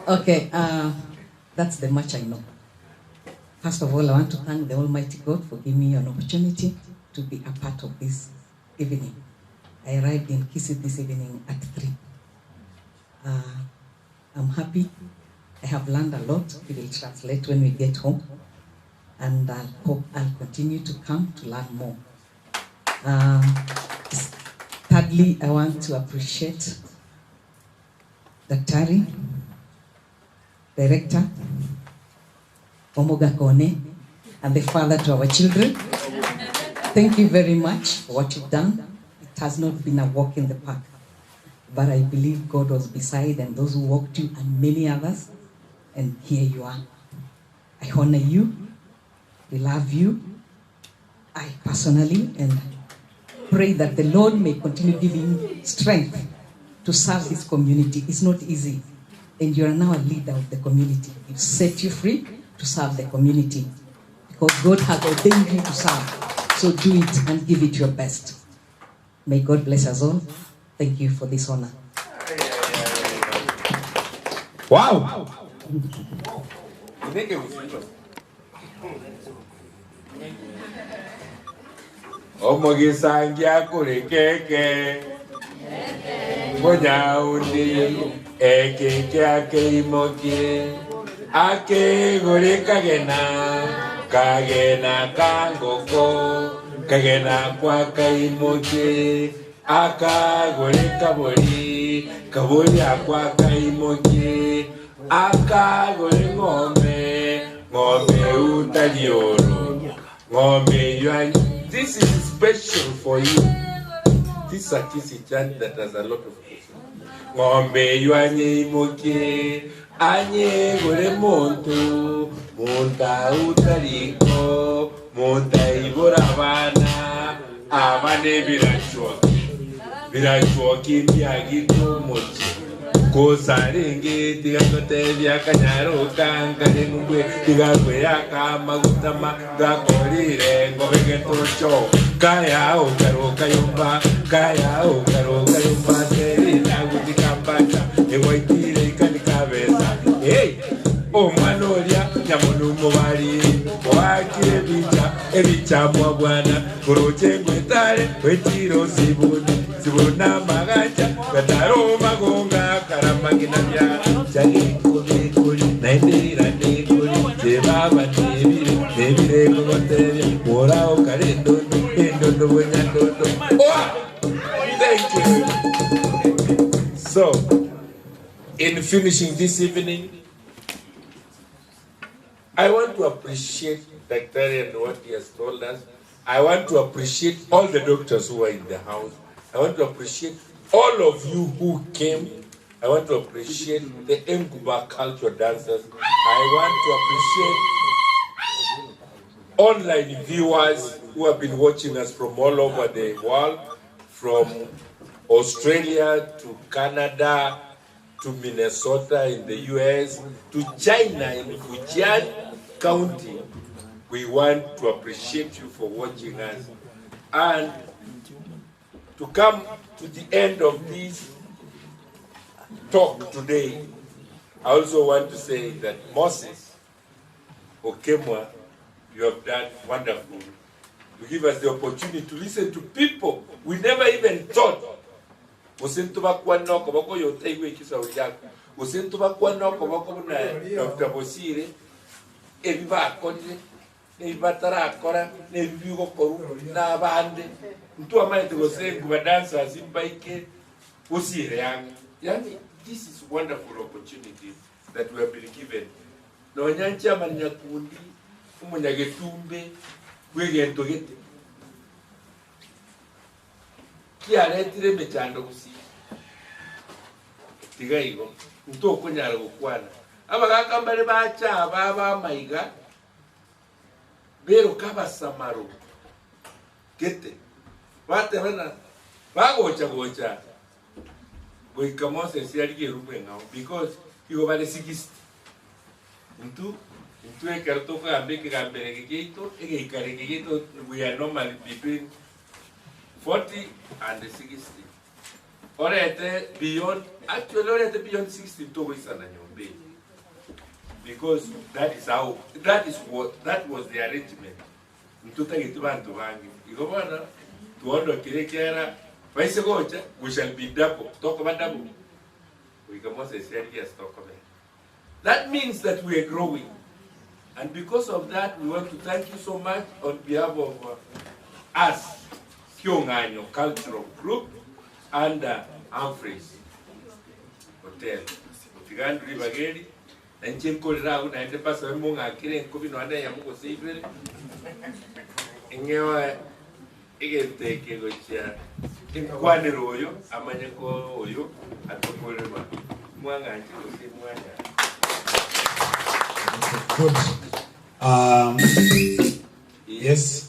Okay, that's the much I know. First of all, I want to thank the Almighty God for giving me an opportunity to be a part of this evening. I arrived in Kisii this evening at 3. I'm happy. I have learned a lot. We will translate when we get home. And I hope I'll continue to come to learn more. Thirdly, I want to appreciate Daktari, Director, Omoga Kone, and the father to our children. Thank you very much for what you've done. It has not been a walk in the park, but I believe God was beside and those who walked you and many others, and here you are. I honor you. We love you. I personally and pray that the Lord may continue giving strength to serve this community. It's not easy. And you are now a leader of the community. It set you free to serve the community because God has ordained you to serve. So do it and give it your best. May God bless us all. Thank you for this honor. Wow. Omogisangia kure keke Monya undi Eke ake imokie Ake gure kagena kangoko Kagena kwa kaimokie Aka gure kabori akwa kaimokie Aka gure ngome utalioro ngome yuani. This is special for you. This is a Kisii chant that has a lot of questions. Ngombe yuanye imoke, anye gore montu, monta utariko, monta ibora bana, abane birachuoki biagito mochi. Kosarenge tigakote byakanyaro kankane ngwe tigakwe yakamagutama gakorire ngobege tocho kaya okaro kayumba seri nagutikambata ewaitire ikanikabeza hey omwanolia nyamuntu mubali wakire bicha ebichamwa bwana kurochengwe tare wetiro sibuna magacha gataro magonga karamagina bya chali kuri naindira ndikuri jebaba nebire kogotere morao karendo endo bonyandondo. Thank you. So in finishing this evening, I want to appreciate Daktari and what he has told us. I want to appreciate all the doctors who are in the house. I want to appreciate all of you who came. I want to appreciate the Nguba culture dancers. I want to appreciate online viewers who have been watching us from all over the world, from Australia to Canada, to Minnesota in the US, to China in Fujian County. We want to appreciate you for watching us. And to come to the end of this talk today, I also want to say that Moses Okemwa, you have done wonderful. You give us the opportunity to listen to people we never even thought Usintu bakwa noko bako yote igwe kisauri yako. Usintu bakwa noko bako na Dr. Bosire ebibakorire nebibataraakora nebibigokora n'abande ntu amaite gosengu badansa simbaike Bosire yange. Yani this is wonderful opportunity that we have been given. No nyancha manyakundi umunyagetumbe gwegento gete. Kiaretire mechando gusi. Tigaigo nto kunyara gukwana. Abagaka mbere bacha baba maiga bero kaba samaro. Gete. Bate bana bagocha gocha. Boikamose si ali rubenga because igo vale 60. Ntu ekarto kwa ambeke gambere geito ikare geito we are normally between 40 and 60. Orete beyond actually orete beyond 60 to wisana nyombe. Because that was the arrangement. Ntu tagitu bantu bangi. Igo bana tuondo kirekera Paise gocha, we shall be double. Talk about double. We can also say yes, talk about it. That means that we are growing. And because of that, we want to thank you so much on behalf of us, Kyonganyo Cultural Group, and Humphreys Hotel. Tigandu Ribageri, and Chinko Rau, and the Pastor Munga, Kirin, Kubino, and I am going to say, Igente gocha inkwaniro oyo amanyako oyo atokolema mwanga nti mwanga. Good. Yes.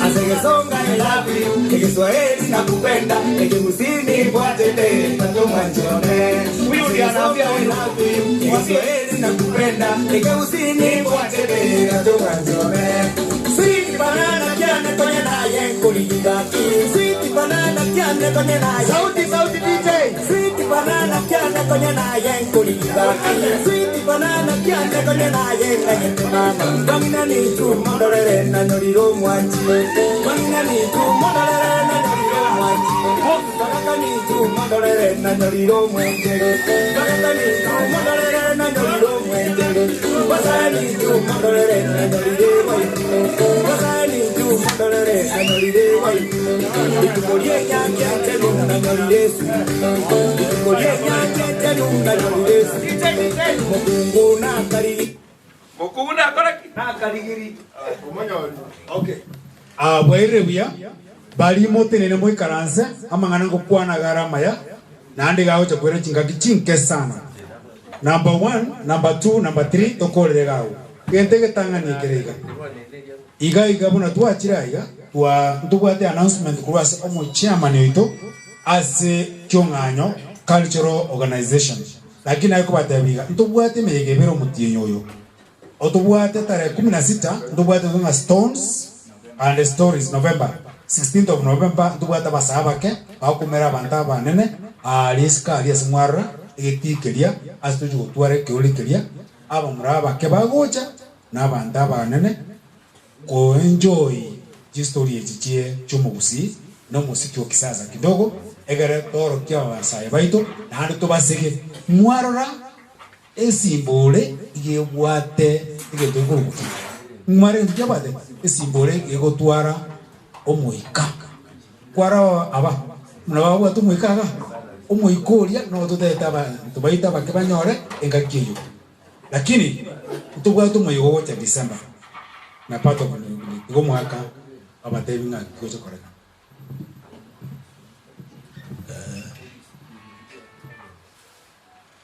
Asegesonga I love you, Kiswahili nakupenda, Kusini bwatete, Tatuma njone. Asegesonga I love you, Kiswahili nakupenda, Kusini bwatete, Tatuma njone. Sweet banana kiane kwenye na yenkuliga. Sweet banana kiane kwenye na sauti DJ. Sweet banana kiane kwenye na yenkuliga. Sweet banana kiane kwenye na yenkuliga. Bangina ni tu mondorere na nyoriro mwanchi. Bangina ni tu mondorere na nyoriro mwanchi. Bangina ni tu mondorere na nyoriro mwanchi. Bangina ni tu mondorere na nyoriro mwanchi. Bangina ni tu mondorere na nyoriro mwanchi. Wasani tu mondorere na nyoriro mwanchi. Itukolie nyake tenu na nyoriro su. Itukolie nyake tenu na nyoriro su. Mokungu na kari. Mokungu na kari. Na karigiri. Okay. Bwairebuya bali motenene moikaranse amangana ngokwana garama ya nandi gaho chakwera chingaki chinke sana. Number 1, number 2, number 3 tokorere gaho. Gente getangani kerega. Iga buna tuachira iga twa ndubwate announcement kurasa omo chairman yoito as Kyonganyo Cultural Organization. Lakini ayiko batabiga ndubwate meyegebero mutienyo yo. Otubwate tarehe 16 ndubwate tunga Stones and Stories November 16th of November ndubwate basabake bakumera banta banene aliska aliasmwara etikeria astuju tware keolikeria aba muraba ke bagocha na banta banene ko enjoy history echichie chumugusi no musiki wa kisasa kidogo egere toro kia wasai baito na handi tobasege mwarora esimbole igewate igedoguru mware njabade esimbole igotwara omuika kwara aba mnabawa tumuikaga omuikoria no tuteta ba tubaita bakebanyore engakiyo lakini tubwa tumuigo cha December na pato ngo mwaka abatebi nga kikocho koreka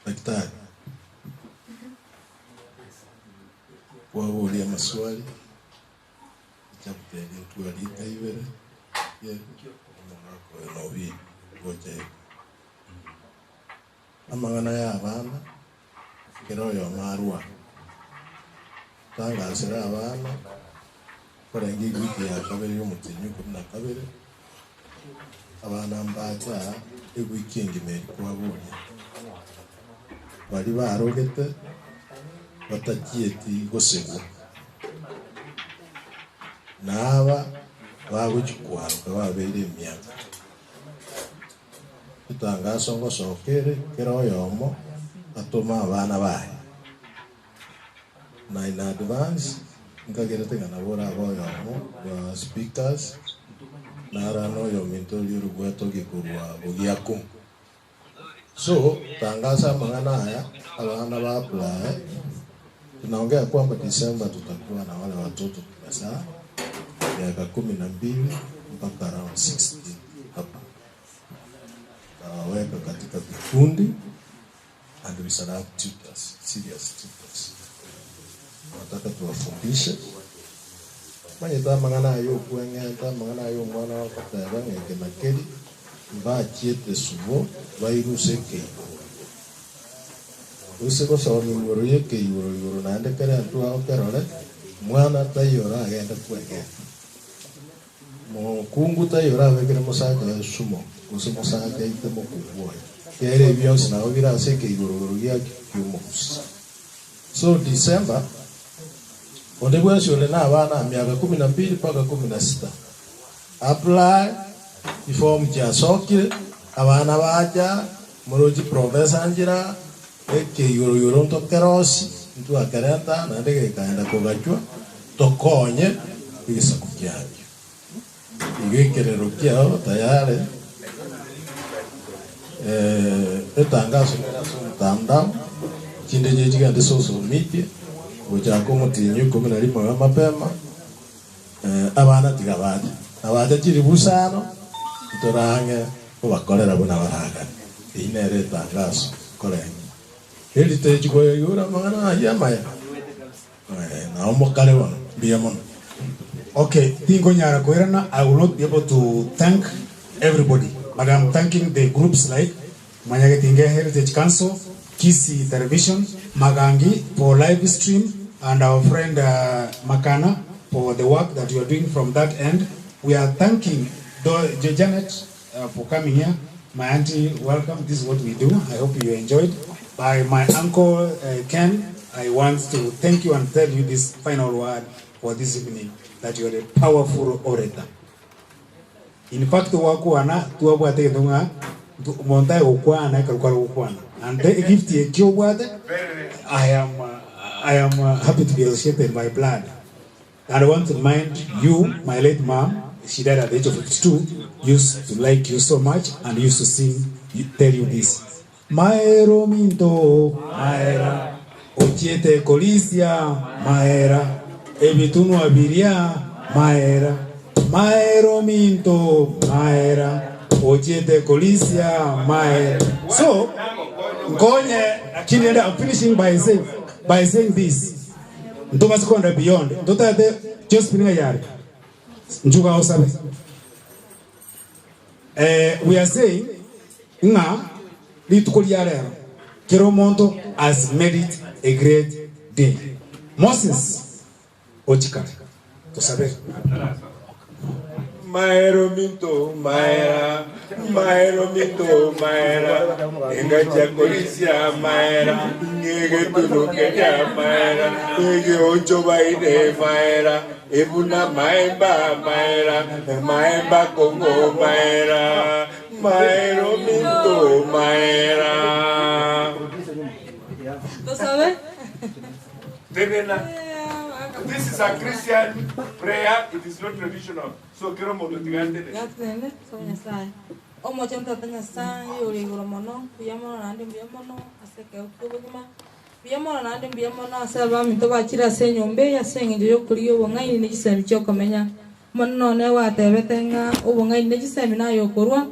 daktari waulia maswali chapteni tualita ibere ye mwako novi goje amagana ya abana keroyo marua tangasira abana korengi wiki ya kabiri y'umutinyu kuna kabiri abana mbacha egwikingi meri kwabonye bari barogete batakieti gosegwa naba waguchikwaruka wabeire emiaka itangaso ngocokere kera oyomo atuma abana baye na in advance nkagerete ngana bora aboyomo wa speakers narano yo mintori rugweto gikurwa bugiaku so tangaza mangana haya abana ba apply tunaongea kwamba December tutakuwa na wale watoto tumezaa miaka 12 mpaka around 60 hapa waweka katika vikundi and we shall have tutors, serious tutors. Nataka tuwafundishe manyita mangana ayo kuengenta mangana ayo mwana wakataba ngeke makeli mba chiete subo vairuse keiko usiko sauri ngoroye keiko naende kare antu ao kerole mwana tayora agenda kuengenta mo kungu tayora vekere mosaja sumo usimo saja ite mo kuboy kere byose naho birase keiko ya kyumusi. So December ondebwa shole na abana miaka 12 mpaka 16 apply form ya sokire abana baja muroji professor anjira eke yoro to kerosi ntu akarenta na ndege kaenda kogachwa tokonye isa kujyaje igekerero kyao tayari etangazo mtandao kinde jejiga de social media ujako mutinyu komina limo mapema abana tigabaje abaje kiri busano torange kubakorera buna baraga inere tangazo korenye eli tejiko yura mangana yamaya na omokale wana biyamon. Okay, Tingo Nyara Koirana, I will not be able to thank everybody, but I'm thanking the groups like Manyagetinge Heritage Council, Kisi Television, Magangi for live stream, and our friend Makana for the work that you are doing from that end. We are thanking Janet for coming here. My auntie, welcome. This is what we do. I hope you enjoyed. By my uncle Ken, I want to thank you and tell you this final word for this evening, that you are a powerful orator. In fact, wakuana tuwa te dunga montai okwana kalkwara okwana, and the gift ye kyobwate. I am happy to be associated by blood, and I want to remind you, my late mom. She died at the age of 52. Used to like you so much and used to sing, tell you this. Maero minto, maera, ochiete colisia, maera, ebitunu abiria, maera, maero minto, maera, ochiete colisia, maera. So, I'm finishing by saying this. Ntoba sekonda beyond. Ntotate just pinga yari. Njuga osabe. We are saying, nga litukuli yare. Kiromonto has made it a great day. Moses Ochikari. Tosabe. Maero minto, maera, maero minto, maera, enga chakolisia, maera, ngege tunukeja, maera, ngege ocho baide, maera, ebuna maemba, maera, maemba kongo, maera, maero minto, maera. ¿Tosabe? This is a Christian prayer, it is not traditional. So quiero monotigante. Gatene, sonya sai. Omo chanta tanya sai, uri goromono, piamono nandi piamono, aseke ukubuma. Piamono nandi piamono, asaba mitoba chira senyombe ya sengi yo kuliyo wangai ni jisemi choko menya. Mono ne wa tebetenga, wangai ni jisemi na yo kurwa.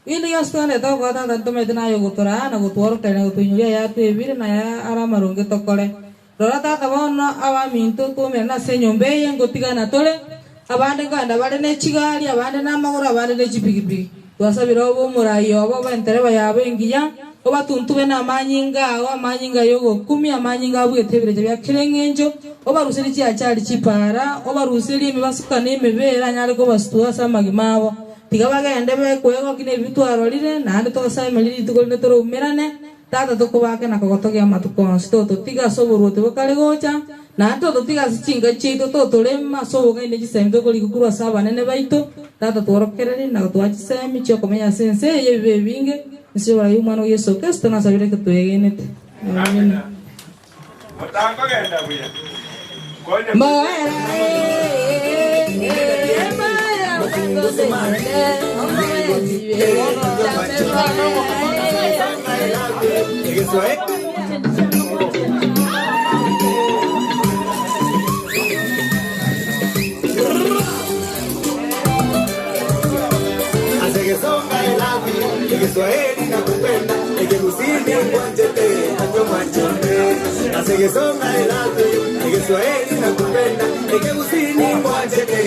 Ili yostane to gota tanto medina yo gutora na gutoro tene gutunyuria ya tuebire na ya aramarunge tokole. Rorata tabono awa minto kumena na senyombe yengo tigana tole. Abande ganda bade ne chigali abande na magora abande ne chipigipigi twasabira obo murayo obo bentere bayabe ngiya oba tuntube na manyinga yogo 10 amanyinga bwetebere bya kirengenjo oba rusiri cya cyari chipara oba rusiri mibasuka ne mebera nyale ko bastua samagimabo tigabagende be kwego kine bitwaro lire na ande to sai meliri tukole toro umerane tata tukubake na kogotogia matukonsi toto tiga soboruote bokare gocha na toto tiga sichinga chito toto lema soboga ine gisemi tokolikurwa saba nene baito tata tworokereri na twagisemi cyo komenya sense yebe binge nisibara y'umwana Yesu Kristo nasabire ko tuyegenete amen. Mutango genda buya. Kiswahili nakupenda, Kiswahili mwanjete, anyo mwanjete. Asege songa elatu, Kiswahili nakupenda, Kiswahili mwanjete.